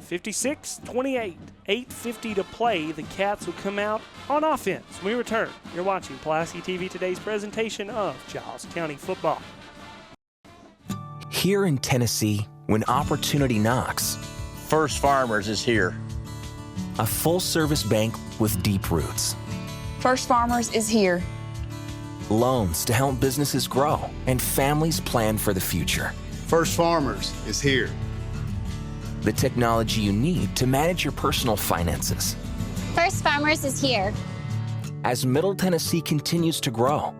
56-28, 8:50 to play. The Cats will come out on offense when we return. You're watching Pulaski TV Today's presentation of Giles County football. Here in Tennessee, when opportunity knocks, First Farmers is here. A full-service bank with deep roots. First Farmers is here. Loans to help businesses grow and families plan for the future. First Farmers is here. The technology you need to manage your personal finances. First Farmers is here. As Middle Tennessee continues to grow,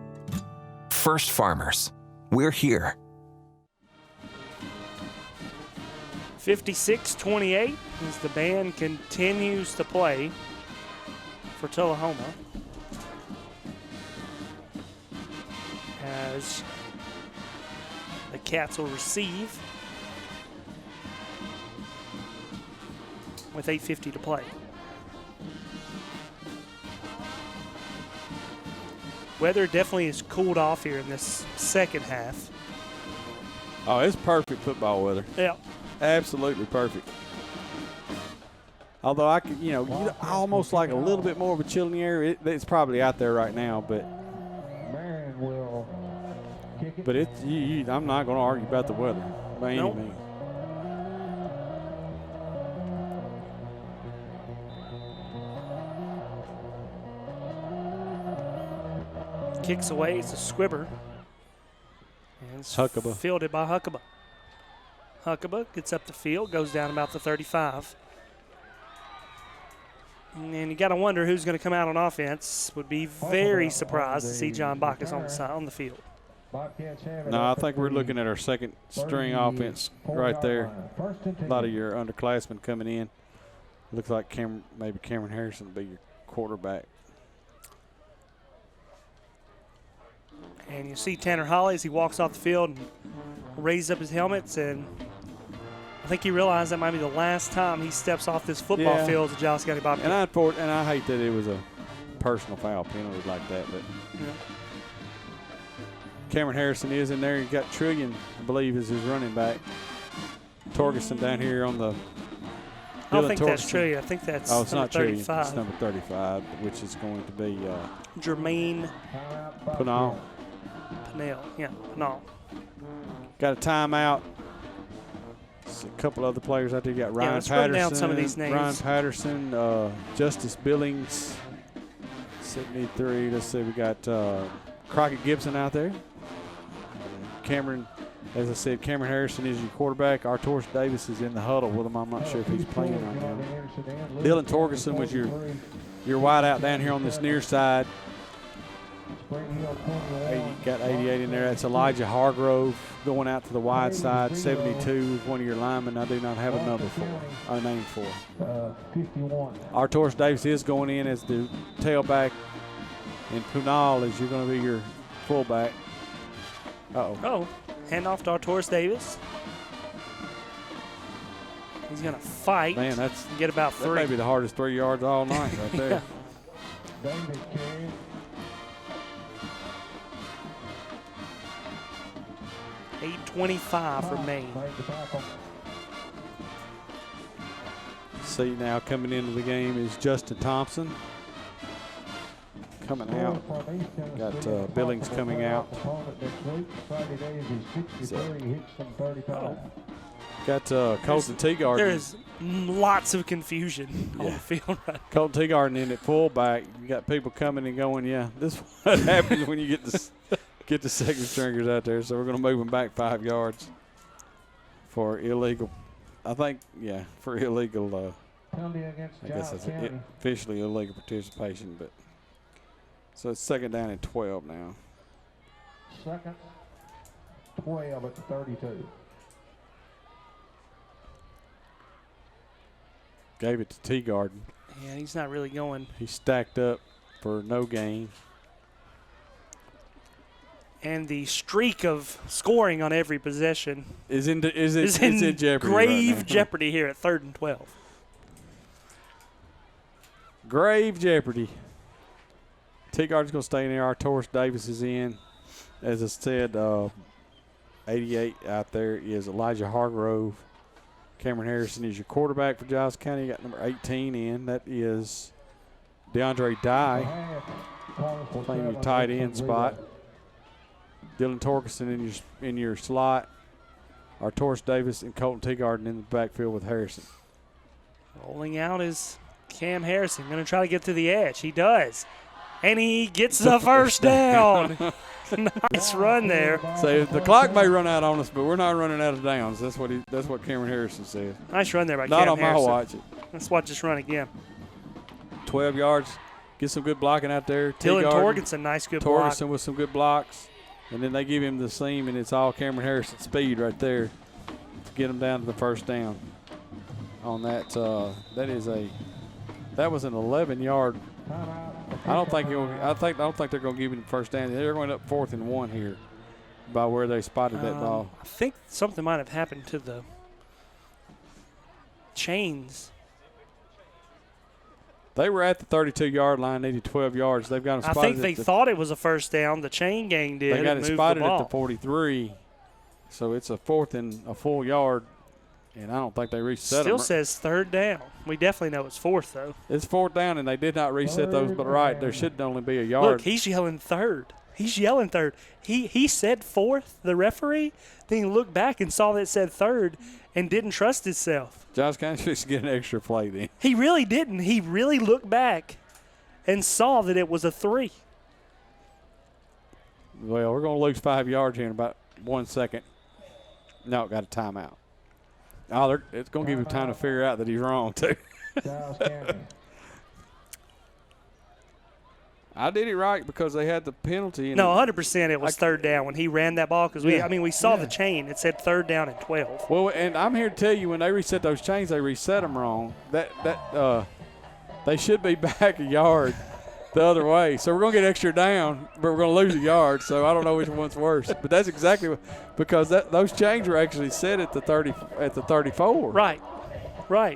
First Farmers, we're here. 56-28 as the band continues to play for Tullahoma. As the Cats will receive with 8:50 to play. Weather definitely has cooled off here in this second half. Oh, it's perfect football weather. Yeah. Absolutely perfect. Although I could, I almost like a little bit more of a chill in the air. It's probably out there right now, but I'm not going to argue about the weather by any means. Kicks away. It's a squibber. And it's Huckabee. Fielded by Huckabee. Huckabee gets up the field, goes down about the 35. And you got to wonder who's going to come out on offense. Would be very surprised to see John Bacchus on the field. No, I think we're looking at our second string offense right there. A lot of your underclassmen coming in. Looks like maybe Cameron Harrison will be your quarterback. And you see Tanner Holly as he walks off the field and raises up his helmets, and I think he realized that might be the last time he steps off this football field as a Giles County Bobcat. And I hate that it was a personal foul penalty like that, but Cameron Harrison is in there. He's got Trillion, I believe, is his running back. Torgerson down here on the. I don't think that's Trillion. I think that's it's number not Trillion. 35. It's number 35, which is going to be Jermaine Pinal. Pinal. Got a timeout. There's a couple other players out there. You got Ryan let's Patterson. run down some of these names. Ryan Patterson, Justice Billings, 73. Let's see, we got Crockett Gibson out there. Cameron, as I said, Cameron Harrison is your quarterback. Artoris Davis is in the huddle with him. I'm not sure if he's playing right now. Dylan Torgerson was your wide out down here on this near side. Got 88 in there. That's Elijah Hargrove going out to the wide side. 72 is one of your linemen. I do not have a number for, a name for. 51. Artoris Davis is going in as the tailback, and Punal is you're going to be your fullback. Hand off to Artoris Davis. He's going to fight. Man, get about 3. That may be the hardest 3 yards all night right there. David King. $8.25 for Maine. See now coming into the game is Justin Thompson. Coming out. Got Billings coming out. Got Colton Teagarden. There's lots of confusion on the field right now. Colton Teagarden in at fullback. You got people coming and going, this is what happens when you get the second stringers out there. So we're going to move them back 5 yards for illegal. I think, for illegal. I guess that's officially illegal participation, but. So it's second down and 12 now. Second, 12 at the 32. Gave it to Teagarden. Yeah, he's not really going. He stacked up for no gain. And the streak of scoring on every possession is in jeopardy. Grave right jeopardy here at 3rd and 12. Grave jeopardy. Teagarden's going to stay in there. Artoris Davis is in. As I said, 88 out there is Elijah Hargrove. Cameron Harrison is your quarterback for Giles County. You got number 18 in. That is DeAndre Dye playing your tight end spot. Dylan Torgerson in your slot. Artoris Davis and Colton Teagarden in the backfield with Harrison. Rolling out is Cam Harrison. Going to try to get to the edge. He does. And he gets the first down. Nice run there. So the clock may run out on us, but we're not running out of downs. That's what Cameron Harrison said. Nice run there by Not Cam on Harrison. my watch. Let's watch this run again. 12 yards. Get some good blocking out there. Dylan Torgerson, nice good block. Torgerson with some good blocks. And then they give him the seam, and it's all Cameron Harrison speed right there to get him down to the first down. On that, that was an 11-yard. I don't think they're going to give him the first down. They're going up 4th and 1 here by where they spotted that ball. I think something might have happened to the chains. They were at the 32-yard line, needed 12 yards. They've got them spotted. I think they thought it was a first down. The chain gang did. They got it moved spotted the ball. at the 43, so it's a 4th and a full yard. And I don't think they reset Still them. says 3rd down. We definitely know it's 4th, though. It's 4th down, and they did not reset those, but right, there should only be a yard. Look, he's yelling 3rd. He's yelling 3rd. He said 4th, the referee. Then he looked back and saw that it said 3rd and didn't trust himself. Giles County should get an extra play then. He really didn't. He really looked back and saw that it was a 3. Well, we're going to lose 5 yards here in about 1 second. No, got a timeout. Oh, it's going to give him time to figure out that he's wrong, too. Giles County. I did it right because they had the penalty. No, 100% it was third down when he ran that ball because we saw the chain. It said third down and 12. Well, and I'm here to tell you when they reset those chains, they reset them wrong. They should be back a yard the other way. So we're going to get extra down, but we're going to lose a yard. So I don't know which one's worse. But that's exactly because those chains were actually set at the 34. Right.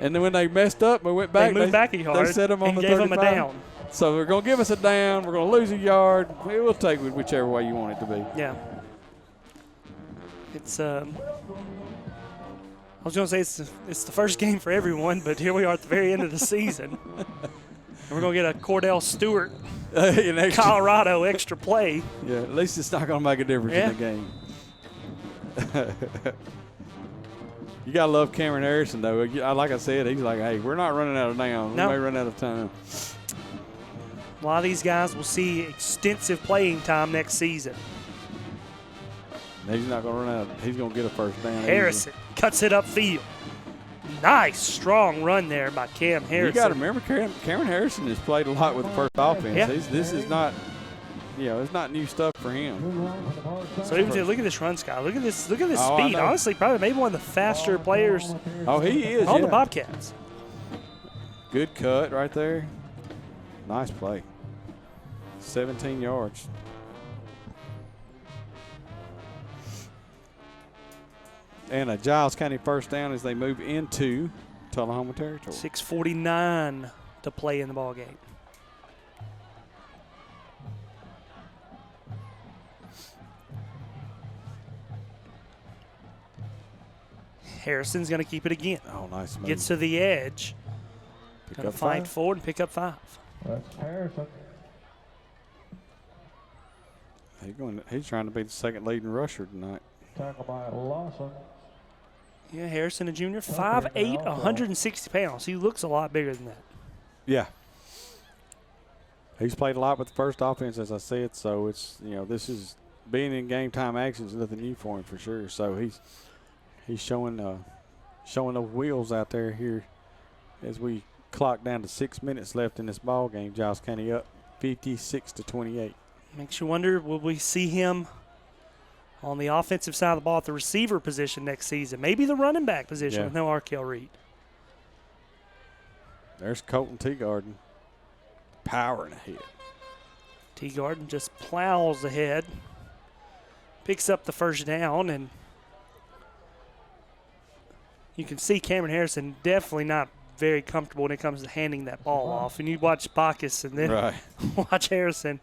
And then when they messed up, we went back. They moved back a yard. They set them on and the gave 35. them a down. So they're going to give us a down. We're going to lose a yard. We'll take it whichever way you want it to be. Yeah. It's I was going to say it's the first game for everyone, but here we are at the very end of the season. And we're going to get a Cordell Stewart, Colorado extra play. Yeah, at least it's not going to make a difference in the game. You got to love Cameron Harrison, though. Like I said, he's like, hey, we're not running out of downs. No. We may run out of time. A lot of these guys will see extensive playing time next season. He's not going to run out. He's going to get a first down. Harrison cuts it upfield. Nice, strong run there by Cam Harrison. You got to remember, Cameron Harrison has played a lot with the first offense. Yeah. This is not, it's not new stuff for him. So even look at this run, Scott. Look at this speed. I Honestly, probably maybe one of the faster players. Oh, he is. On the Bobcats. Good cut right there. Nice play. 17 yards. And a Giles County first down as they move into Tullahoma territory. 6:49 to play in the ball game. Harrison's going to keep it again. Oh, nice move. Gets to the edge. Going to fight forward and pick up 5. That's Harrison. He's trying to be the second leading rusher tonight. Tackle by Lawson. Yeah, Harrison, a junior, 5'8", 160 pounds. He looks a lot bigger than that. Yeah. He's played a lot with the first offense, as I said, so it's, this is being in game time action is nothing new for him for sure. So he's showing those wheels out there here as we clock down to 6 minutes left in this ball game. Giles County up 56-28. Makes you wonder, will we see him on the offensive side of the ball at the receiver position next season? Maybe the running back position with no Arkel Reed. There's Colton Teagarden powering ahead. Teagarden just plows ahead, picks up the first down, and you can see Cameron Harrison definitely not very comfortable when it comes to handing that ball off. And you watch Bacchus and then watch Harrison.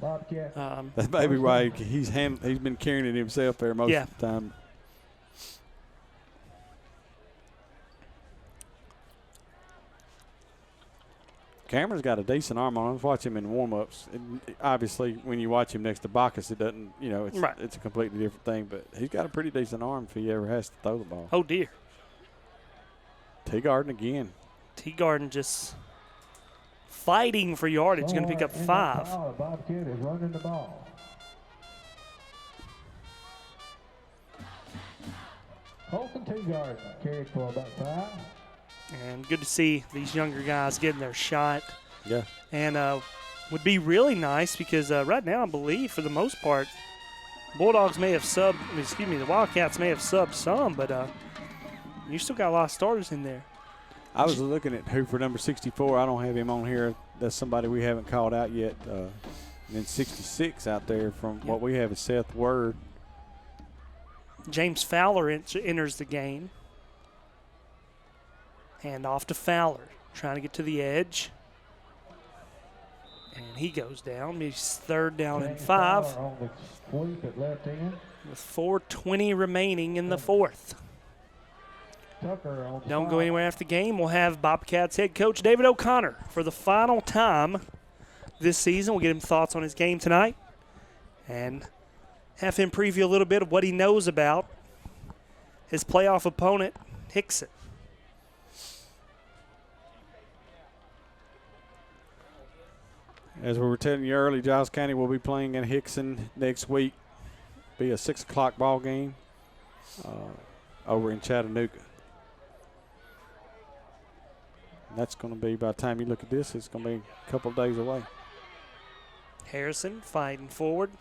That's maybe why he's been carrying it himself there most of the time. Cameron's got a decent arm on him. Watch him in warm-ups. Obviously, when you watch him next to Bacchus, it doesn't, it's a completely different thing. But he's got a pretty decent arm if he ever has to throw the ball. Oh, dear. Teagarden again. Teagarden just fighting for yardage. Going to pick up 5. Bobcat is running the ball. Colton Teagarden carried for about 5. And good to see these younger guys getting their shot. Yeah. And would be really nice because right now I believe for the most part, the Wildcats may have subbed some, but you still got a lot of starters in there. I was looking at who for number 64. I don't have him on here. That's somebody we haven't called out yet. And then 66 out there from what we have is Seth Word. James Fowler enters the game. Hand off to Fowler, trying to get to the edge. And he goes down. He's third down and 5. With 4:20 remaining in the fourth. Don't go anywhere after the game. We'll have Bobcats head coach David O'Connor for the final time this season. We'll get him thoughts on his game tonight and have him preview a little bit of what he knows about his playoff opponent, Hickson. As we were telling you early, Giles County will be playing in Hickson next week. Be a 6 o'clock ball game over in Chattanooga. That's going to be, by the time you look at this, it's going to be a couple of days away. Harrison fighting forward.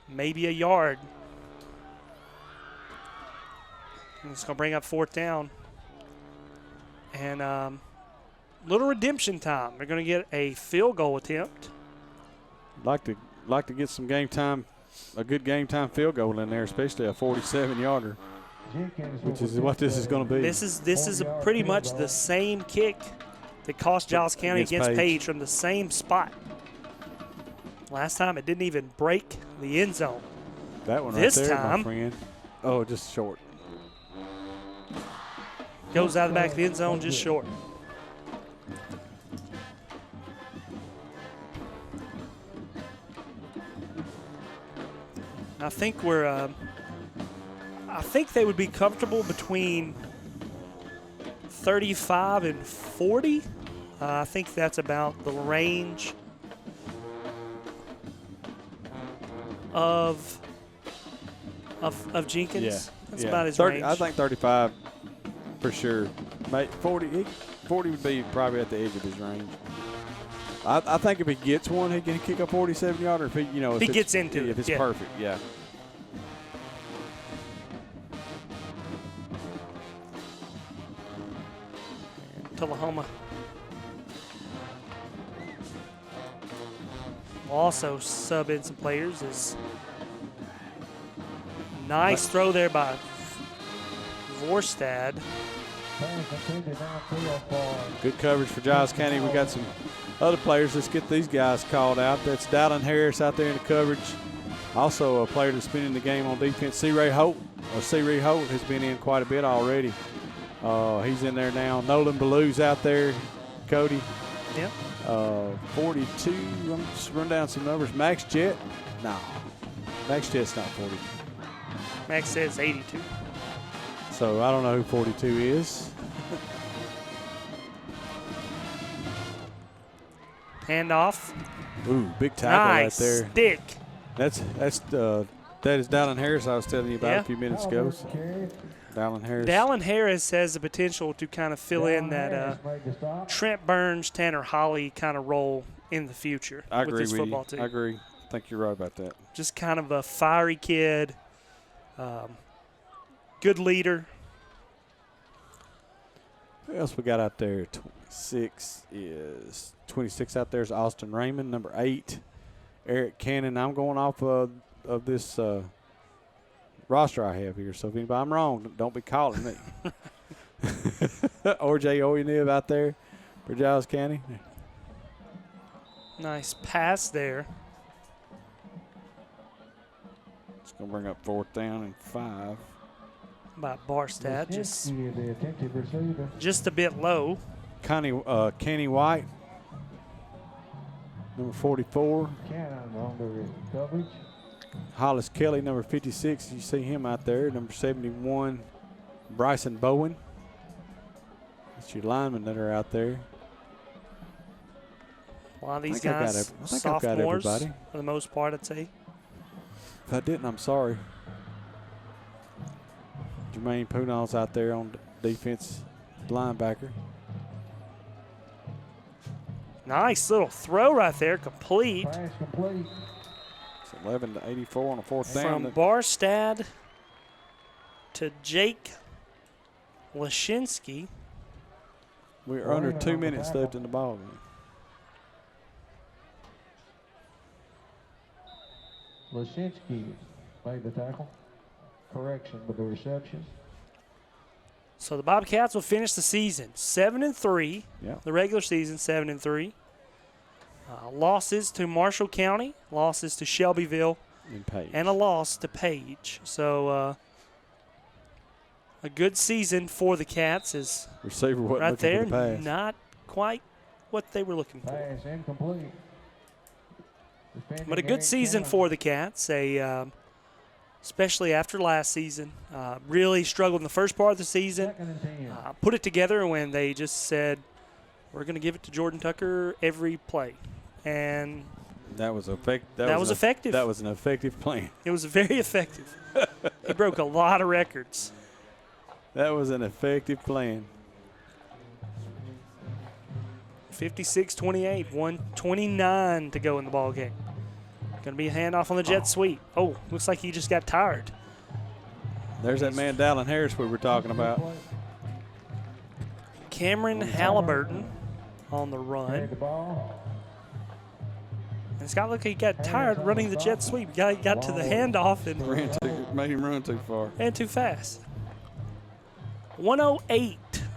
Maybe a yard. And it's going to bring up 4th down. And little redemption time. They're going to get a field goal attempt. Like to get some game time, a good game time field goal in there, especially a 47-yarder, which is what this is going to be. This is pretty much the same kick that cost Giles County against Page from the same spot. Last time it didn't even break the end zone. That one this right there, time, my friend. Oh, just short. Goes out of the back of the end zone, just short. I think I think they would be comfortable between 35 and 40. I think that's about the range of Jenkins. Yeah. That's about his 30, range. I think 35 for sure. 40 would be probably at the edge of his range. I think if he gets one, he can kick a 47-yarder. If he gets into it, if it's perfect, yeah. Tullahoma will also sub in some players. Is nice throw there by Vorstad. Good coverage for Giles County. We got some other players. Let's get these guys called out. That's Dallin Harris out there in the coverage. Also a player that's been in the game on defense. C-Ray Holt has been in quite a bit already. He's in there now. Nolan Ballew's out there. Cody. Yep. 42. I'm just run down some numbers. Max Jett. No. Max Jett's not 42. Max says 82. So I don't know who 42 is. Handoff. Ooh, big tackle right there. Stick. That is Dallin Harris I was telling you about a few minutes ago. Dallin Harris. Dallin Harris has the potential to kind of fill in that Trent Burns, Tanner Holly kind of role in the future with this football team. I agree. I think you're right about that. Just kind of a fiery kid, good leader. Who else we got out there? 26 out there is Austin Raymond, number 8. Eric Cannon. I'm going off of this roster I have here. So if anybody I'm wrong, don't be calling me. RJ Oyenib out there for Giles County. Nice pass there. It's going to bring up 4th down and 5. By Barstad, just a bit low. Kenny White, number 44. Hollis Kelly, number 56. You see him out there. Number 71, Bryson Bowen. That's your linemen that are out there. A lot of these guys, sophomores for the most part, I'd say. If I didn't, I'm sorry. Jermaine Punal's out there on defense, linebacker. Nice little throw right there, complete. It's 11-84 on a 4th down. From Barstad to Jake Lashinsky. We're under 2 minutes left in the ball game. Lashinsky made the tackle. Correction with the reception. So the Bobcats will finish the season 7-3. Yeah. The regular season 7-3. Losses to Marshall County, losses to Shelbyville, and a loss to Page. So a good season for the Cats is receiver right there. For the pass. Not quite what they were looking for. Pass incomplete. But a good season for the Cats. Especially after last season. Really struggled in the first part of the season. Put it together when they just said, we're going to give it to Jordan Tucker every play. And that was effective. That was an effective plan. It was very effective. He broke a lot of records. That was an effective plan. 56-28, 1:29 to go in the ball game. Going to be a handoff on the jet sweep. Oh, looks like he just got tired. There's that man, Dallin Harris, we were talking about. Cameron Halliburton on the run. And it's got to look like he got tired running the jet sweep. He got to the handoff and made him run too far. And too fast. 1:08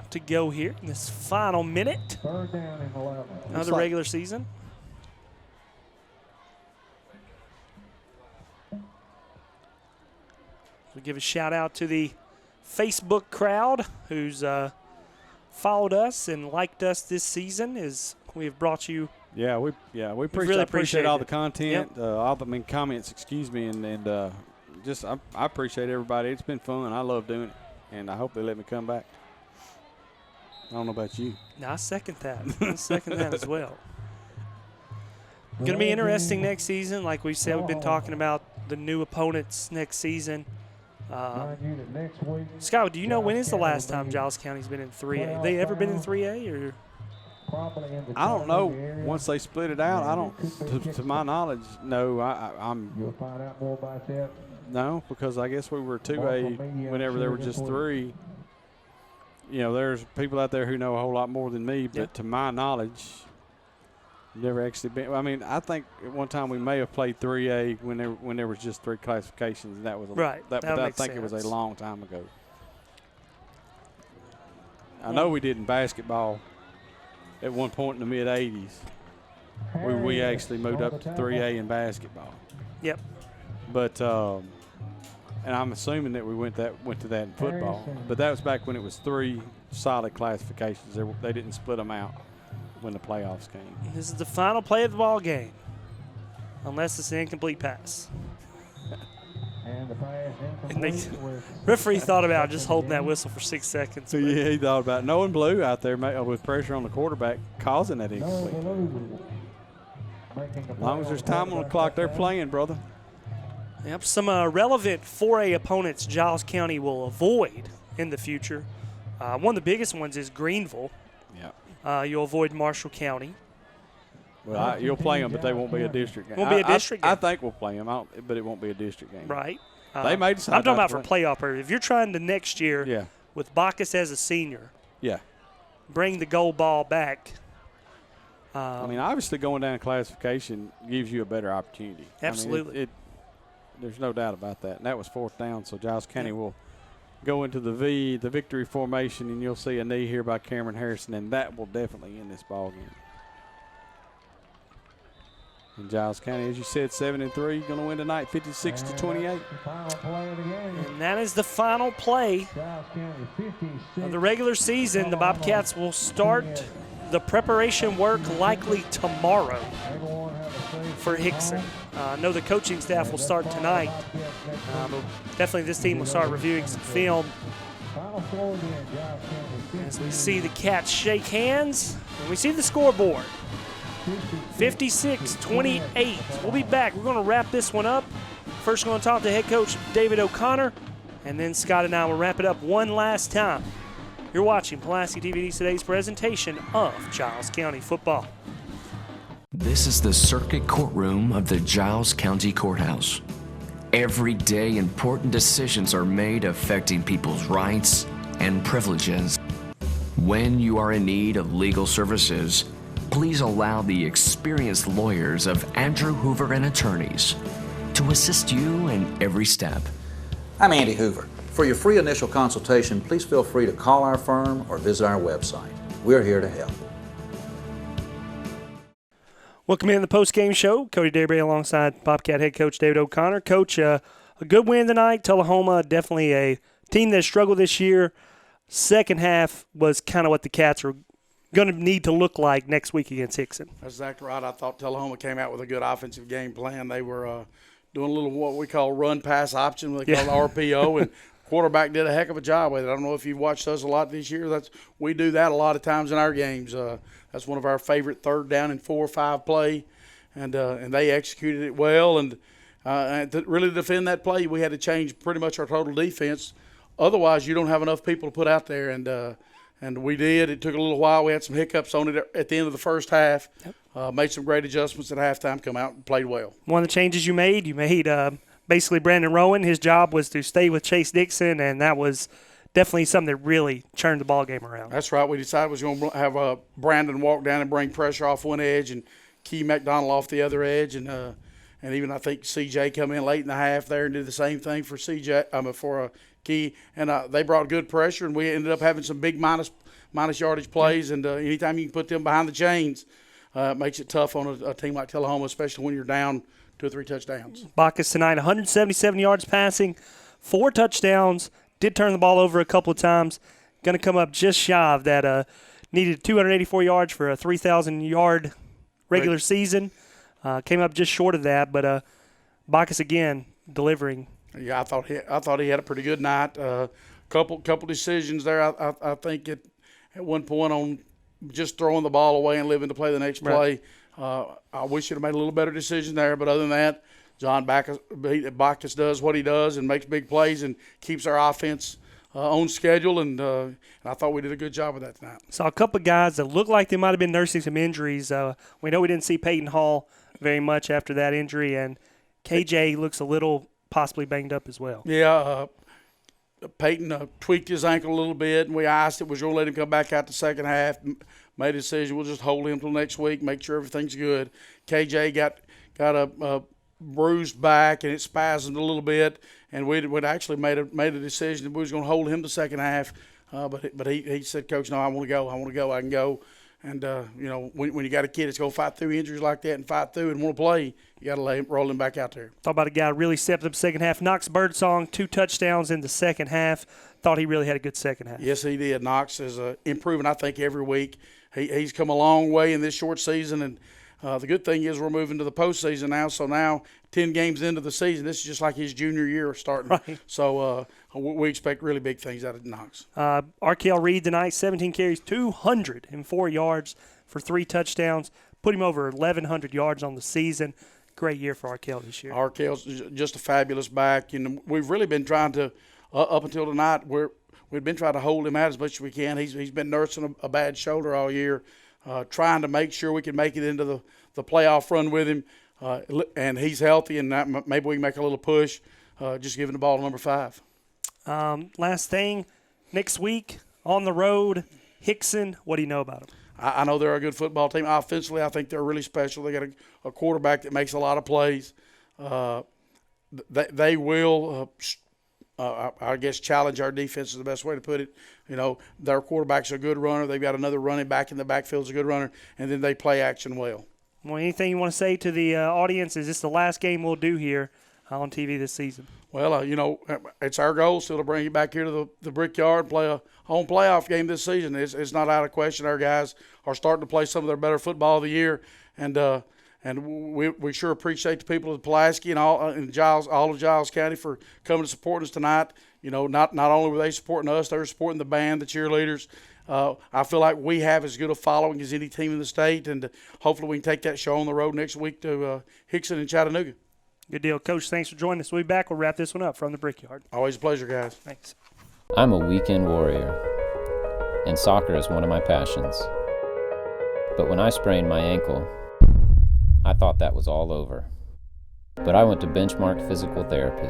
to go here in this final minute Third down and 11. of the regular season. We give a shout out to the Facebook crowd who's followed us and liked us this season as we have brought you. Yeah, we appreciate all the content, all the comments, and just I appreciate everybody. It's been fun. I love doing it, and I hope they let me come back. I don't know about you. No, I second that. I second that as well. Going to be interesting next season. Like we said, we've been talking about the new opponents next season. Scott, do you know when is the last time Giles County's been in 3A? They ever been in 3A or? I don't know. Once they split it out, I don't. To my knowledge, no. I'm. You'll find out more about that. No, because I guess we were 2A whenever there were just 3. You know, there's people out there who know a whole lot more than me, but to my knowledge, never actually been. I mean, I think at one time we may have played 3A when there was just 3 classifications, and that was right. But I think it was a long time ago. I know we did in basketball at one point in the mid '80s. We actually moved up to 3A in basketball. Yep. But and I'm assuming that we went to that in football. But that was back when it was 3 solid classifications. They didn't split them out when the playoffs came. This is the final play of the ball game, unless it's an incomplete pass. And the pass incomplete. And the referee thought about just holding that whistle for 6 seconds. Yeah, he thought about it. No one blew out there with pressure on the quarterback causing that incomplete. As long as there's time on the clock, they're playing, brother. Yep, some relevant 4A opponents Giles County will avoid in the future. One of the biggest ones is Greenville. Yeah. You'll avoid Marshall County. Well, you'll play them, but they won't be a district game. Won't be a district game. I think we'll play them, but it won't be a district game. Right. They may decide. I'm talking about for playoff purposes. If you're trying to next year with Bacchus as a senior, bring the gold ball back. I mean, obviously going down classification gives you a better opportunity. Absolutely. I mean, there's no doubt about that. And that was 4th down, so Giles County will go into the victory formation, and you'll see a knee here by Cameron Harrison, and that will definitely end this ball game. And Giles County, as you said, 7-3, going to win tonight, 56-28. And that is the final play of the regular season. The Bobcats will start the preparation work likely tomorrow for Hickson. I know the coaching staff will start tonight, but definitely this team will start reviewing some film. As we see the Cats shake hands, and we see the scoreboard. 56-28. We'll be back. We're going to wrap this one up. First, we're going to talk to head coach David O'Connor, and then Scott and I will wrap it up one last time. You're watching Pulaski TVT's today's presentation of Giles County football. This is the circuit courtroom of the Giles County Courthouse. Every day, important decisions are made affecting people's rights and privileges. When you are in need of legal services, please allow the experienced lawyers of Andrew Hoover and Attorneys to assist you in every step. I'm Andy Hoover. For your free initial consultation, please feel free to call our firm or visit our website. We're here to help. Welcome in the post-game show. Cody Daybray alongside Bobcat head coach David O'Connor. Coach, a good win tonight. Tullahoma, definitely a team that struggled this year. Second half was kind of what the Cats are going to need to look like next week against Hickson. That's exactly right. I thought Tullahoma came out with a good offensive game plan. They were doing a little what we call run-pass option, what they call RPO, and quarterback did a heck of a job with it. I don't know if you've watched us a lot this year. We do that a lot of times in our games. That's one of our favorite 3rd down and 4 or 5 play, and they executed it well. And to really defend that play, we had to change pretty much our total defense. Otherwise, you don't have enough people to put out there, and and we did. It took a little while. We had some hiccups on it at the end of the first half. Yep. Made some great adjustments at halftime, come out and played well. One of the changes you made basically Brandon Rowan. His job was to stay with Chase Dixon, and that was definitely something that really turned the ball game around. That's right. We decided we was going to have Brandon walk down and bring pressure off one edge and Key McDonald off the other edge, and even I think CJ come in late in the half there and did the same thing for Key, and they brought good pressure, and we ended up having some big minus yardage plays, and anytime you can put them behind the chains, it makes it tough on a team like Tullahoma, especially when you're down 2 or 3 touchdowns. Bacchus tonight, 177 yards passing, 4 touchdowns, did turn the ball over a couple of times, going to come up just shy of that, needed 284 yards for a 3,000-yard regular season, came up just short of that, but Bacchus again delivering. Yeah, I thought he had a pretty good night. Couple decisions there. I think at one point on just throwing the ball away and living to play the next play. I wish he'd have made a little better decision there. But other than that, John Bacchus does what he does and makes big plays and keeps our offense on schedule. And I thought we did a good job of that tonight. Saw a couple of guys that looked like they might have been nursing some injuries. We know we didn't see Peyton Hall very much after that injury, and KJ looks a little possibly banged up as well. Yeah, Peyton tweaked his ankle a little bit, and we asked it, was going to let him come back out the second half. Made a decision, we'll just hold him till next week, make sure everything's good. KJ got a bruised back, and it spasmed a little bit, and we'd actually made a decision that we was going to hold him the second half. But he said, Coach, no, I want to go, I can go. And, when you got a kid that's going to fight through injuries like that and fight through and want to play, you got to roll him back out there. Talk about a guy who really stepped up second half. Knox Birdsong, 2 touchdowns in the second half. Thought he really had a good second half. Yes, he did. Knox is improving, I think, every week. He's come a long way in this short season, and the good thing is we're moving to the postseason now. So now 10 games into the season, this is just like his junior year starting. Right. So we expect really big things out of Knox. Arkel Reed tonight, 17 carries, 204 yards for 3 touchdowns. Put him over 1,100 yards on the season. Great year for Arkel this year. Arkel's just a fabulous back. We've really been trying to, up until tonight, we've been trying to hold him out as much as we can. He's been nursing a bad shoulder all year, trying to make sure we can make it into the playoff run with him. And he's healthy, and maybe we can make a little push, just giving the ball to number 5. Last thing, next week on the road, Hickson, what do you know about them? I know they're a good football team. Offensively, I think they're really special. They got a quarterback that makes a lot of plays. They will, I guess, challenge our defense is the best way to put it. Their quarterback's a good runner. They've got another running back in the backfield is a good runner, and then they play action well. Well, anything you want to say to the audience? Is this the last game we'll do here on TV this season? Well, it's our goal still to bring you back here to the Brickyard and play a home playoff game this season. It's not out of question. Our guys are starting to play some of their better football of the year, and we sure appreciate the people of Pulaski and all of Giles County for coming to support us tonight. Not only were they supporting us, they were supporting the band, the cheerleaders. I feel like we have as good a following as any team in the state, and hopefully we can take that show on the road next week to Hickson and Chattanooga. Good deal. Coach, thanks for joining us. We'll be back. We'll wrap this one up from the Brickyard. Always a pleasure, guys. Thanks. I'm a weekend warrior, and soccer is one of my passions. But when I sprained my ankle, I thought that was all over. But I went to Benchmark Physical Therapy.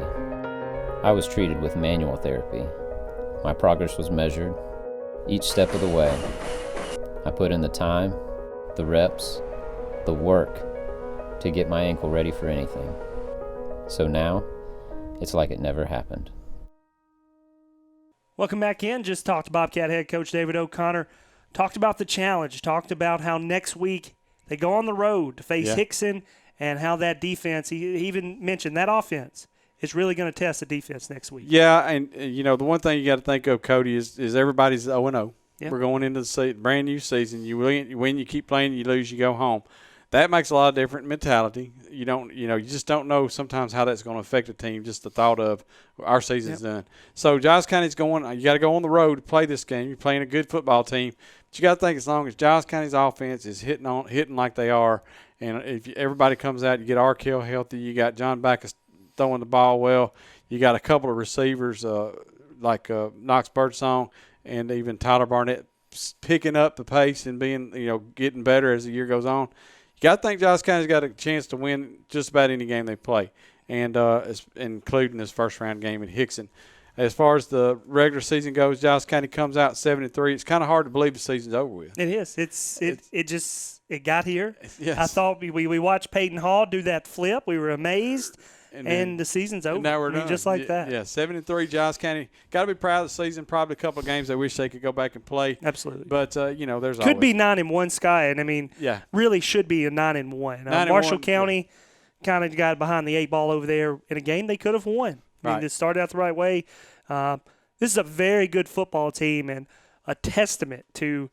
I was treated with manual therapy. My progress was measured each step of the way. I put in the time, the reps, the work to get my ankle ready for anything. So now, it's like it never happened. Welcome back in. Just talked to Bobcat head coach David O'Connor. Talked about the challenge. Talked about how next week they go on the road to face Hickson and how that defense, he even mentioned that offense is really going to test the defense next week. Yeah, and the one thing you got to think of, Cody, is everybody's 0-0. Yeah. We're going into the brand new season. You win, you keep playing, you lose, you go home. That makes a lot of different mentality. You just don't know sometimes how that's going to affect a team. Just the thought of our season's done. So Giles County's going. You got to go on the road to play this game. You're playing a good football team, but you got to think as long as Giles County's offense is hitting like they are, and if everybody comes out, you get Arkel healthy. You got John Bacchus throwing the ball well. You got a couple of receivers like Knox Birdsong and even Tyler Barnett picking up the pace and being, getting better as the year goes on. You got to think Giles County's got a chance to win just about any game they play, and including this first-round game in Hickson. As far as the regular season goes, Giles County comes out 7-3. It's kind of hard to believe the season's over with. It is. It got here. Yes. I thought we watched Peyton Hall do that flip. We were amazed, and the season's over. And now we're done. Just like that. Yeah, 7-3. Giles County got to be proud of the season. Probably a couple of games they wish they could go back and play. Absolutely. But there's could be 9-1 Sky, and yeah, really should be a 9-1. Marshall County kind of got behind the 8 ball over there in a game they could have won. They started out the right way. This is a very good football team and a testament to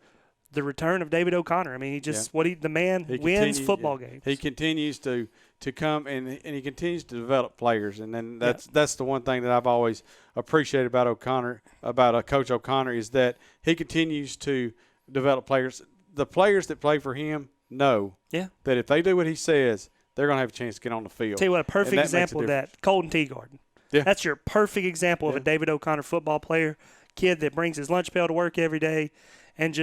the return of David O'Connor. I mean, the man wins football games. He continues to come and he continues to develop players, and then that's the one thing that I've always appreciated about O'Connor, about Coach O'Connor, is that he continues to develop players. The players that play for him know that if they do what he says, they're going to have a chance to get on the field. Tell you what, a perfect example of that, Colton Teagarden. Yeah. That's your perfect example of a David O'Connor football player, kid that brings his lunch pail to work every day and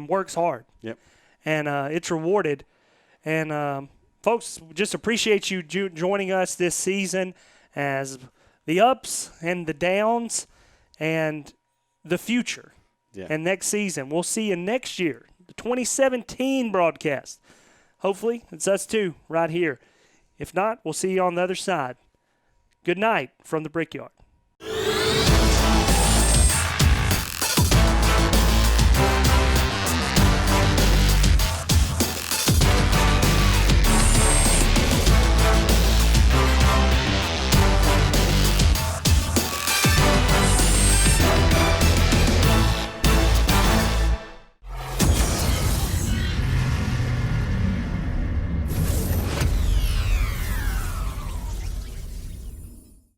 works hard. Yep. And it's rewarded. And, folks, just appreciate you joining us this season as the ups and the downs and the future. Yeah. And next season, we'll see you next year, the 2017 broadcast. Hopefully, it's us too right here. If not, we'll see you on the other side. Good night from the Brickyard.